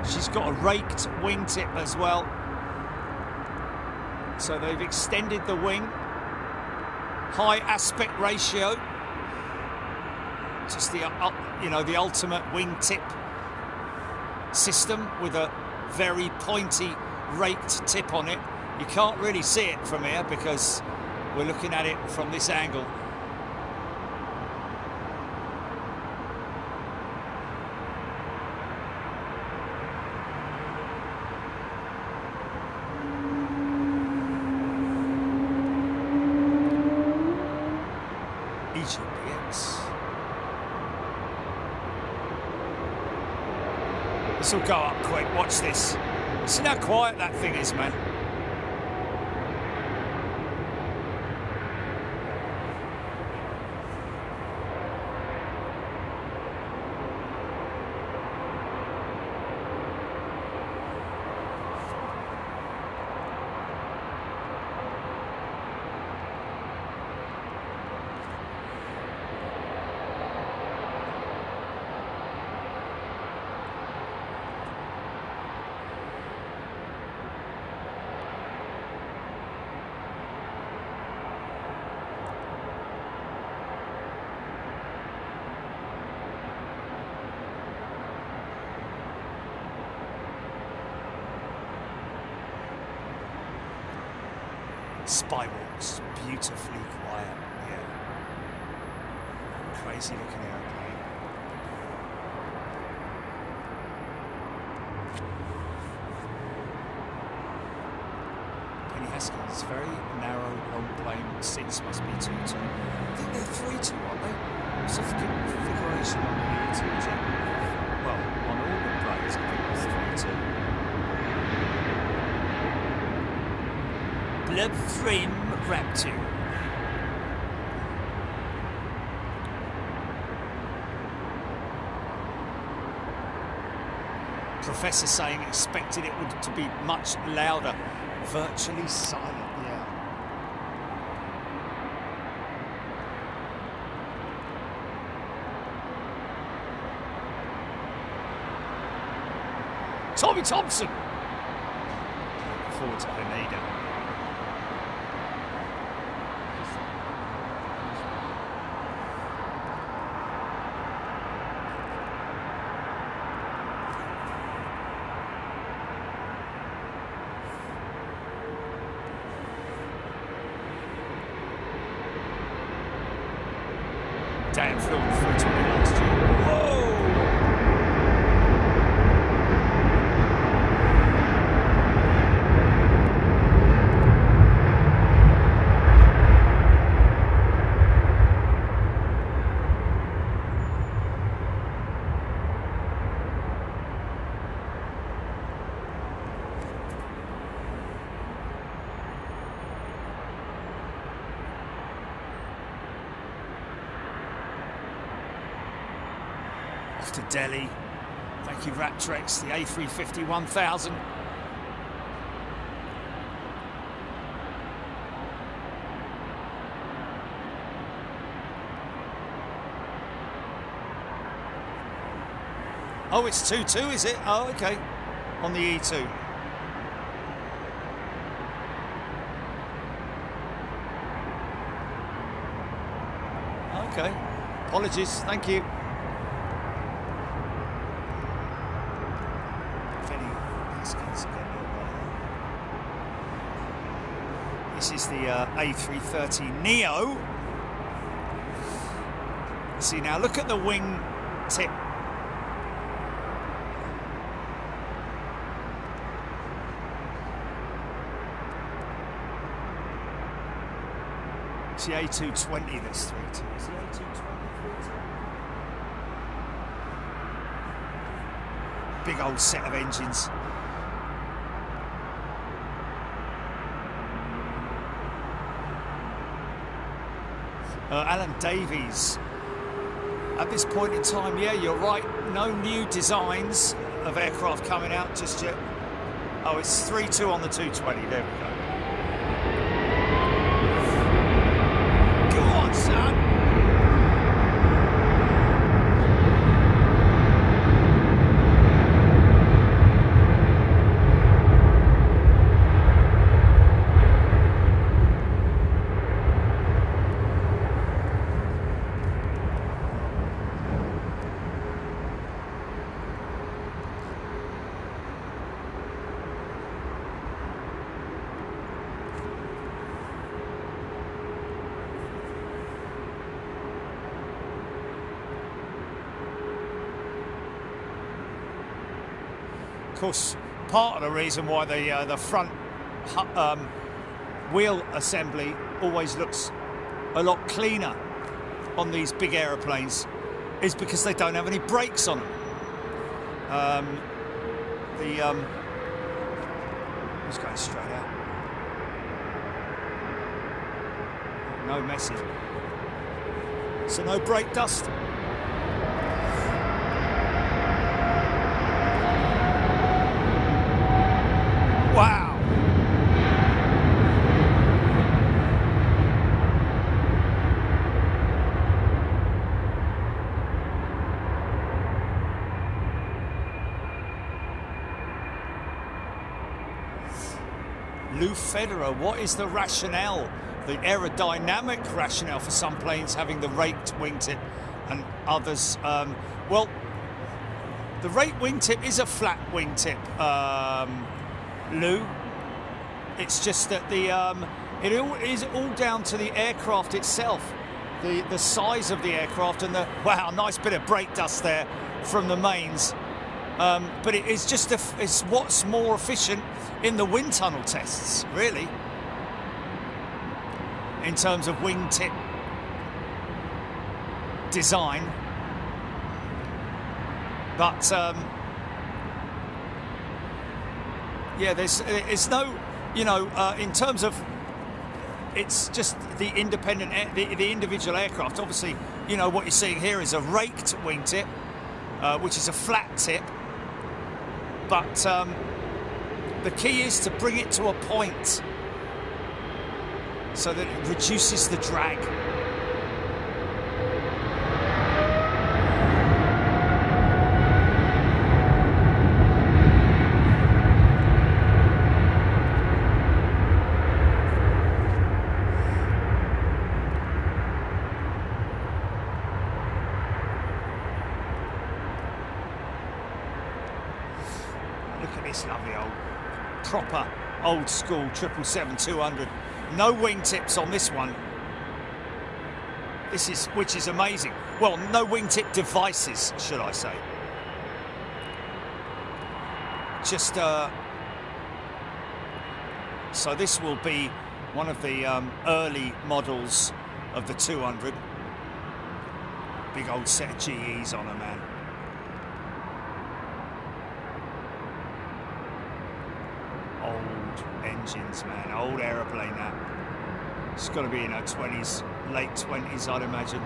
She's got a raked wingtip as well, so they've extended the wing. High aspect ratio, just the you know, the ultimate wingtip system with a very pointy raked tip on it. You can't really see it from here because we're looking at it from this angle. This will go up quick, watch this. See how quiet that thing is, man. Spywalks, beautifully quiet, yeah. Crazy looking airplane. Penny Haskins, very narrow, long plane. Seats must be 2-2. I think they're 3-2, aren't they? What's the configuration on the E2 jet? Well, on all the planes, I think it's 3-2. Blood frame Raptor. Professor saying expected it would to be much louder. Virtually silent, yeah. Tommy Thompson. Looking forward to Haneda. Dan flew on 320 last year. Whoa! To Delhi, they Thank you, Raptrex, the A350-1000. Oh, it's 2-2, is it? Oh, okay. On the E2. Okay. Apologies. Thank you. This is the A330neo. See, now look at the wing tip. It's the A220 that's 3-2. Is the A220 3-2? Big old set of engines. Alan Davies. At this point in time, yeah, you're right. No new designs of aircraft coming out just yet. Oh, it's 3-2 on the 220. There we go. Go on, son. Of course, part of the reason why the front wheel assembly always looks a lot cleaner on these big aeroplanes is because they don't have any brakes on them. It's going straight out. No messing. So no brake dust. Wow. Lou Federer, what is the rationale, the aerodynamic rationale for some planes having the raked wingtip and others? Well, the raked wingtip is a flat wingtip, Lou. It's just that it is all down to the aircraft itself, the size of the aircraft, and the wow, nice bit of brake dust there from the mains. But it is just it's what's more efficient in the wind tunnel tests, really, in terms of wingtip design. But yeah, there's no, in terms of, it's just the independent, the individual aircraft. Obviously, what you're seeing here is a raked wingtip, which is a flat tip. But the key is to bring it to a point so that it reduces the drag. Lovely old, proper old school 777-200. No wingtips on this one. Which is amazing. Well, no wingtip devices, should I say? Just so this will be one of the early models of the 200. Big old set of GEs on her, man. Engines, man, old aeroplane that. It's got to be in her 20s, late 20s, I'd imagine.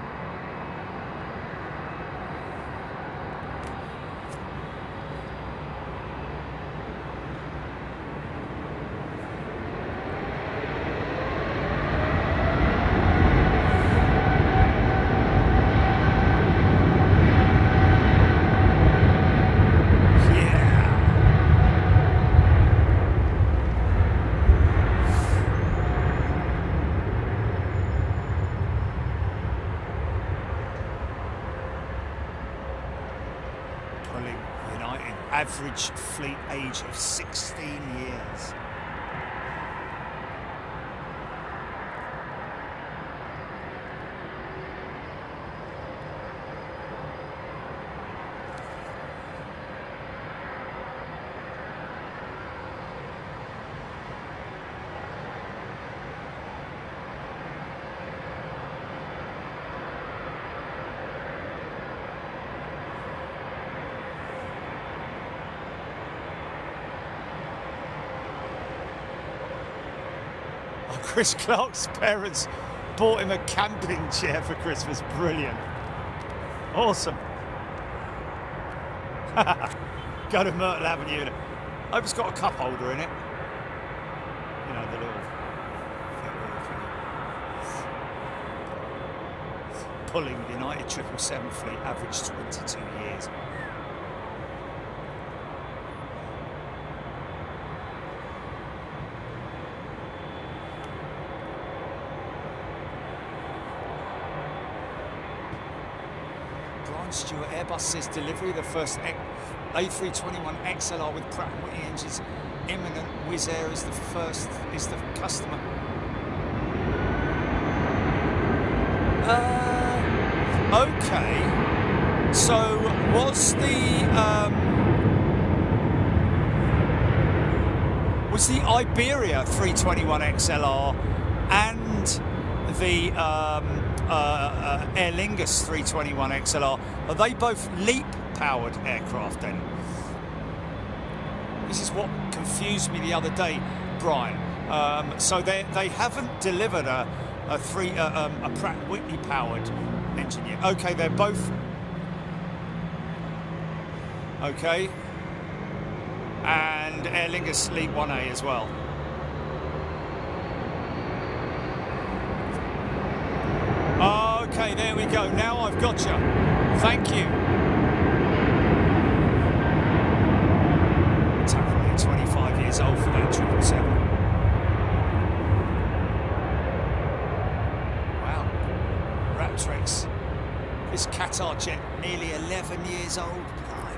pulling United. Average fleet age of 16 years. Chris Clark's parents bought him a camping chair for Christmas. Brilliant. Awesome. Go to Myrtle Avenue. I hope it's got a cup holder in it. You know, the little... Pulling United 777 fleet, average 22 years. Stewart, Airbus says delivery of the first A321XLR with Pratt & Whitney engines imminent. Wizz Air is the customer. Okay. So was the Iberia 321XLR and the Aer Lingus 321XLR, are they both LEAP-powered aircraft then? This is what confused me the other day, Brian. So they haven't delivered a Pratt & Whitney-powered engine yet. Okay, they're both... Okay. And Aer Lingus LEAP 1A as well. Okay, there we go. Now I've got you. Thank you. Tackling 25 years old for that 777. Wow. Raptrex. This Qatar jet, nearly 11 years old. Blimey.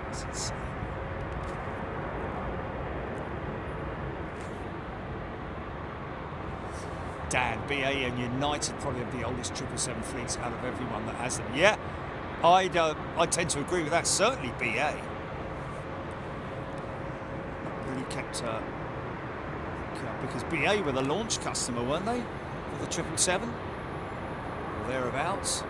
That's insane. Dan, BA and United probably have the oldest 777 fleets out of everyone that has them. Yeah, I tend to agree with that. Certainly BA. Really kept because BA were the launch customer, weren't they, for the 777 or thereabouts.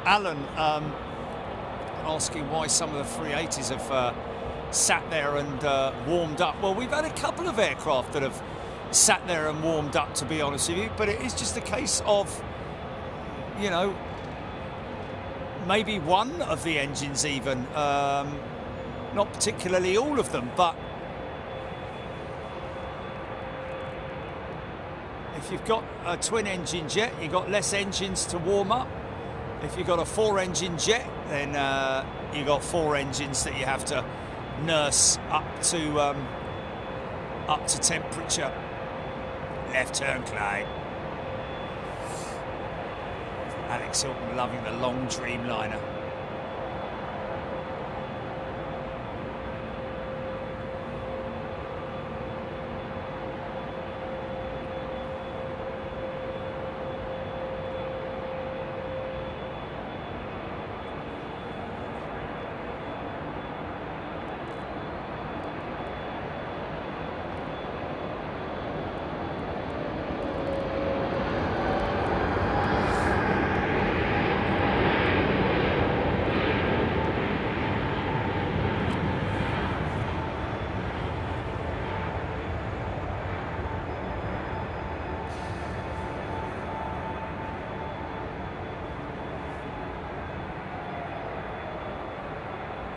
Alan asking why some of the 380s have sat there and warmed up. Well, we've had a couple of aircraft that have sat there and warmed up, to be honest with you, but it is just a case of, you know, maybe one of the engines even, not particularly all of them, but if you've got a twin engine jet, you've got less engines to warm up. If you've got a 4-engine jet, then you've got 4 engines that you have to nurse up to temperature. Left turn, Clyde. Alex Hilton loving the long Dreamliner.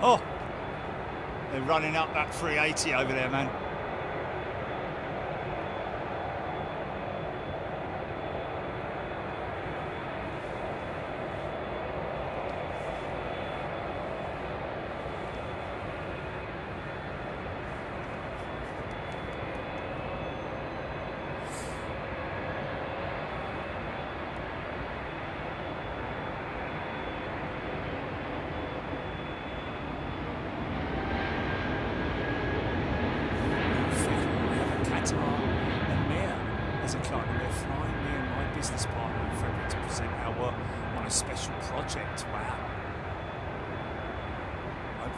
Oh, they're running up that 380 over there, man.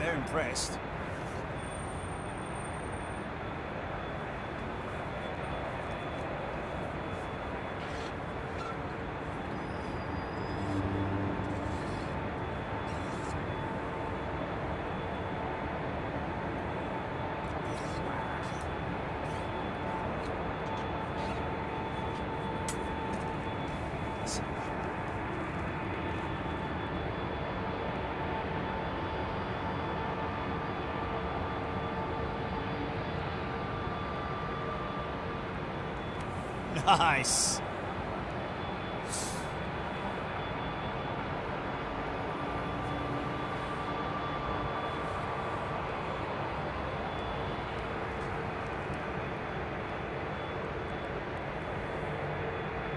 Impressed. Nice.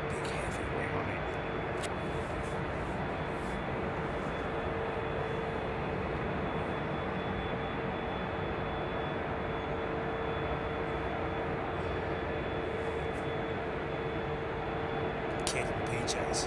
Big heavy wing on it. PJs.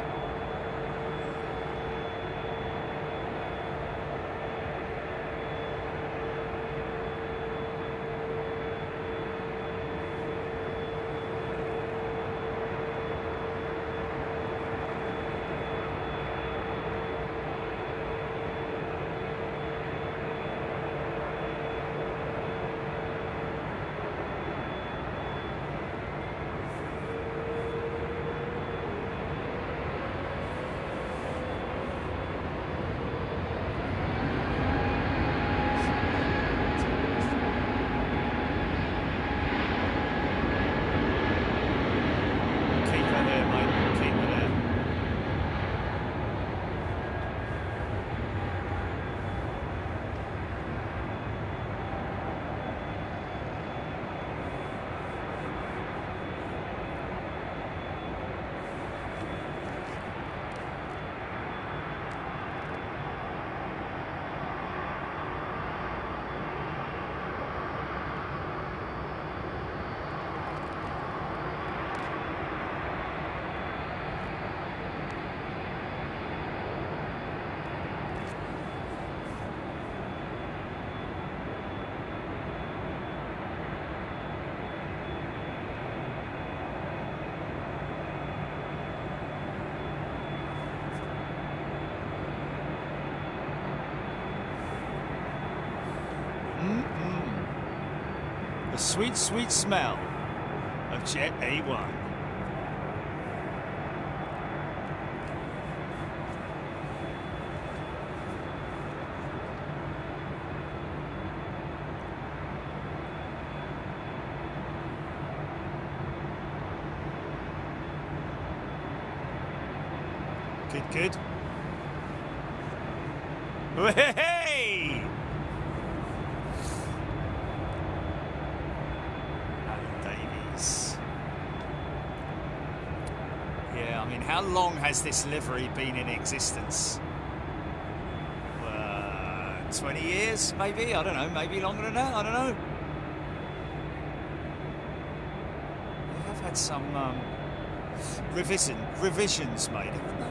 The sweet, sweet smell of Jet A1. Good, good. Hey! Yeah, I mean, how long has this livery been in existence? 20 years, maybe? I don't know, maybe longer than that, I don't know. They have had some revisions made, haven't they?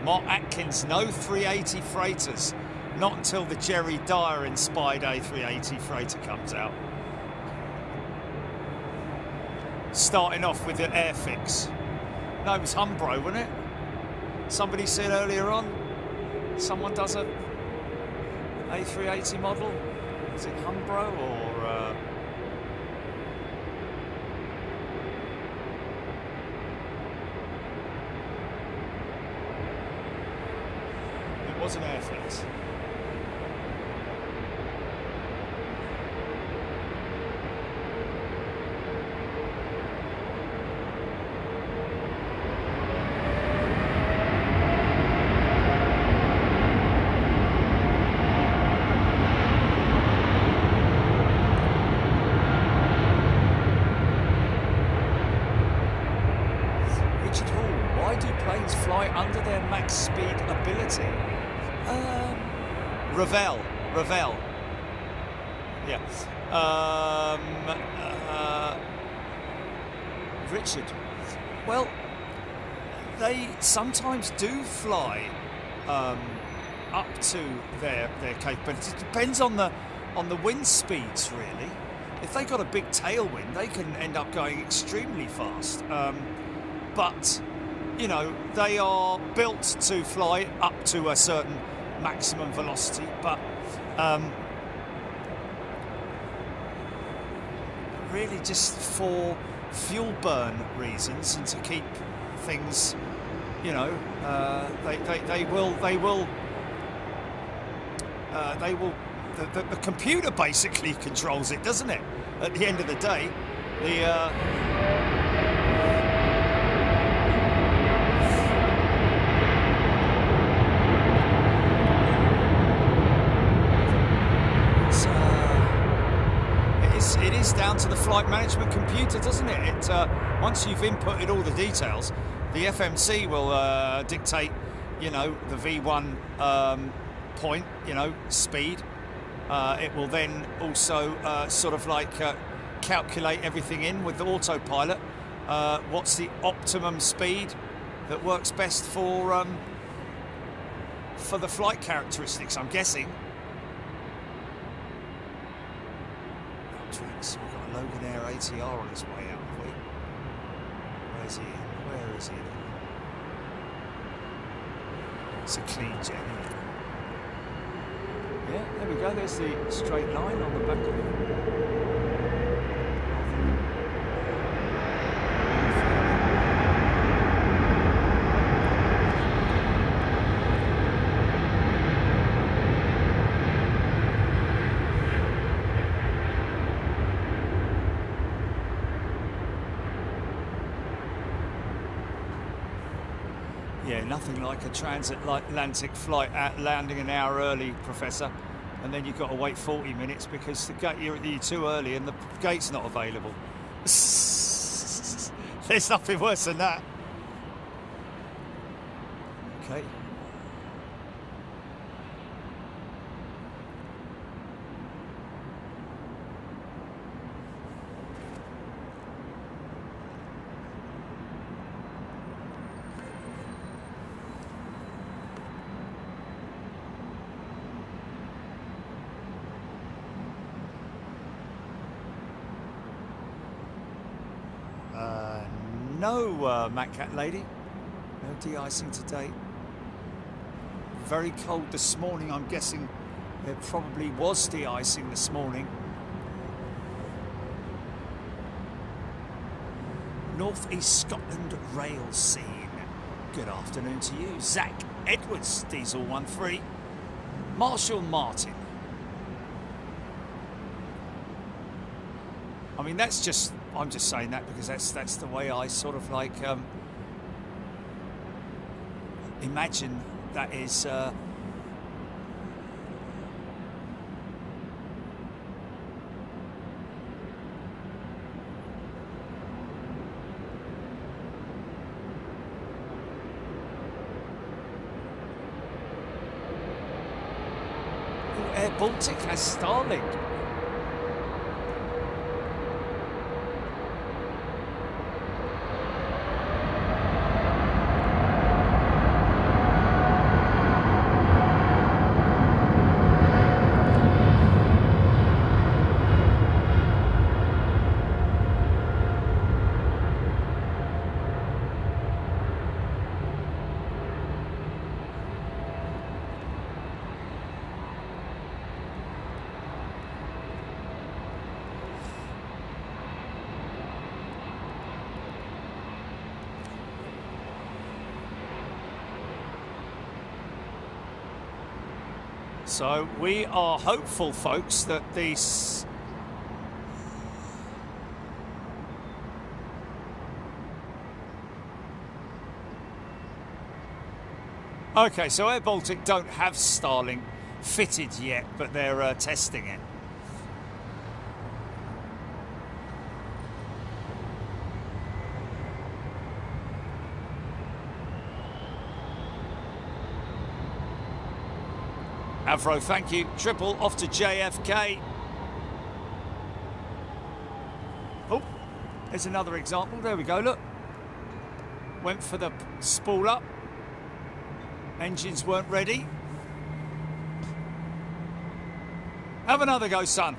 Mark Atkins, no 380 freighters. Not until the Jerry Dyer inspired A380 freighter comes out. Starting off with the Airfix. No, it was Humbro, wasn't it? Somebody said earlier on, someone does a A380 model. Is it Humbro or wasn't Airflex. Speed ability. Ravel. Yeah. Richard. Well, they sometimes do fly up to their capability. It depends on the wind speeds, really. If they got a big tailwind, they can end up going extremely fast. But you know, they are built to fly up to a certain maximum velocity, but really just for fuel burn reasons and to keep things, you know, they will. The computer basically controls it, doesn't it? At the end of the day, it is down to the flight management computer, doesn't it? Once you've inputted all the details, the FMC will dictate, you know, the V1 point, you know, speed. It will then also sort of like calculate everything in with the autopilot. What's the optimum speed that works best for the flight characteristics, I'm guessing. Tracks. We've got a Logan Air ATR on his way out, have we? Where's he in? Where is he? It's a clean jet, isn't it? Yeah, there we go. There's the straight line on the back of it. Yeah, nothing like a transatlantic flight landing an hour early, Professor, and then you've got to wait 40 minutes because you're too early and the gate's not available. There's nothing worse than that. Okay. No, Matt Cat Lady. No de-icing today. Very cold this morning. I'm guessing there probably was de-icing this morning. North East Scotland rail scene. Good afternoon to you. Zach Edwards, Diesel 13. Marshall Martin. I mean, that's just... I'm just saying that because that's the way I sort of like imagine that is Air Baltic has Starlink. So we are hopeful, folks, that these... Okay, so Air Baltic don't have Starlink fitted yet, but they're testing it. Avro, thank you. Triple off to JFK. Oh, there's another example. There we go, look. Went for the spool up. Engines weren't ready. Have another go, son.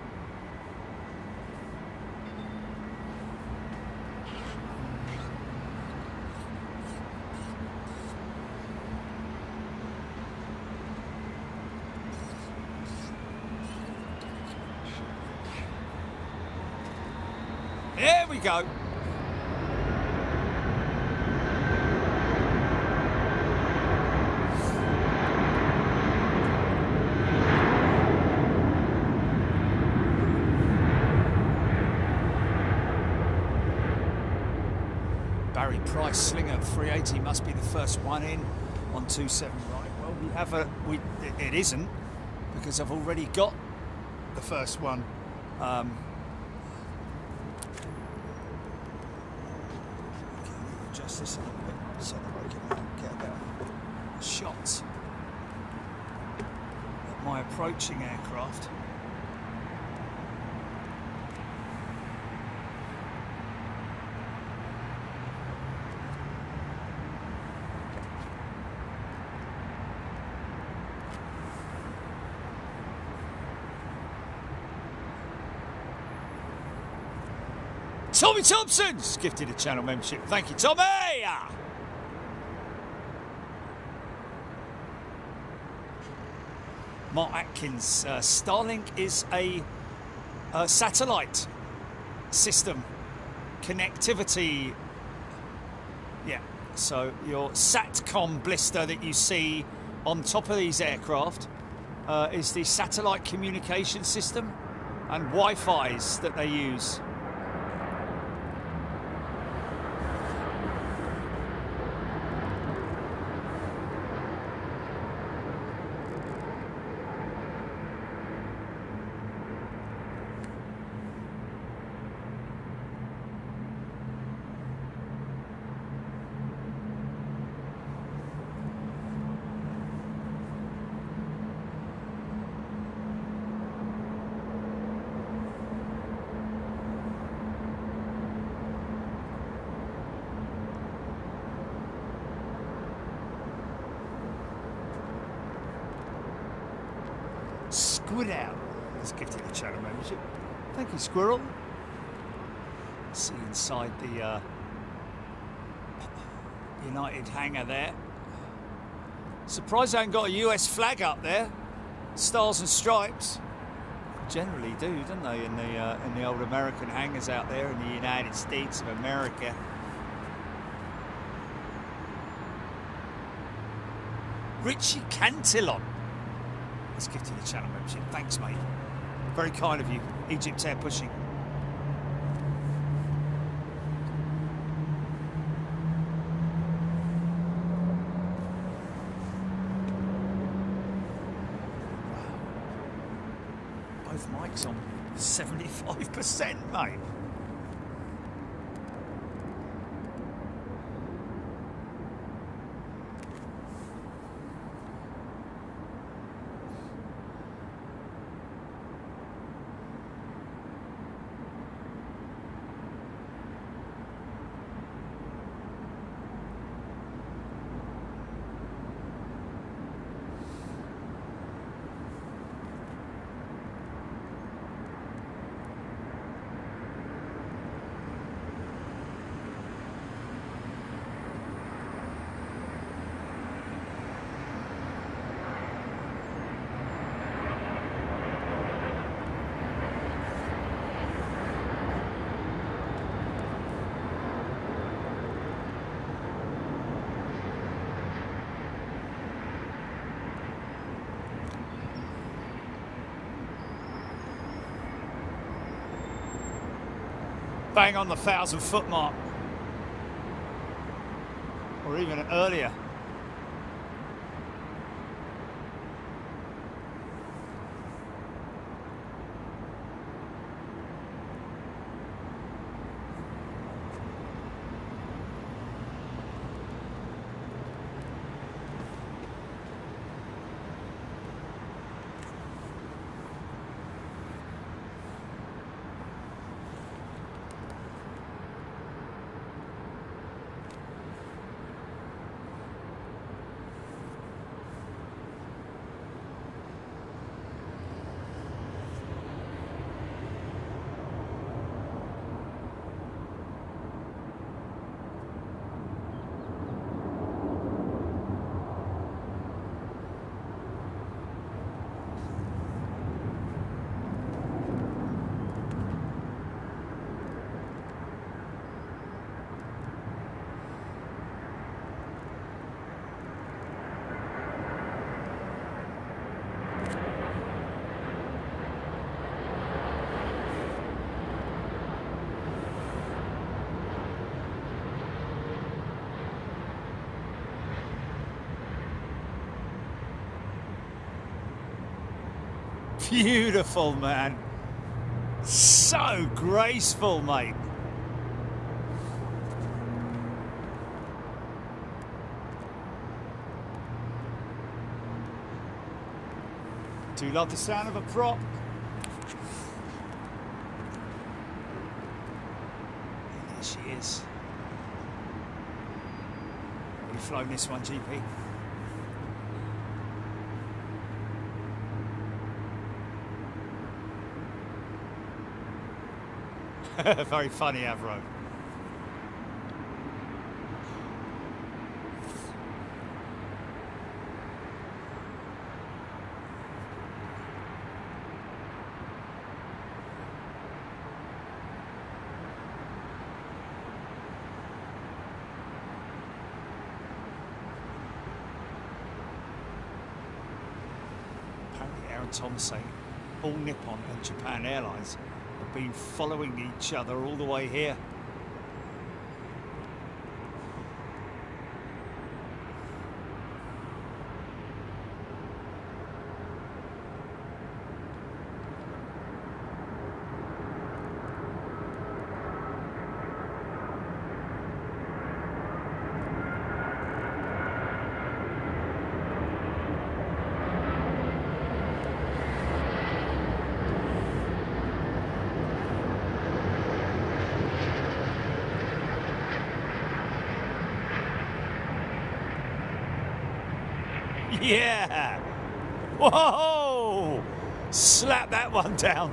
There we go. Barry Price, Slinger 380 must be the first one in on 27 right. Well, we have it isn't, because I've already got the first one. Adjust this a little bit so that I can get a better shot at my approaching aircraft. Tommy Thompson's gifted a channel membership. Thank you, Tommy! Mark Atkins, Starlink is a satellite system. Connectivity. Yeah, so your SATCOM blister that you see on top of these aircraft is the satellite communication system and Wi-Fi's that they use. Squirrel has gifted a channel membership. Thank you, Squirrel. See inside the United hangar there. Surprised I haven't got a US flag up there. Stars and stripes. Generally do, don't they, in the old American hangars out there in the United States of America. Richie Cantillon has gifted a channel membership. Thanks, mate. Very kind of you. Egypt Air Pushing. Wow. Both mics on 75%, mate. bang on the 1,000-foot mark, or even earlier. Beautiful, man. So graceful, mate. Do love the sound of a prop. And there she is. Have you flown this one, GP? Very funny, Avro. Apparently Aaron Thomas saying all Nippon and Japan Airlines have been following each other all the way here. Yeah! Whoa! Slap that one down.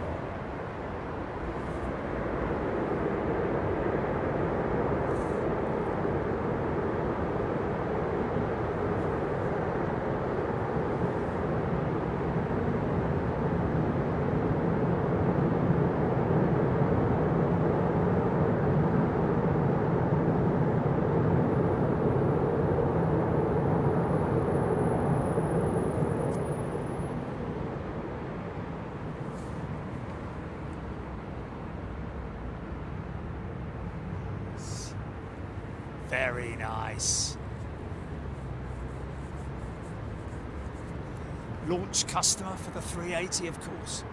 Very nice. Launch customer for the 380, of course.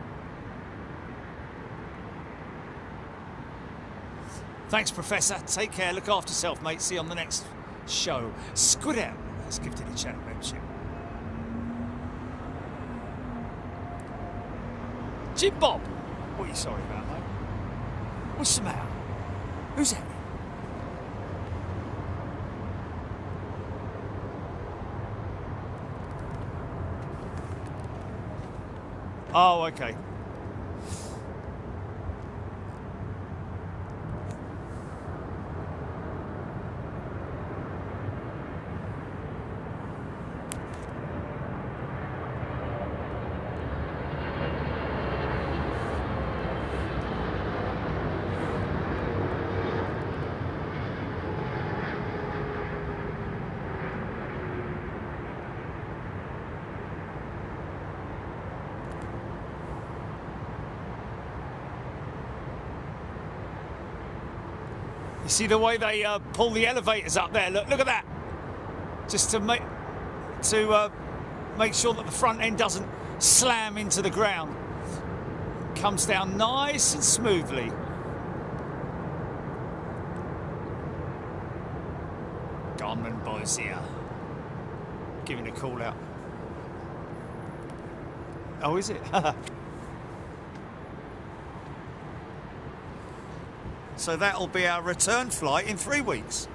Thanks, Professor. Take care. Look after yourself, mate. See you on the next show. Scudder has gifted a channel membership. Jim Bob. What are you sorry about, mate? What's the matter? Who's that? Oh, okay. You see the way they pull the elevators up there? Look at that. Just to make sure that the front end doesn't slam into the ground. Comes down nice and smoothly. Biman Bangladesh giving a call out. Oh, is it? So that'll be our return flight in 3 weeks.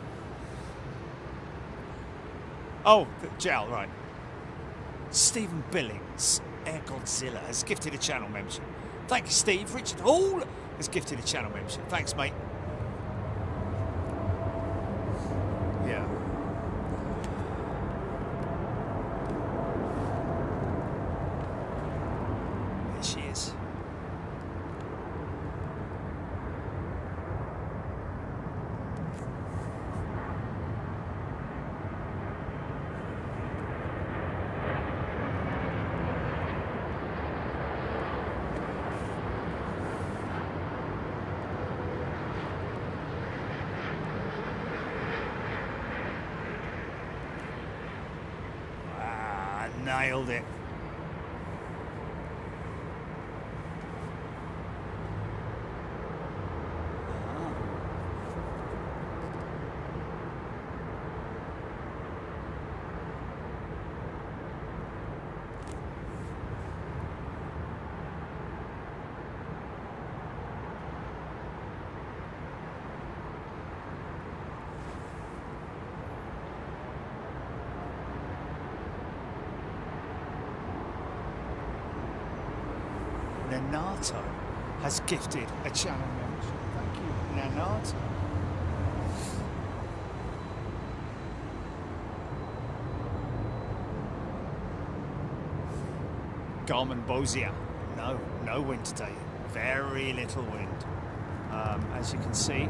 Oh, Jowl, right. Stephen Billings, Air Godzilla, has gifted a channel membership. Thank you, Steve. Richard Hall has gifted a channel membership. Thanks, mate. Yeah. There she is. Nailed it. Nanato has gifted a channel membership. Thank you, Nanato. Biman Bangladesh. No wind today. Very little wind. As you can see.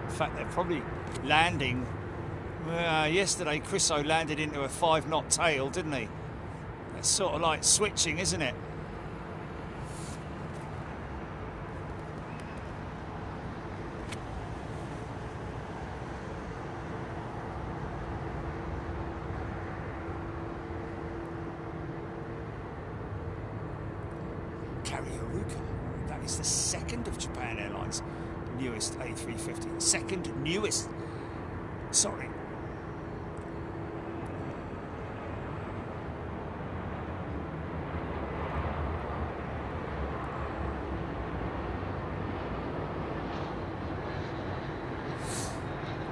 In fact, they're probably landing. Yesterday, Chriso landed into a 5-knot tail, didn't he? It's sort of like switching, isn't it? Karyoruka. That is the second of Japan Airlines' newest A350. Second newest. Sorry.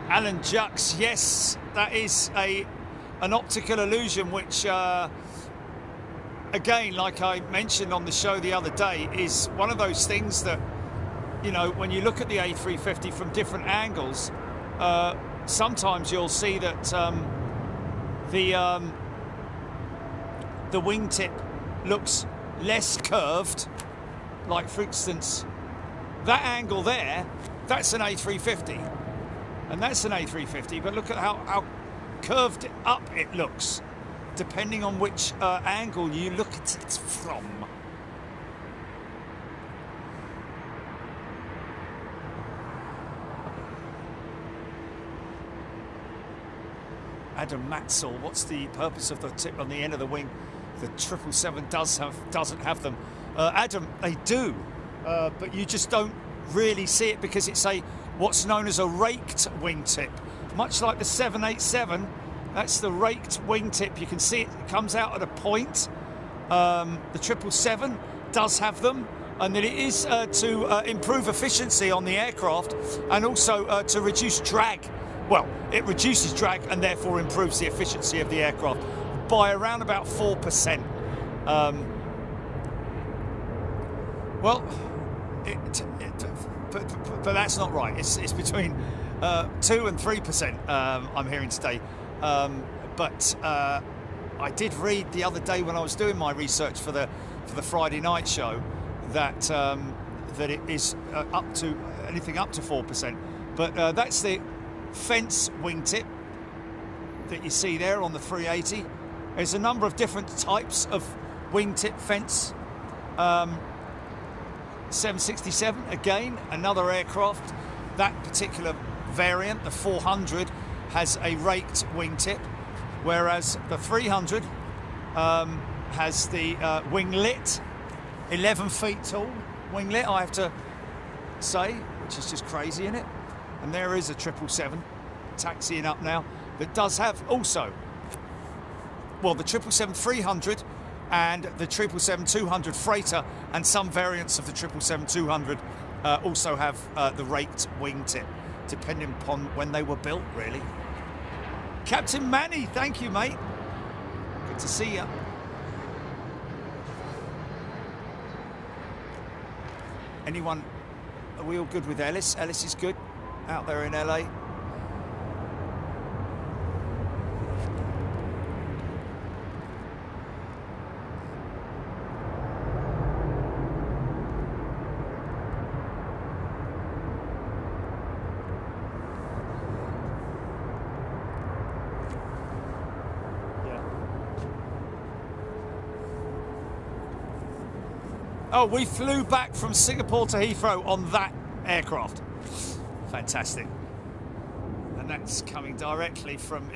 Alan Jux, yes, that is an optical illusion, which, again, like I mentioned on the show the other day, is one of those things that, you know, when you look at the A350 from different angles, sometimes you'll see that the wingtip looks less curved. Like, for instance, that angle there, that's an A350. And that's an A350, but look at how curved up it looks, depending on which angle you look at it from. Adam Matzel, what's the purpose of the tip on the end of the wing? The 777 doesn't have them. Adam, they do, but you just don't really see it because it's what's known as a raked wingtip. Much like the 787, that's the raked wingtip. You can see it comes out at a point. The 777 does have them, and that it is to improve efficiency on the aircraft and also to reduce drag. Well, it reduces drag and therefore improves the efficiency of the aircraft by around about 4%. But that's not right. It's between 2 and 3%. I'm hearing today. But I did read the other day when I was doing my research for the Friday night show that that it is up to anything up to 4%. But that's the fence wingtip that you see there on the 380. There's a number of different types of wingtip fence. 767, again, another aircraft. That particular variant, the 400, has a raked wingtip, whereas the 300 has the winglet, 11 feet tall winglet, I have to say, which is just crazy, isn't it? And there is a 777 taxiing up now that does have also, well, the 777-300 and the 777-200 freighter, and some variants of the 777-200 also have the raked wingtip, depending upon when they were built, really. Captain Manny, thank you, mate. Good to see you. Anyone, are we all good with Ellis? Ellis is good out there in LA. Oh, we flew back from Singapore to Heathrow on that aircraft. Fantastic. And that's coming directly from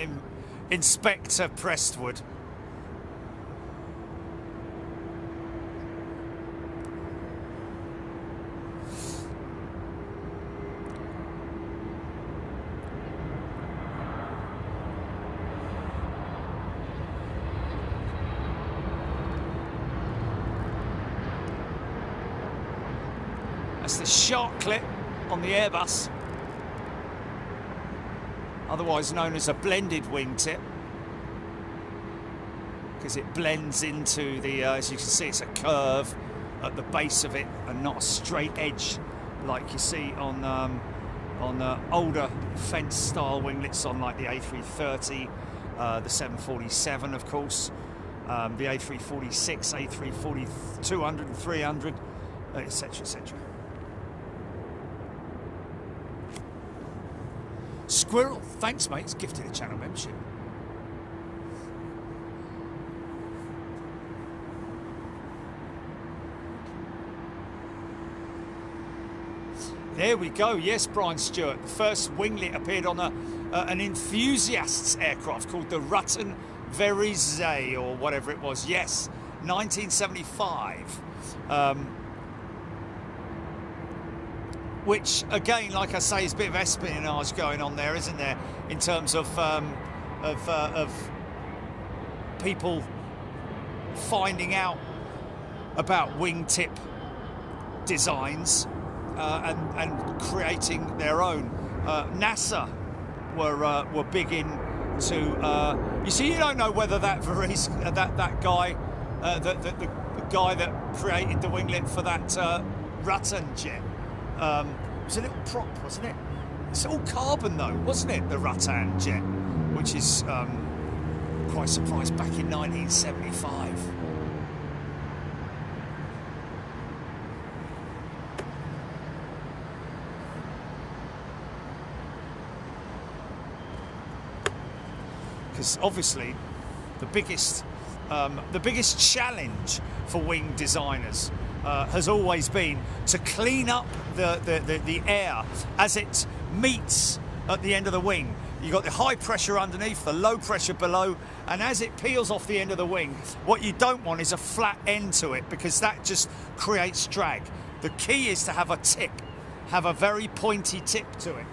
Inspector Prestwood. The shark clip on the Airbus, otherwise known as a blended wingtip, because it blends into the, as you can see, it's a curve at the base of it and not a straight edge like you see on older fence style winglets on like the A330, the 747 of course, the A346, A340-200 and 300, etc, etc. Squirrel, thanks mate, it's gifted a channel membership. There we go, yes Brian Stewart, the first winglet appeared on an enthusiast's aircraft called the Rutan Verizay or whatever it was, yes, 1975. Which, again, like I say, is a bit of espionage going on there, isn't there? In terms of people finding out about wingtip designs and creating their own. NASA were big into. You see, you don't know whether that that guy, the guy that created the winglet for that Rutan jet. It was a little prop, wasn't it? It's all carbon though, wasn't it? The Rutan jet, which is quite surprised, back in 1975. Because obviously the biggest challenge for wing designers has always been to clean up the air as it meets at the end of the wing. You've got the high pressure underneath, the low pressure below, and as it peels off the end of the wing, what you don't want is a flat end to it, because that just creates drag. The key is to have a tip, have a very pointy tip to it.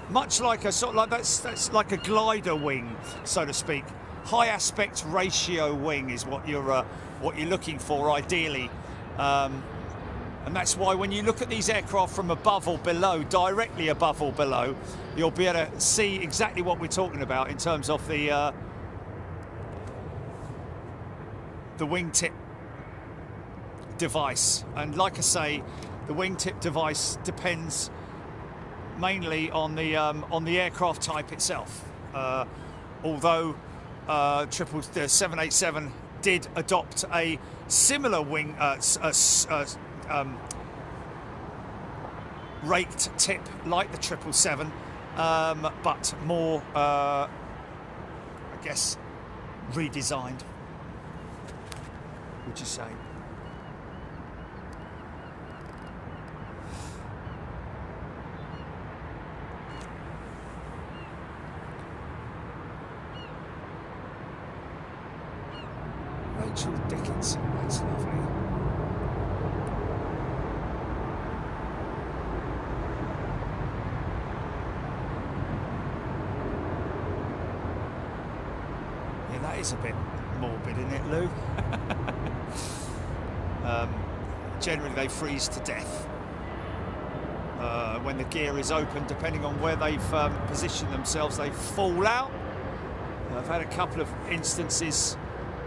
Much like a sort of like that's like a glider wing, so to speak. High aspect ratio wing is what you're looking for ideally. And that's why when you look at these aircraft from above or below, directly above or below, you'll be able to see exactly what we're talking about in terms of the wingtip device. And like I say, the wingtip device depends mainly on the aircraft type itself. Although the 787 did adopt a similar wing raked tip like the 777, but more I guess redesigned, would you say? Rachel Dickinson, that's lovely. Yeah, that is a bit morbid, isn't it, Lou? Generally, they freeze to death when the gear is open. Depending on where they've positioned themselves, they fall out. I've had a couple of instances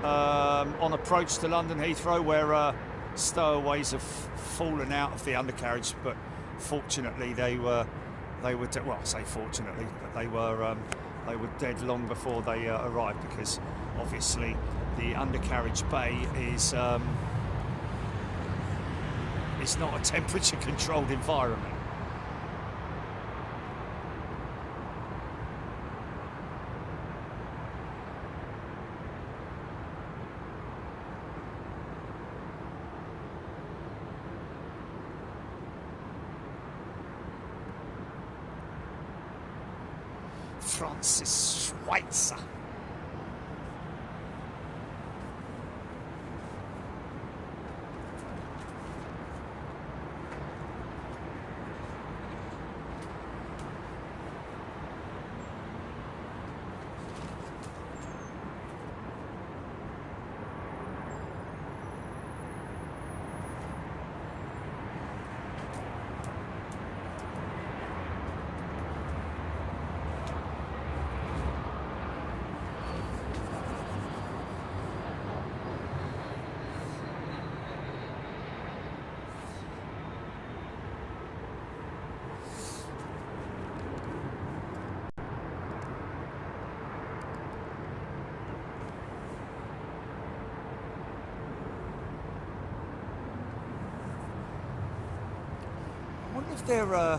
on approach to London Heathrow where stowaways have fallen out of the undercarriage, but fortunately they were dead. Well, I say fortunately, but they were dead long before they arrived, because obviously the undercarriage bay is it's not a temperature controlled environment. Francis Schweitzer. I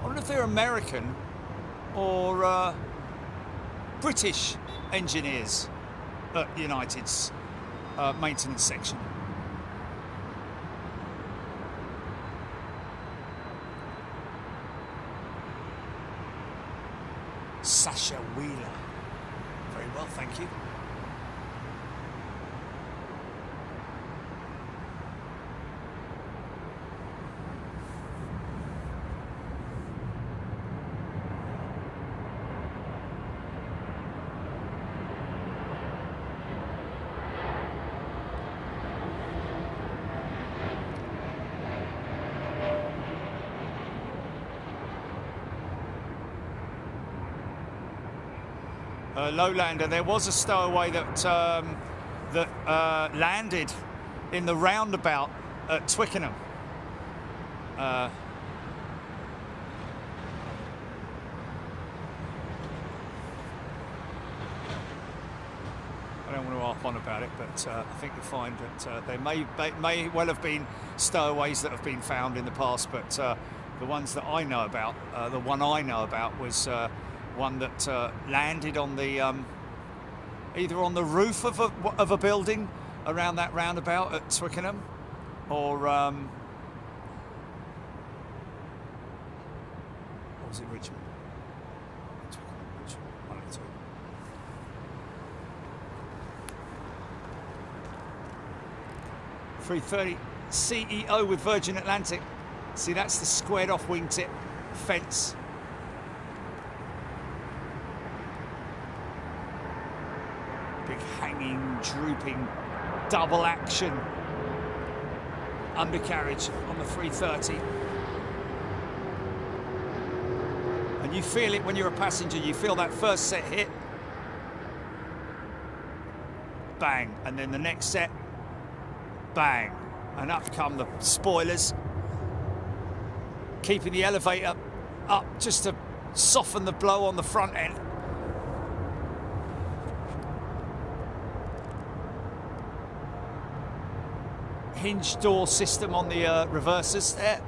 wonder if they're American or British engineers at United's maintenance section. Sasha Wheeler. Very well, thank you. Lowlander, there was a stowaway that landed in the roundabout at Twickenham. I don't want to harp on about it, but I think you'll find that there may well have been stowaways that have been found in the past, but the ones that I know about, the one I know about was one that landed on the either on the roof of a building around that roundabout at Twickenham, or what was it, Richmond? One of the two. A330 CEO with Virgin Atlantic. See, that's the squared off wingtip fence. Big hanging, drooping, double action undercarriage on the 330. And you feel it when you're a passenger, you feel that first set hit, bang, and then the next set, bang, and up come the spoilers, keeping the elevator up just to soften the blow on the front end. Hinge door system on the reversers there,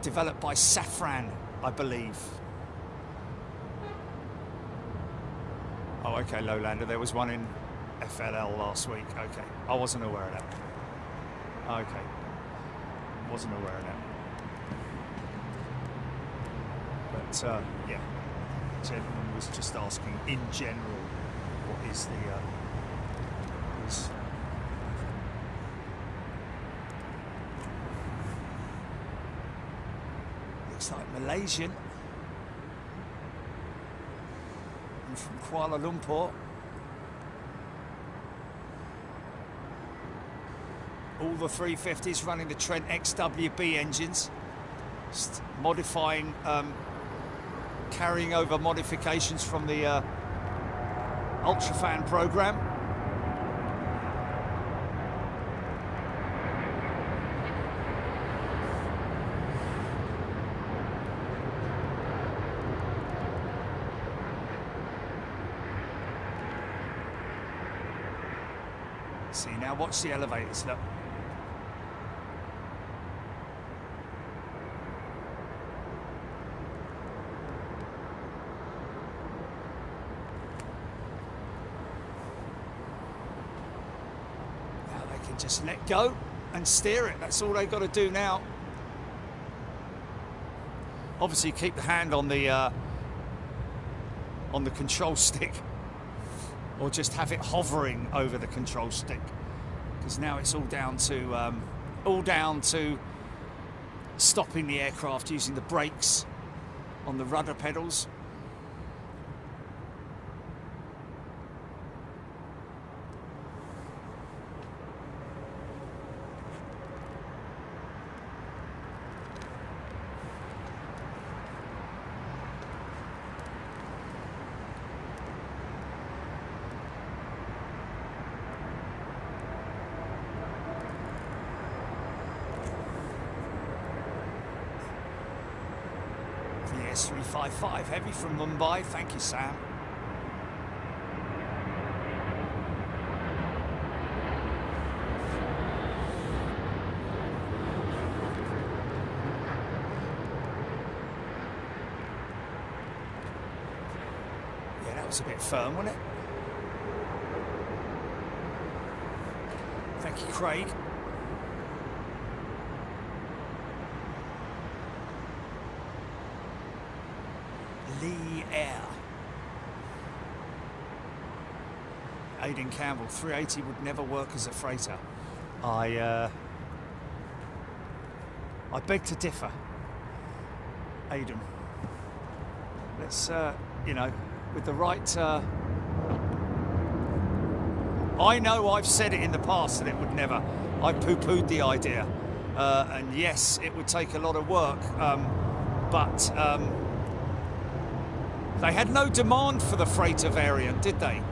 developed by Safran, I believe. Oh, okay, Lowlander, there was one in FLL last week. Okay, I wasn't aware of that. Okay, wasn't aware of that. But yeah, the gentleman was just asking in general, what is the engines. Looks like Malaysian. And from Kuala Lumpur. All the 350s running the Trent XWB engines, modifying, carrying over modifications from the Ultrafan program. See, now watch the elevators, look. Just let go and steer it. That's all they've got to do now. Obviously, keep the hand on the control stick, or just have it hovering over the control stick, because now it's all down to stopping the aircraft using the brakes on the rudder pedals. S355 heavy from Mumbai. Thank you, Sam. Yeah, that was a bit firm, wasn't it? Thank you, Craig. Lee Air. Aidan Campbell, 380 would never work as a freighter. I beg to differ, Aidan. Let's, you know, with the right... I know I've said it in the past that it would never. I poo-pooed the idea. And yes, it would take a lot of work, but... they had no demand for the freighter variant, did they,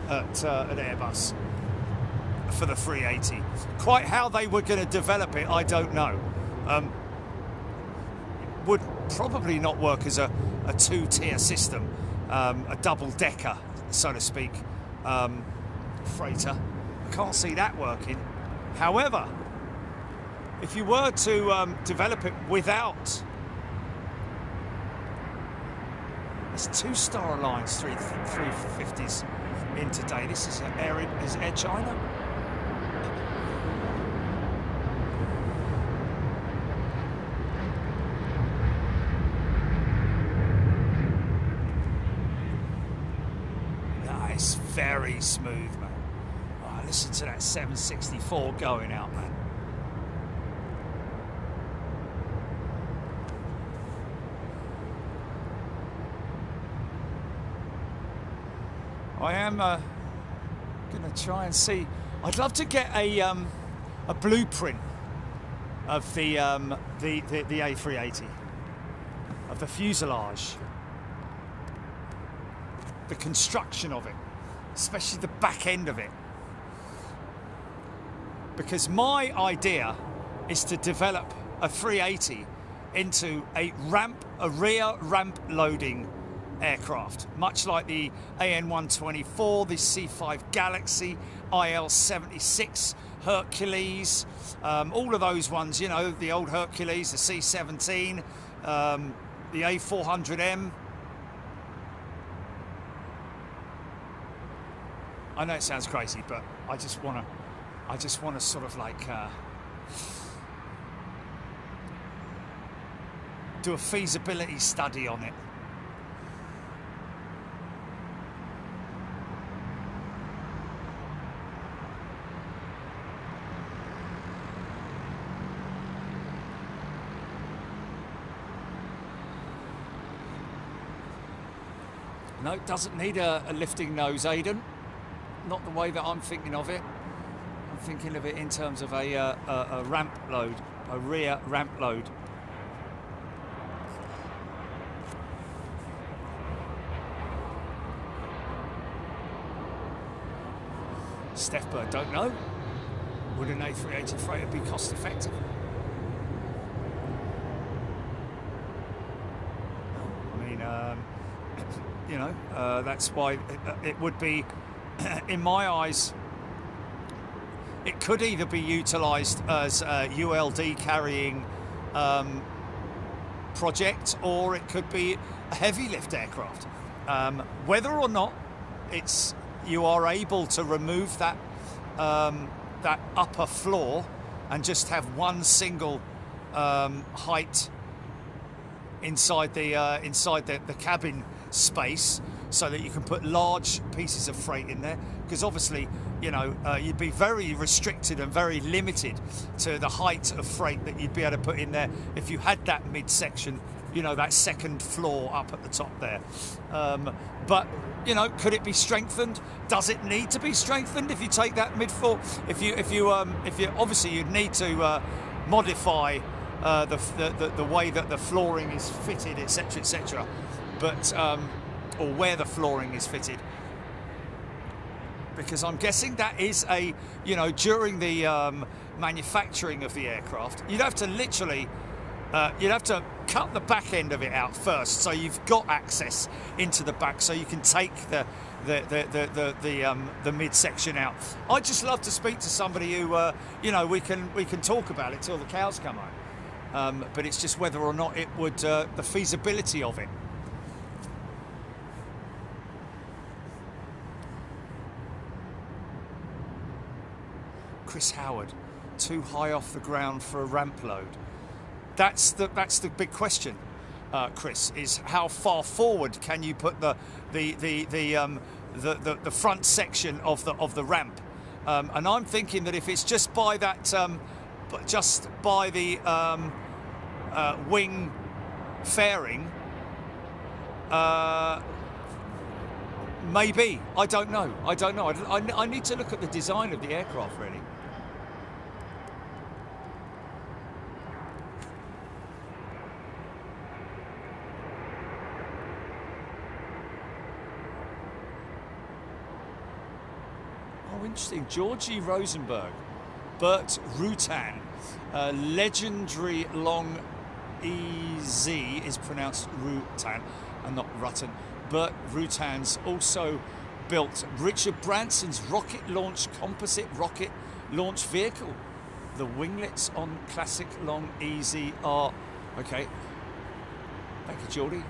at Airbus, for the 380? Quite how they were going to develop it, I don't know. Would probably not work as a two-tier system, a double-decker, so to speak, freighter. I can't see that working. However, if you were to develop it without... There's 2 Star Alliance 350s in today. This is Air China. Nice, very smooth, man. Oh, listen to that 764 going out, man. I am going to try and see. I'd love to get a blueprint of the A380, of the fuselage, the construction of it, especially the back end of it. Because my idea is to develop a 380 into a rear ramp loading aircraft, much like the AN-124, the C5 Galaxy, IL-76, Hercules, all of those ones, you know, the old Hercules, the C-17, the A400M. I know it sounds crazy, but I just want to sort of like do a feasibility study on it. No, it doesn't need a lifting nose, Aidan. Not the way that I'm thinking of it. I'm thinking of it in terms of a ramp load, a rear ramp load. Stefberg, don't know. Would an A380 freighter be cost effective? I mean, you know, that's why it would be, in my eyes, it could either be utilised as a ULD carrying project, or it could be a heavy lift aircraft. Whether or not you are able to remove that that upper floor and just have one single height inside the cabin space, so that you can put large pieces of freight in there, because obviously, you know, you'd be very restricted and very limited to the height of freight that you'd be able to put in there if you had that midsection, you know, that second floor up at the top there. But, you know, could it be strengthened? Does it need to be strengthened if you take that mid-floor? If you obviously you'd need to modify the way that the flooring is fitted, etc., etc. But or where the flooring is fitted, because I'm guessing that is a, you know, during the manufacturing of the aircraft, you'd have to literally you'd have to cut the back end of it out first, so you've got access into the back, so you can take the midsection out. I'd just love to speak to somebody who, you know, we can talk about it till the cows come home. But it's just whether or not it would, the feasibility of it. Chris Howard, too high off the ground for a ramp load. That's the big question, Chris. Is how far forward can you put the front section of the ramp? And I'm thinking that if it's just by that, just by the wing fairing, maybe. I don't know. I need to look at the design of the aircraft, really. Interesting. Georgie Rosenberg, Bert Rutan, legendary long EZ is pronounced Rutan and not Rutan. Bert Rutan's also built Richard Branson's rocket launch composite rocket launch vehicle. The winglets on classic long EZ are okay. Thank you, Geordie.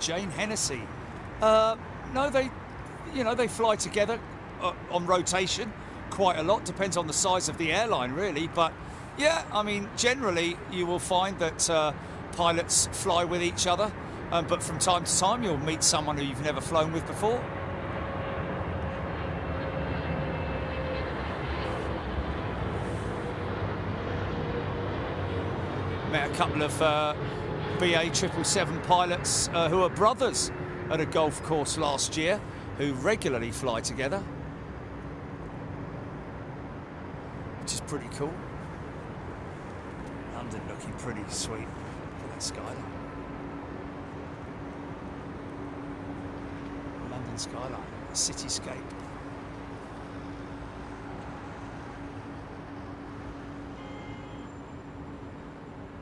Jane Hennessy. No, they fly together on rotation quite a lot. Depends on the size of the airline, really. But yeah, I mean, generally you will find that pilots fly with each other. But from time to time, you'll meet someone who you've never flown with before. Met a couple of BA777 pilots who are brothers at a golf course last year, who regularly fly together, which is pretty cool. London looking pretty sweet. Look at that skyline. London skyline, a cityscape.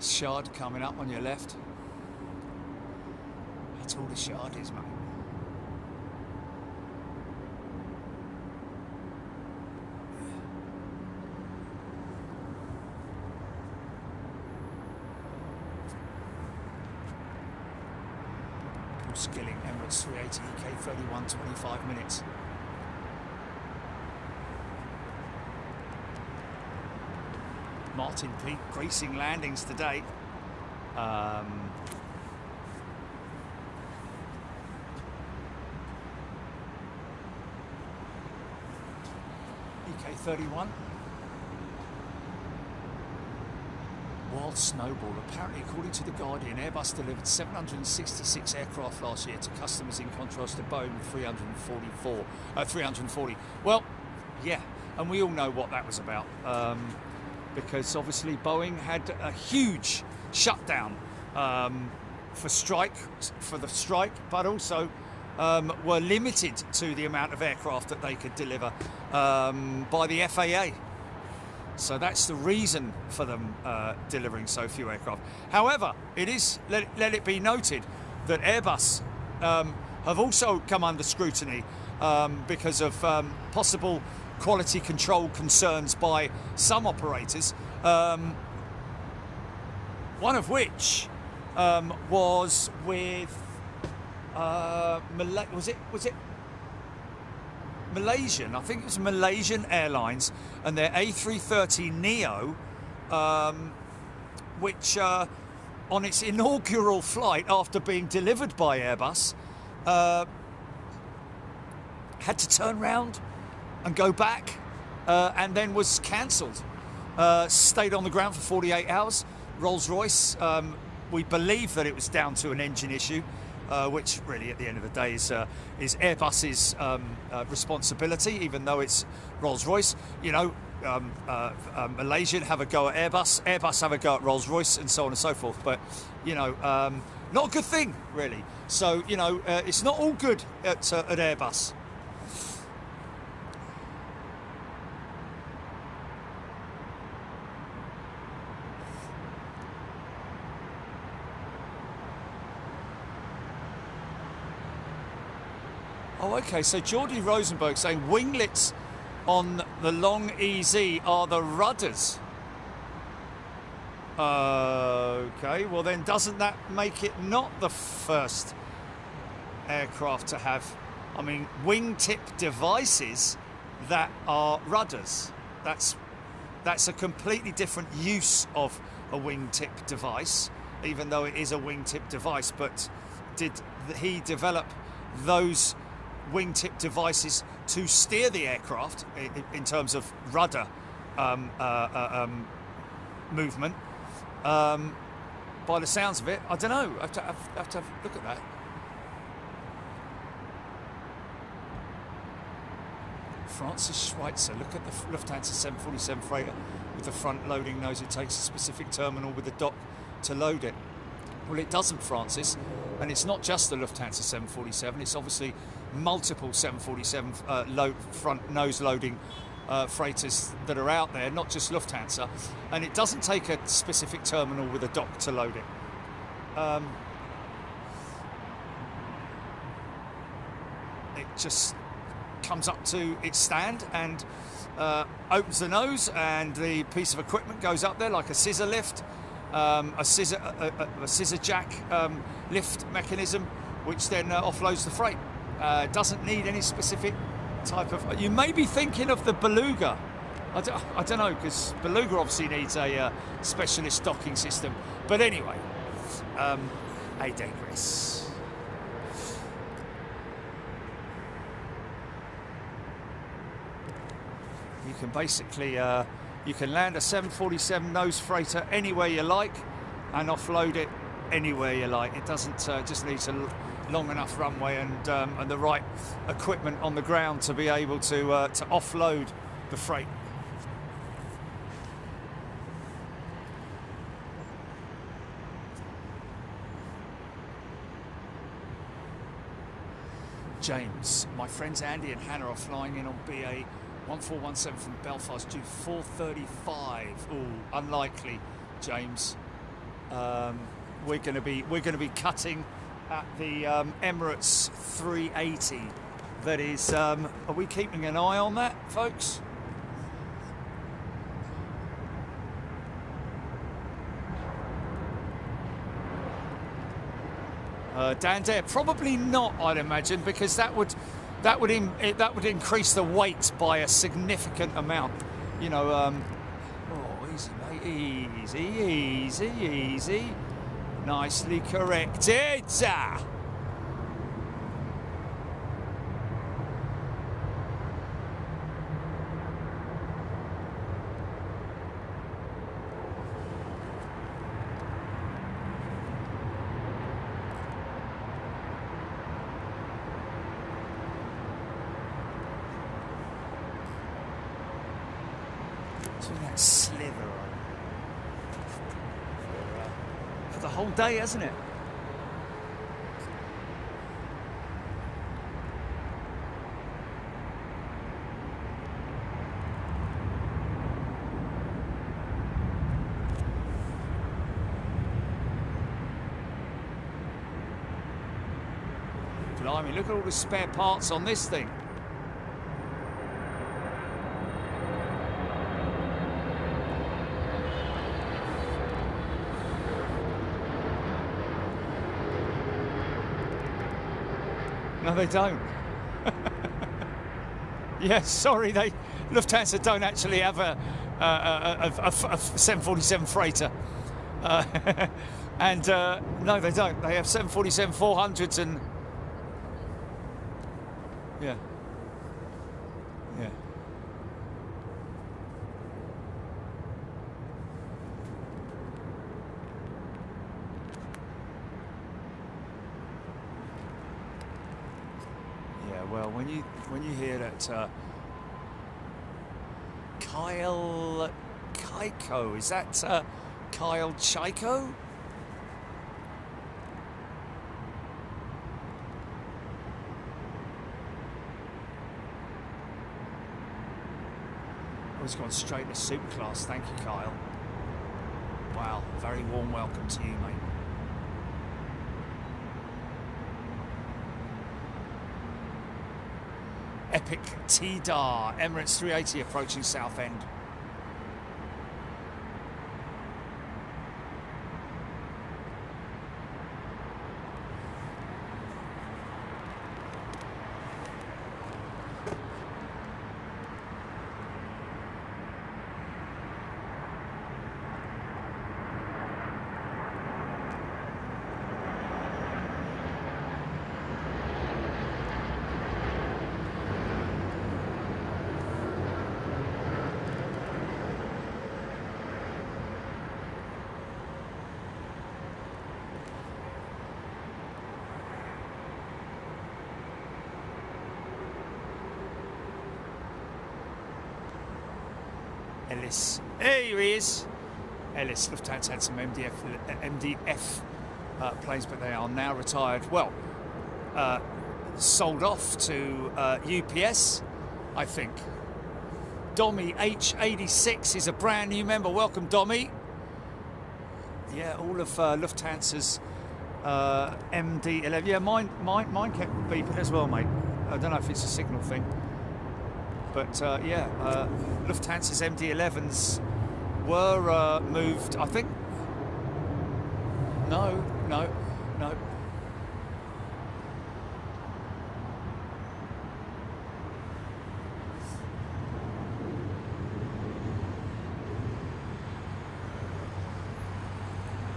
Shard coming up on your left. That's all the Shard is, mate. Paul Skilling, Emirates 380, K31, 25 minutes. Martin Peake greasing landings today. EK31. Wild snowball. Apparently, according to The Guardian, Airbus delivered 766 aircraft last year to customers in contrast to Boeing with 340. Well, yeah, and we all know what that was about, because obviously Boeing had a huge shutdown for the strike, but also were limited to the amount of aircraft that they could deliver by the FAA. So that's the reason for them delivering so few aircraft. However, it is let it be noted that Airbus have also come under scrutiny because of possible quality control concerns by some operators. One of which was with was it Malaysian? I think it was Malaysian Airlines and their A330neo, which on its inaugural flight after being delivered by Airbus had to turn round and go back and then was cancelled. Stayed on the ground for 48 hours. Rolls-Royce, we believe that it was down to an engine issue, which really at the end of the day is Airbus's responsibility, even though it's Rolls-Royce. You know, Malaysian have a go at Airbus have a go at Rolls-Royce, and so on and so forth. But, you know, not a good thing, really. So, you know, it's not all good at Airbus. Oh, okay, so Geordie Rosenberg saying winglets on the long EZ are the rudders. Okay, well then doesn't that make it not the first aircraft to have, I mean, wingtip devices that are rudders? That's a completely different use of a wingtip device, even though it is a wingtip device. But did he develop those wingtip devices to steer the aircraft in terms of rudder movement? By the sounds of it, I don't know. I have to have a look at that. Francis Schweitzer, look at the Lufthansa 747 freighter with the front loading nose. It takes a specific terminal with a dock to load it. Well, it doesn't, Francis, and it's not just the Lufthansa 747. It's obviously multiple 747 front nose loading freighters that are out there, not just Lufthansa, and it doesn't take a specific terminal with a dock to load it. It just comes up to its stand and opens the nose, and the piece of equipment goes up there like a scissor lift, a scissor jack lift mechanism, which then offloads the freight. Doesn't need any specific type of... You may be thinking of the Beluga. I don't know, because Beluga obviously needs a specialist docking system. But anyway, I digress. You can basically... you can land a 747 nose freighter anywhere you like and offload it anywhere you like. It doesn't just needs a long enough runway and the right equipment on the ground to be able to offload the freight. James, my friends Andy and Hannah are flying in on BA 1417 from Belfast due 4:35. Ooh, unlikely, James. We're going to be cutting at the Emirates 380. That is, are we keeping an eye on that, folks? Dan Dare, probably not, I'd imagine, because that would increase the weight by a significant amount. You know, oh, easy, mate, easy. Nicely corrected. Look at that sliver for the whole day, hasn't it? Blimey, look at all the spare parts on this thing. No, they don't. Yeah, sorry, Lufthansa don't actually have a 747 freighter. And no, they don't. They have 747-400s and yeah. Yeah. Yeah, well, when you hear that Kyle Chaiko, is that Kyle Chaiko? He's gone straight to super class. Thank you, Kyle. Wow, very warm welcome to you, mate. Epic T-Dar, Emirates 380 approaching Southend. Ellis. There he is. Ellis. Lufthansa had some MDF planes, but they are now retired. Well, sold off to UPS, I think. Dommy H86 is a brand new member. Welcome, Dommy. Yeah, all of Lufthansa's MD11. Yeah, mine kept beeping as well, mate. I don't know if it's a signal thing. But yeah, Lufthansa's MD11s were moved, I think. No.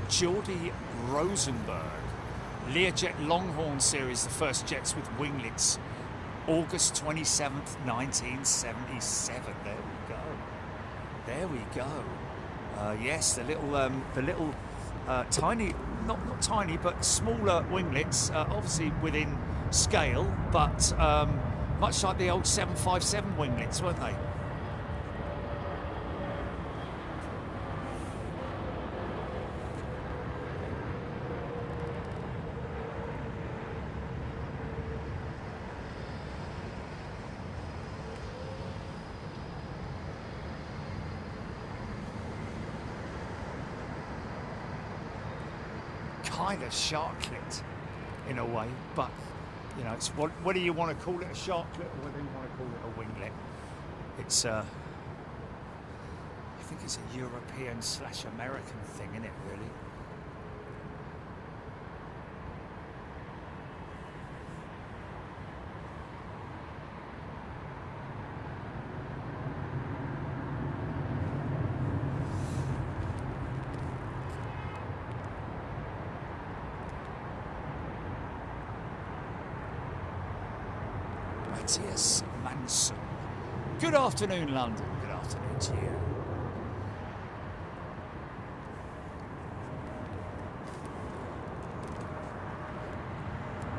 Geordie Rosenberg. Learjet Longhorn series, the first jets with winglets. August 27th, 1977. There we go. Yes, the little tiny, not tiny, but smaller winglets, obviously within scale, but much like the old 757 winglets, weren't they? Kind of sharklet in a way, but you know, it's whether you want to call it a sharklet or whether you want to call it a winglet. It's I think it's a European/American thing, isn't it, really? Matthias Manson. Good afternoon, London. Good afternoon to you.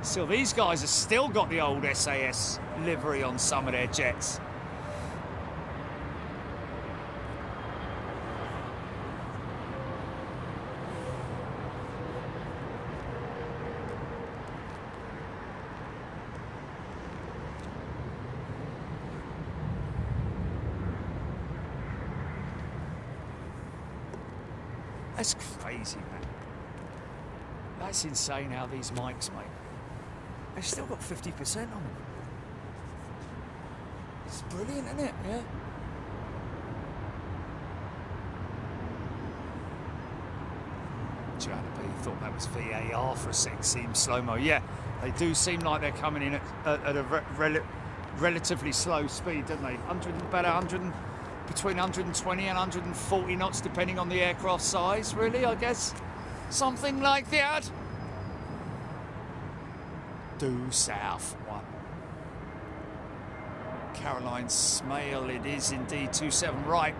Still, these guys have still got the old SAS livery on some of their jets. That's crazy, man. That's insane how these mics, mate. They've still got 50% on them. It's brilliant, isn't it? Yeah. Joanna B thought that was VAR for a second. Seemed slow-mo. Yeah, they do seem like they're coming in at a relatively slow speed, don't they? Between 120 and 140 knots, depending on the aircraft size, really, I guess. Something like that. Due south, 1. Caroline Smale, it is indeed 27 right.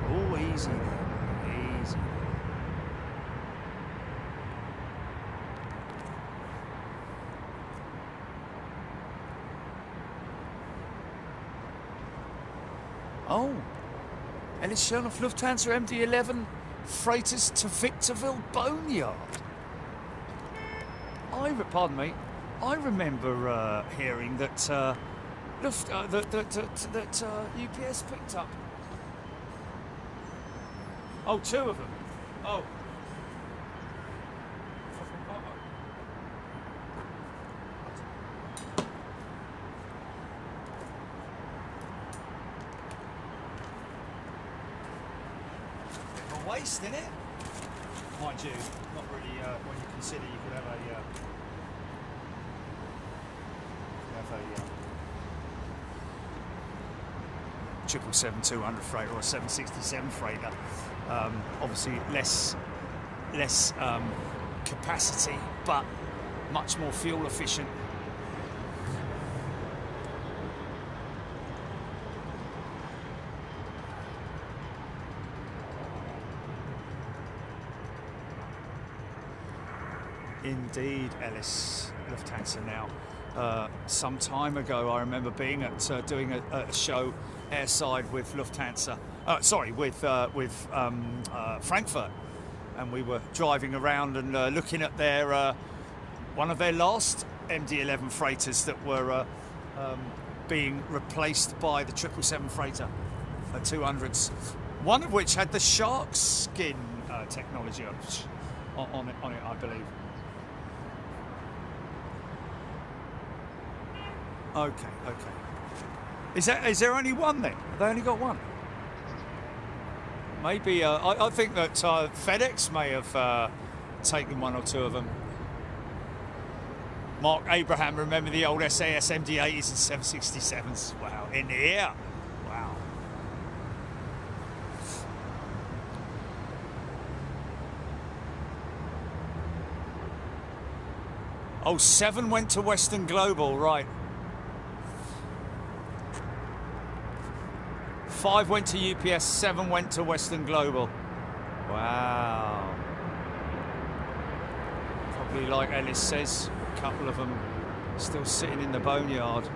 Oh, easy there, easy. Oh, Ellis Chernoff Lufthansa MD-11 freighters to Victorville Boneyard. Pardon me. I remember hearing that UPS picked up. Oh, 2 of them. Oh. Waste in it, mind you. Not really. When you consider you could have a 777-200 freighter or a 767 freighter. Obviously less capacity, but much more fuel efficient. Indeed, Ellis Lufthansa now. Some time ago, I remember being at doing a show airside with Lufthansa. With Frankfurt, and we were driving around and looking at their one of their last MD-11 freighters that were being replaced by the 777 freighter 200s. One of which had the shark skin technology on it, I believe. Okay. Is there only one then? Have they only got one? Maybe, I think that FedEx may have taken 1 or 2 of them. Mark Abraham, remember the old SAS MD-80s and 767s? Wow, in here. Wow. Oh, 7 went to Western Global, right. 5 went to UPS, 7 went to Western Global. Wow. Probably like Ellis says, a couple of them still sitting in the boneyard.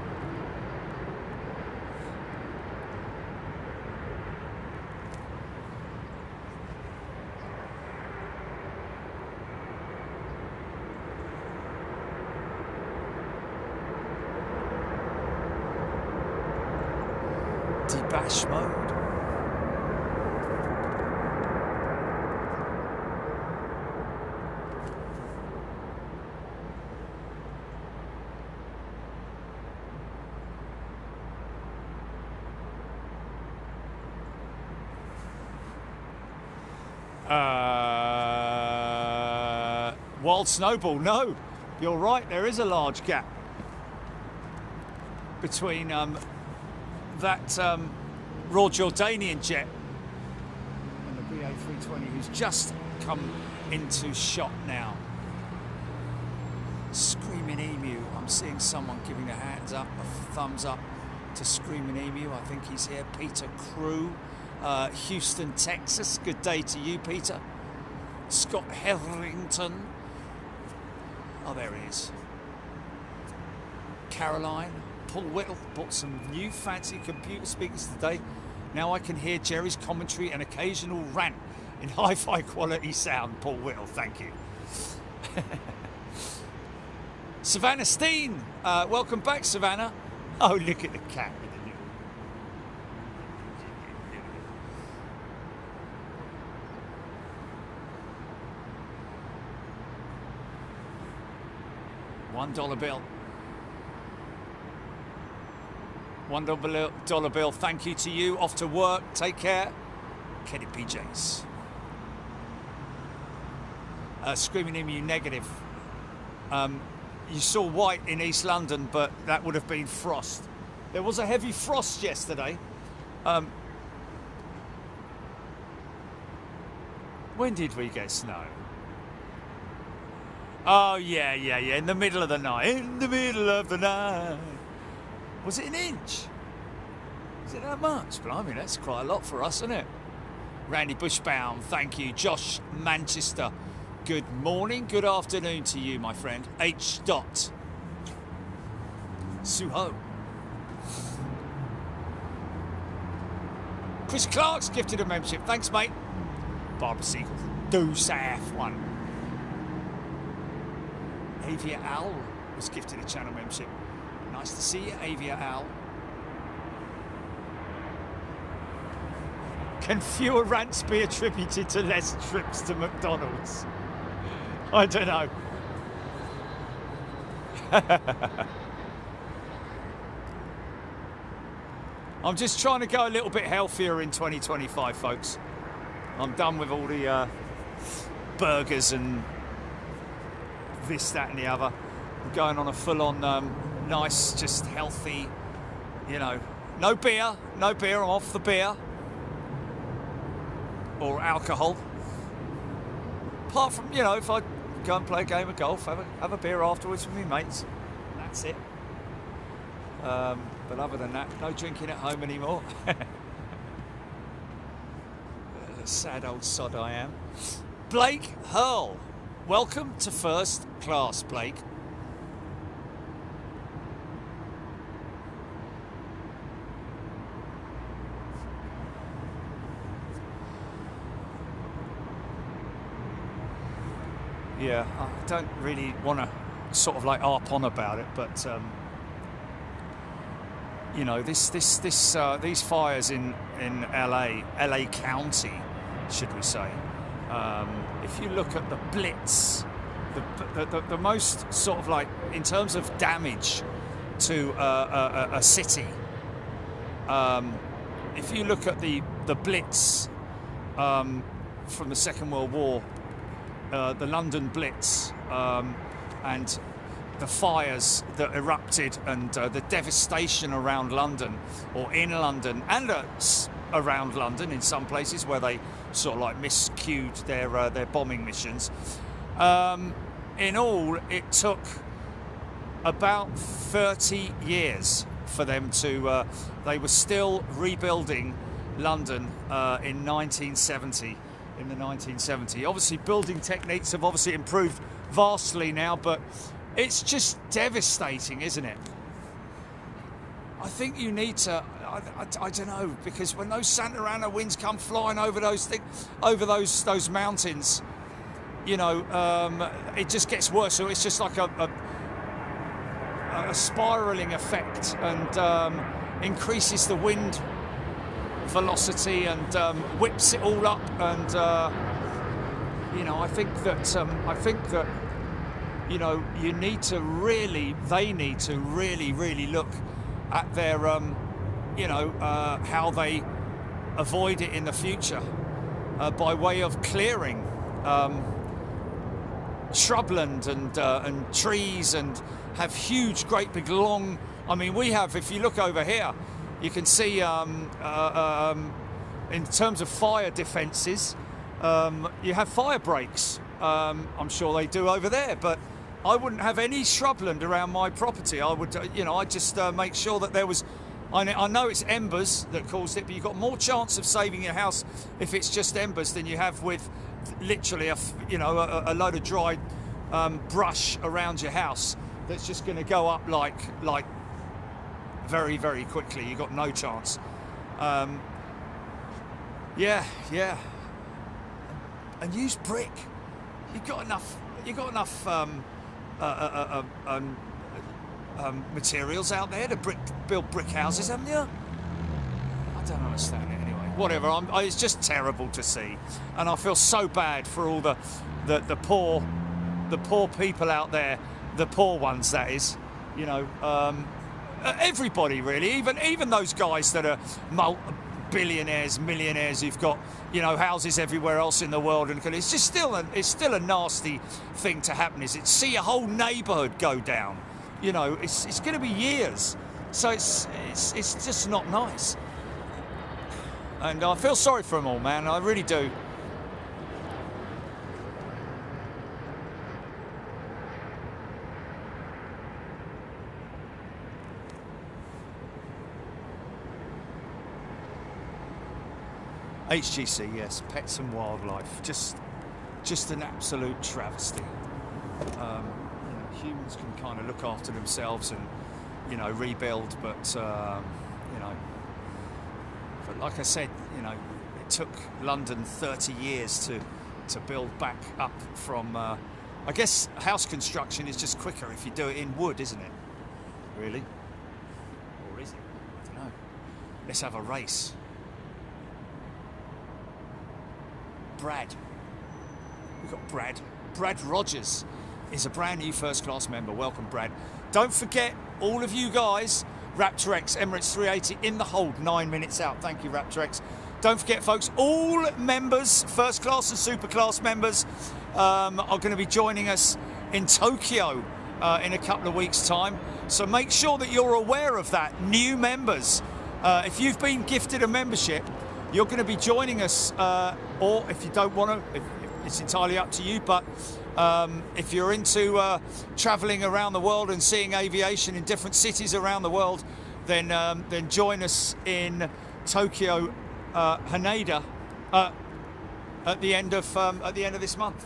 Debash mode. Wild Snowball, no, you're right, there is a large gap between that Raw Jordanian jet and the BA320, who's just come into shot now. Screaming Emu, I'm seeing someone giving a hands up, a thumbs up to Screaming Emu. I think he's here. Peter Crew, Houston, Texas. Good day to you, Peter. Scott Hetherington. Oh, there he is. Caroline. Paul Whittle bought some new fancy computer speakers today. Now I can hear Jerry's commentary and occasional rant in hi-fi quality sound. Paul Whittle, thank you. Savannah Steen, welcome back, Savannah. Oh, look at the cat with the little... $1 bill. $1 bill. Thank you to you. Off to work. Take care. Kenny PJs. Screaming in you negative. You saw white in East London, but that would have been frost. There was a heavy frost yesterday. When did we get snow? Oh, yeah. In the middle of the night. In the middle of the night. Was it an inch? Is it that much? Blimey, that's quite a lot for us, isn't it? Randy Bushbaum, thank you. Josh Manchester, good morning, good afternoon to you, my friend. H. Dot. Suho. Chris Clark's gifted a membership. Thanks, mate. Barbara Siegel. Do Saf one. Avia Al was gifted a channel membership. Nice to see you, Avia Al. Can fewer rants be attributed to less trips to McDonald's? I don't know. I'm just trying to go a little bit healthier in 2025, folks. I'm done with all the burgers and this, that and the other. I'm going on a full-on nice, just healthy, you know, no beer, I'm off the beer or alcohol. Apart from, you know, if I go and play a game of golf, have a beer afterwards with me mates, that's it. But other than that, no drinking at home anymore. Sad old sod I am. Blake Hurl, welcome to first class, Blake. Yeah, I don't really want to sort of like harp on about it, but you know, these fires in LA County, should we say? If you look at the blitz, the most sort of like in terms of damage to a city. If you look at the blitz from the Second World War. The London Blitz and the fires that erupted and the devastation around London or in London and around London in some places where they sort of like miscued their bombing missions. In all, it took about 30 years for them to... they were still rebuilding London in 1970. In the 1970s. Obviously, building techniques have obviously improved vastly now, but it's just devastating, isn't it? I think you need to, I don't know, because when those Santa Ana winds come flying over those mountains, you know, it just gets worse. So it's just like a spiraling effect and increases the wind velocity and whips it all up, and you know, I think that you know, they need to really look at their you know, how they avoid it in the future by way of clearing shrubland and trees, and have huge, great big long. I mean, we have, if you look over here, you can see in terms of fire defences, you have fire breaks. I'm sure they do over there, but I wouldn't have any shrubland around my property. I would, you know, I'd just make sure that there was... I know it's embers that caused it, but you've got more chance of saving your house if it's just embers than you have with literally a load of dried brush around your house that's just going to go up like very, very quickly. You've got no chance. Yeah. And use brick. You've got enough materials out there to build brick houses, haven't you? I don't understand it anyway. Whatever. It's just terrible to see, and I feel so bad for all the poor people out there, the poor ones, that is. You know, everybody really, even those guys that are billionaires, millionaires who've got, you know, houses everywhere else in the world, and it's just still a nasty thing to happen. Is it? See a whole neighbourhood go down. You know, it's going to be years, so it's just not nice. And I feel sorry for them all, man. I really do. HGC, yes, pets and wildlife, just an absolute travesty. You know, humans can kind of look after themselves and, you know, rebuild, but you know, but like I said, you know, it took London 30 years to build back up from. I guess house construction is just quicker if you do it in wood, isn't it? Really? Or is it? I don't know. Let's have a race. Brad. We've got Brad. Brad Rogers is a brand new first class member. Welcome, Brad. Don't forget, all of you guys, Raptor X, Emirates 380 in the hold, 9 minutes out. Thank you, Raptor X. Don't forget, folks, all members, first class and super class members, are going to be joining us in Tokyo in a couple of weeks' time. So make sure that you're aware of that. New members, if you've been gifted a membership, you're going to be joining us, or if you don't want to, it's entirely up to you, but if you're into travelling around the world and seeing aviation in different cities around the world, then join us in Tokyo, Haneda, at the end of this month.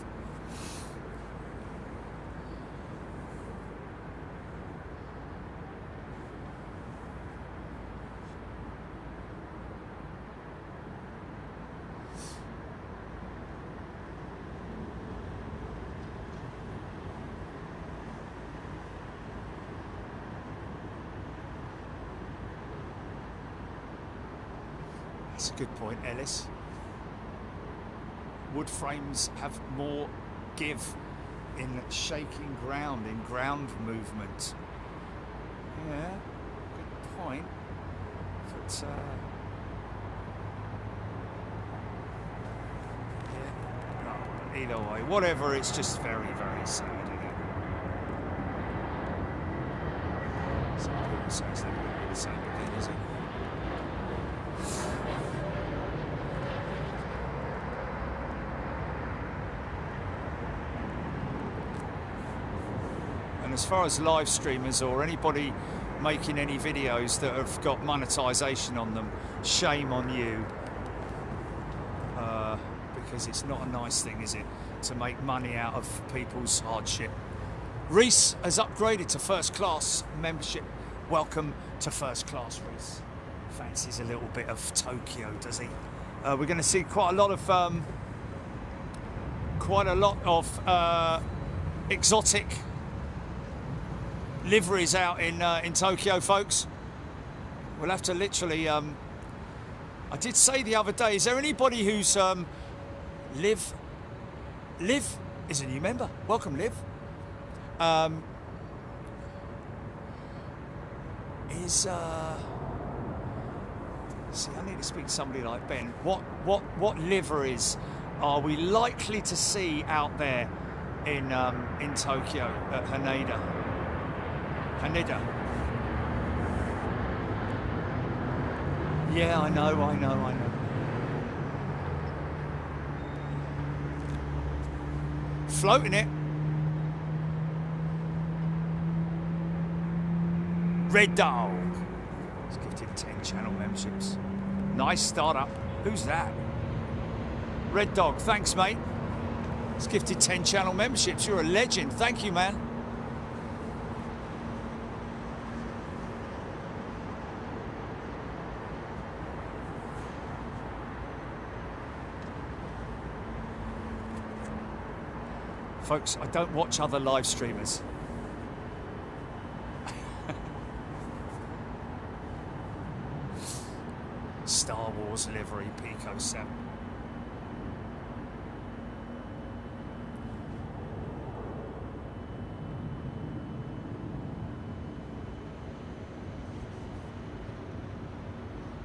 That's a good point, Ellis. Wood frames have more give in shaking ground, in ground movement. Yeah, good point. But, yeah, no, but either way, whatever, it's just very, very sad, isn't it? Some people say it's never going to be the same again, is it? And as far as live streamers or anybody making any videos that have got monetization on them, shame on you, because it's not a nice thing, is it, to make money out of people's hardship. Reese has upgraded to first class membership. Welcome to first class, Reese. Fancies a little bit of Tokyo, does he? We're going to see quite a lot of exotic liveries out in Tokyo, folks. We'll have to literally. I did say the other day, is there anybody who's Liv is a new member. Welcome, Liv. See, I need to speak to somebody like Ben. What liveries are we likely to see out there in Tokyo at Haneda? Yeah, I know. Floating it. Red Dog. It's gifted 10 channel memberships. Nice startup. Who's that? Red Dog, thanks, mate. It's gifted 10 channel memberships. You're a legend. Thank you, man. Folks, I don't watch other live streamers. Star Wars livery, Pico 7.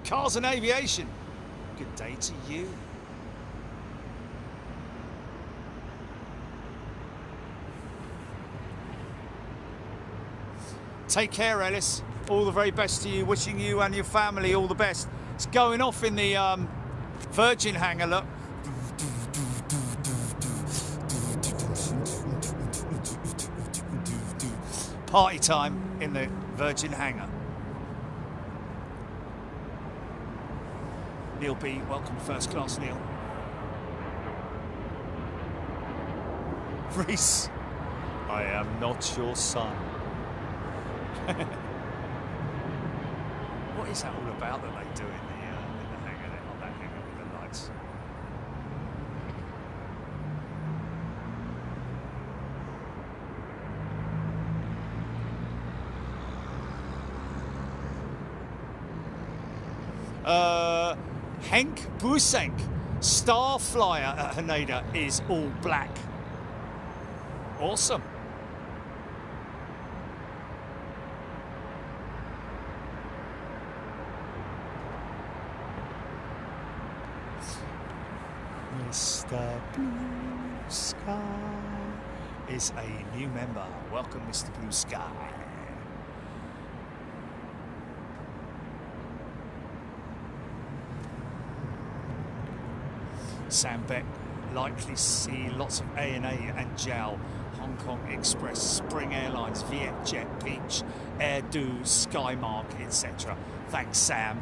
Cars and Aviation, good day to you. Take care, Ellis. All the very best to you. Wishing you and your family all the best. It's going off in the Virgin hangar, look. Party time in the Virgin hangar. Neil B, welcome first class, Neil. Reese, I am not your son. What is that all about that they do in the hangar there, on that hangar with the lights? Henk Busenk, star flyer at Haneda, is all black. Awesome. Mr. Blue Sky is a new member. Welcome, Mr. Blue Sky. Sam Beck, likely see lots of ANA and JAL, Hong Kong Express, Spring Airlines, Vietjet, Peach, Airdo, Skymark, etc. Thanks, Sam.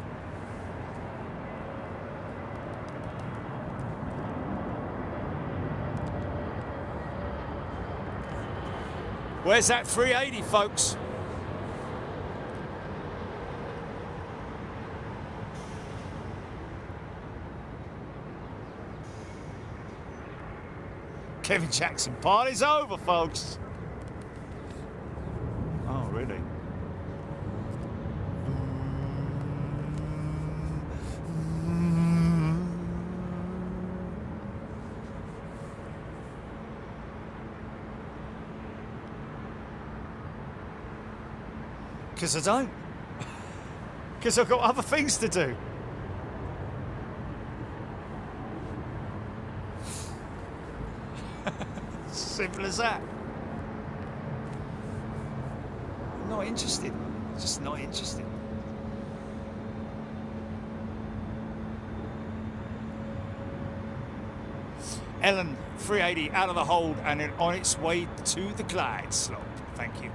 Where's that 380, folks? Kevin Jackson, party's over, folks. Oh, really? Because I don't. Because I've got other things to do. Simple as that. I'm not interested. Just not interested. Ellen, 380 out of the hold and on its way to the glide slope. Thank you.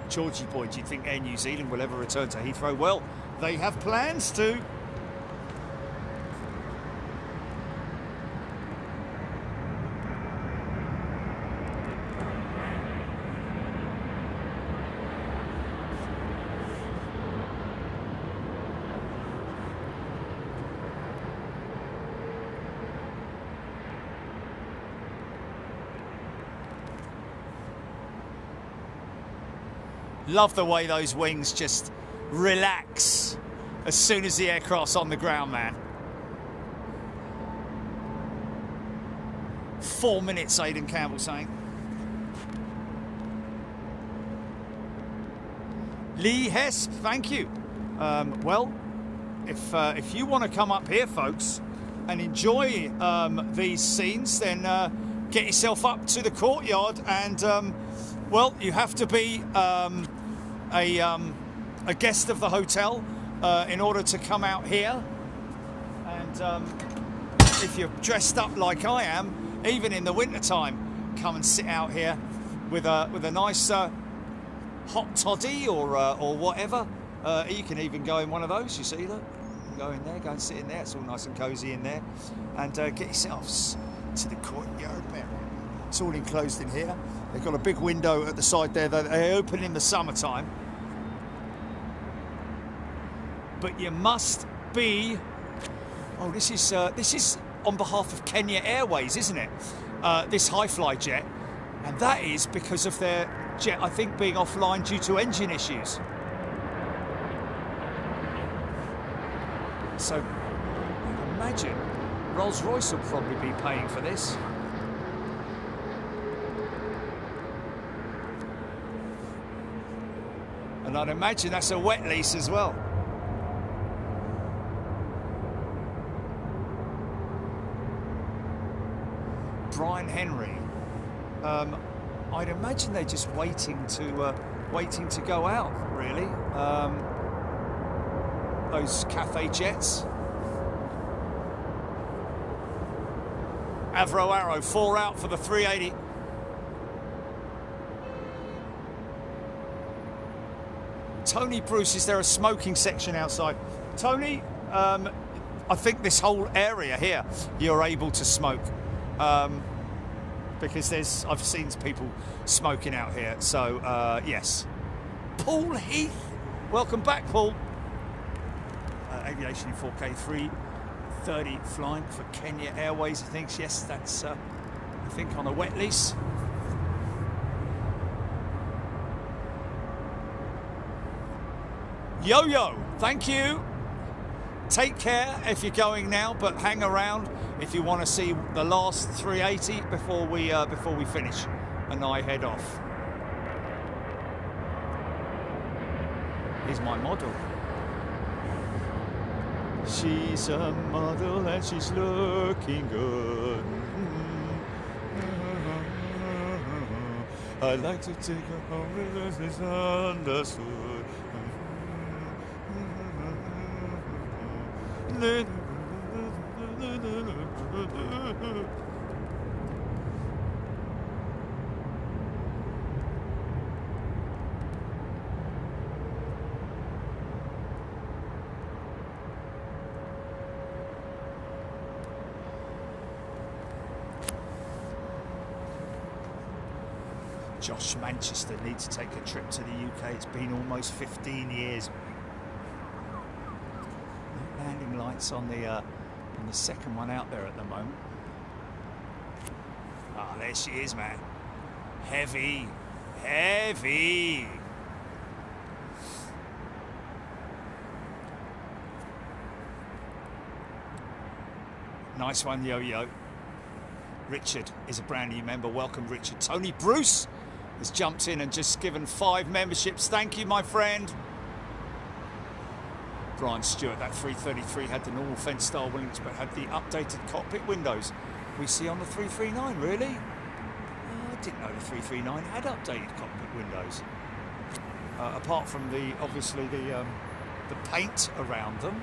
Georgie boy, do you think Air New Zealand will ever return to Heathrow? Well, they have plans to. Love the way those wings just relax as soon as the aircraft's on the ground, man. 4 minutes, Aidan Campbell saying. Lee Hesp, thank you. Well, if you want to come up here, folks, and enjoy these scenes, then get yourself up to the courtyard and, well, you have to be a guest of the hotel in order to come out here. And if you're dressed up like I am, even in the winter time, come and sit out here with a nice hot toddy or whatever. You can even go in one of those. You see, look, go in there, go and sit in there. It's all nice and cosy in there, and get yourselves to the courtyard there. It's all enclosed in here. They've got a big window at the side there that they open in the summertime. But you must be. Oh, this is on behalf of Kenya Airways, isn't it? This high-fly jet, and that is because of their jet, I think, being offline due to engine issues. So I imagine Rolls-Royce will probably be paying for this. And I'd imagine that's a wet lease as well. Brian Henry. I'd imagine they're just waiting to go out, really. Those Cathay jets. Avro Arrow, 4 out for the 380. Tony Bruce, is there a smoking section outside? Tony, I think this whole area here, you're able to smoke. Because I've seen people smoking out here, so yes. Paul Heath, welcome back, Paul. Aviation in 4K 330 flying for Kenya Airways, I think. Yes, that's I think on a wet lease. Yo-Yo, thank you. Take care if you're going now, but hang around if you want to see the last 380 before we finish and I head off. Here's my model. She's a model and she's looking good. I'd like to take her home with this understood. Josh Manchester needs to take a trip to the UK. It's been almost 15 years. No landing lights on the second one out there at the moment. Ah, there she is, man. Heavy, heavy. Nice one, Yo-Yo. Richard is a brand new member. Welcome, Richard. Tony Bruce has jumped in and just given 5 memberships. Thank you, my friend. Brian Stewart, that 333 had the normal fence style wings but had the updated cockpit windows we see on the 339, really? I didn't know the 339 had updated cockpit windows. Apart from obviously the paint around them.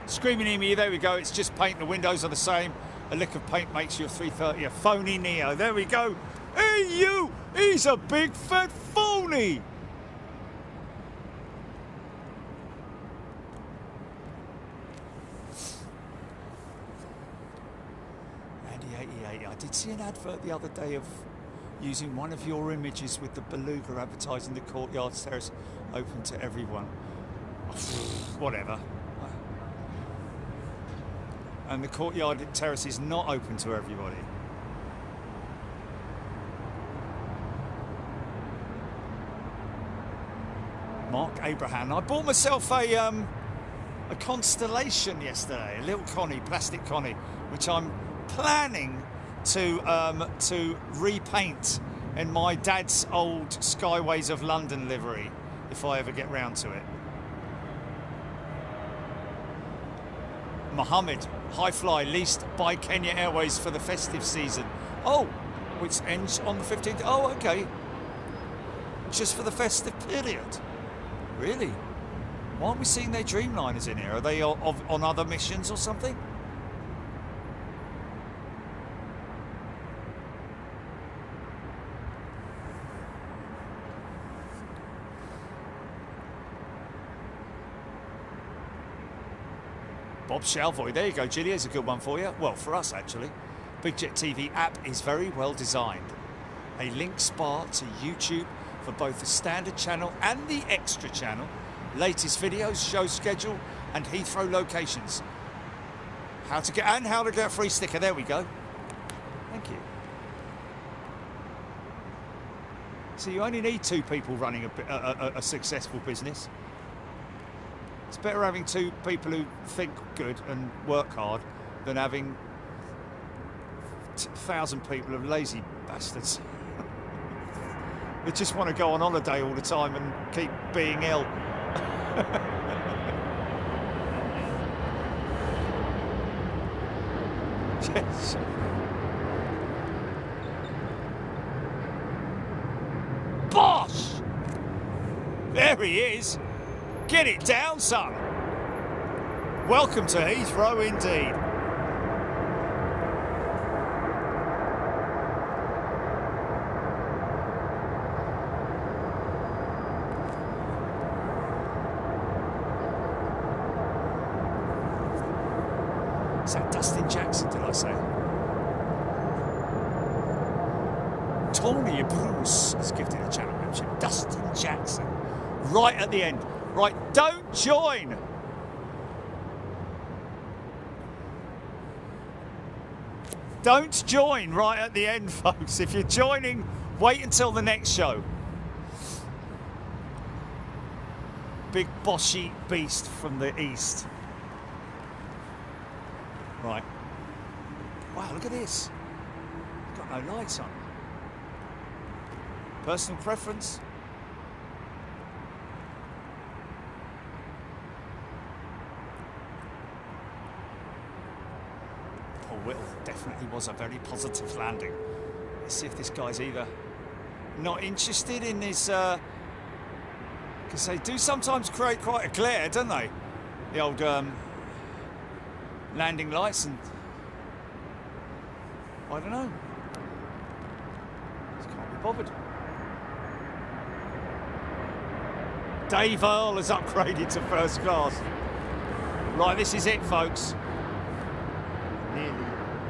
Screaming at me, there we go, it's just paint, the windows are the same. A lick of paint makes your 330 a phony Neo. There we go. Hey you, he's a big fat phony. Andy 88, I did see an advert the other day of using one of your images with the beluga advertising the courtyard terrace open to everyone. Whatever. And the courtyard terrace is not open to everybody. Mark Abraham. I bought myself a Constellation yesterday, a little Connie, plastic Connie, which I'm planning to repaint in my dad's old Skyways of London livery, if I ever get round to it. Mohammed, High Fly leased by Kenya Airways for the festive season. Oh, which ends on the 15th. Oh, okay. Just for the festive period. Really? Why aren't we seeing their Dreamliners in here? Are they on other missions or something? Bob Shalvoy, there you go, Gilly, here's a good one for you. Well, for us, actually. Big Jet TV app is very well designed. A link bar to YouTube for both the standard channel and the extra channel. Latest videos, show schedule, and Heathrow locations. How to get a free sticker. There we go. Thank you. So you only need 2 people running a successful business. It's better having 2 people who think good and work hard than having 1,000 people of lazy bastards. They just want to go on holiday all the time and keep being ill. Yes. Bosh! There he is. Get it down, son. Welcome to Heathrow indeed. Is that Dustin Jackson, did I say? Tony Bruce has gifted a channel membership. Dustin Jackson. Right at the end. Right, don't join. Don't join right at the end, folks. If you're joining, wait until the next show. Big boshy beast from the east. Right. Wow, look at this. Got no lights on. Personal preference. Paul Whittle definitely was a very positive landing. Let's see if this guy's either not interested in his... because they do sometimes create quite a glare, don't they? The old... landing lights, and I don't know. Just can't be bothered. Dave Earl has upgraded to first class. Right, this is it, folks. Nearly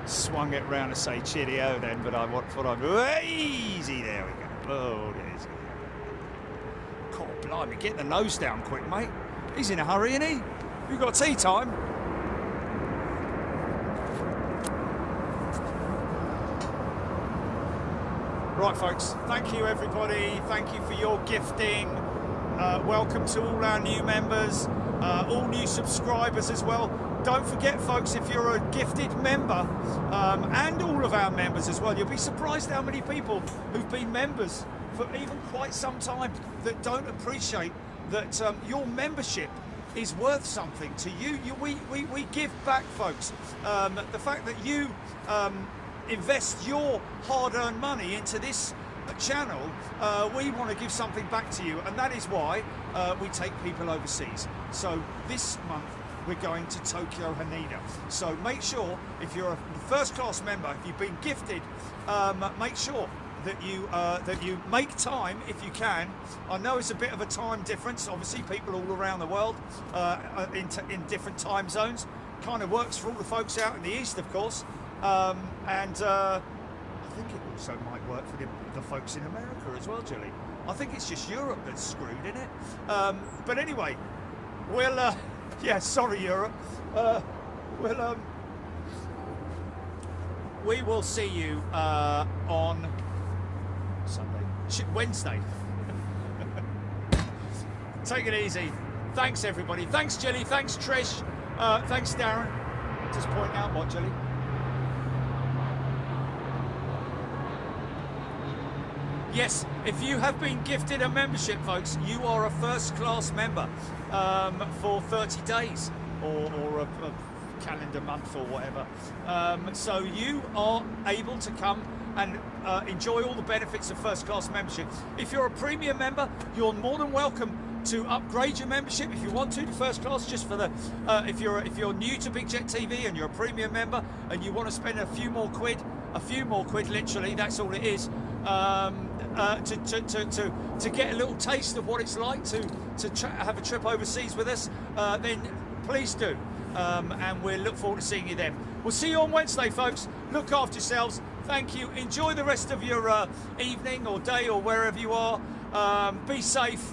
swung it round to say cheerio then, but I thought I'd easy. There we go. Oh, there's. God, blimey, get the nose down quick, mate. He's in a hurry, isn't he? We've got tea time. Right, folks, thank you, everybody. Thank you for your gifting. Welcome to all our new members, all new subscribers as well. Don't forget, folks, if you're a gifted member, and all of our members as well, you'll be surprised how many people who've been members for even quite some time that don't appreciate that your membership is worth something to you. We give back, folks. The fact that you invest your hard-earned money into this channel, we want to give something back to you, and that is why we take people overseas. So this month we're going to Tokyo, Haneda. So make sure, if you're a first-class member, if you've been gifted, make sure that you make time if you can. I know it's a bit of a time difference. Obviously, people all around the world in different time zones. Kind of works for all the folks out in the east, of course. And I think it also might work for the folks in America as well, Julie. I think it's just Europe that's screwed, isn't it? But anyway, we'll... yeah, sorry, Europe. We will see you on Sunday, Wednesday. Take it easy. Thanks, everybody. Thanks, Jilly. Thanks, Trish. Thanks, Darren. Just pointing out what, Jilly? Yes, if you have been gifted a membership, folks, you are a first-class member for 30 days or a calendar month or whatever. So you are able to come and enjoy all the benefits of first-class membership. If you're a premium member, you're more than welcome to upgrade your membership if you want to first class, just for the if you're new to Big Jet TV and you're a premium member and you want to spend a few more quid, literally, that's all it is. To get a little taste of what it's like to have a trip overseas with us, then please do. and we'll look forward to seeing you then. We'll see you on Wednesday, folks. Look after yourselves. Thank you. Enjoy the rest of your evening or day or wherever you are. Be safe.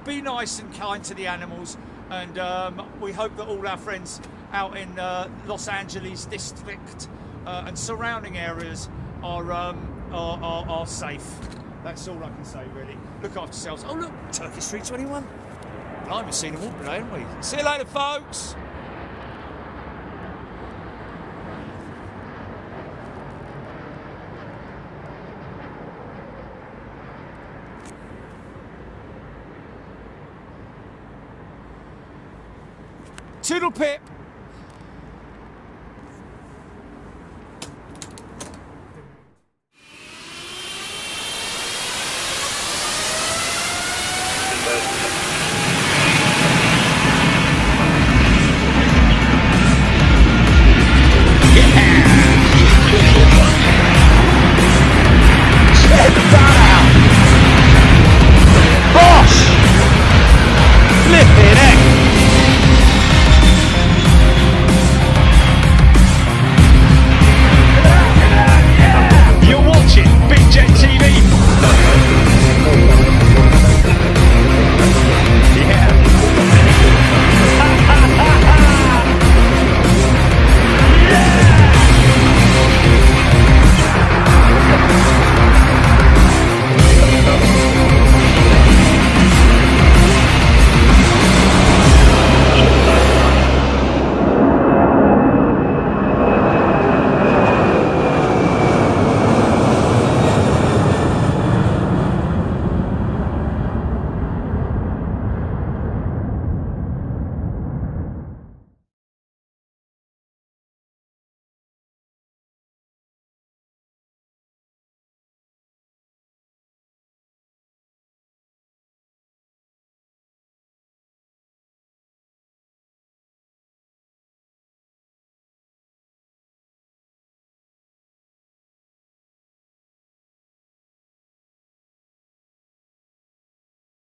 Be nice and kind to the animals. And we hope that all our friends out in Los Angeles district and surrounding areas are safe. That's all I can say, really. Look after yourselves. Oh, look, Turkish 321. I haven't seen them all today, haven't we? See you later, folks. Toodle pip.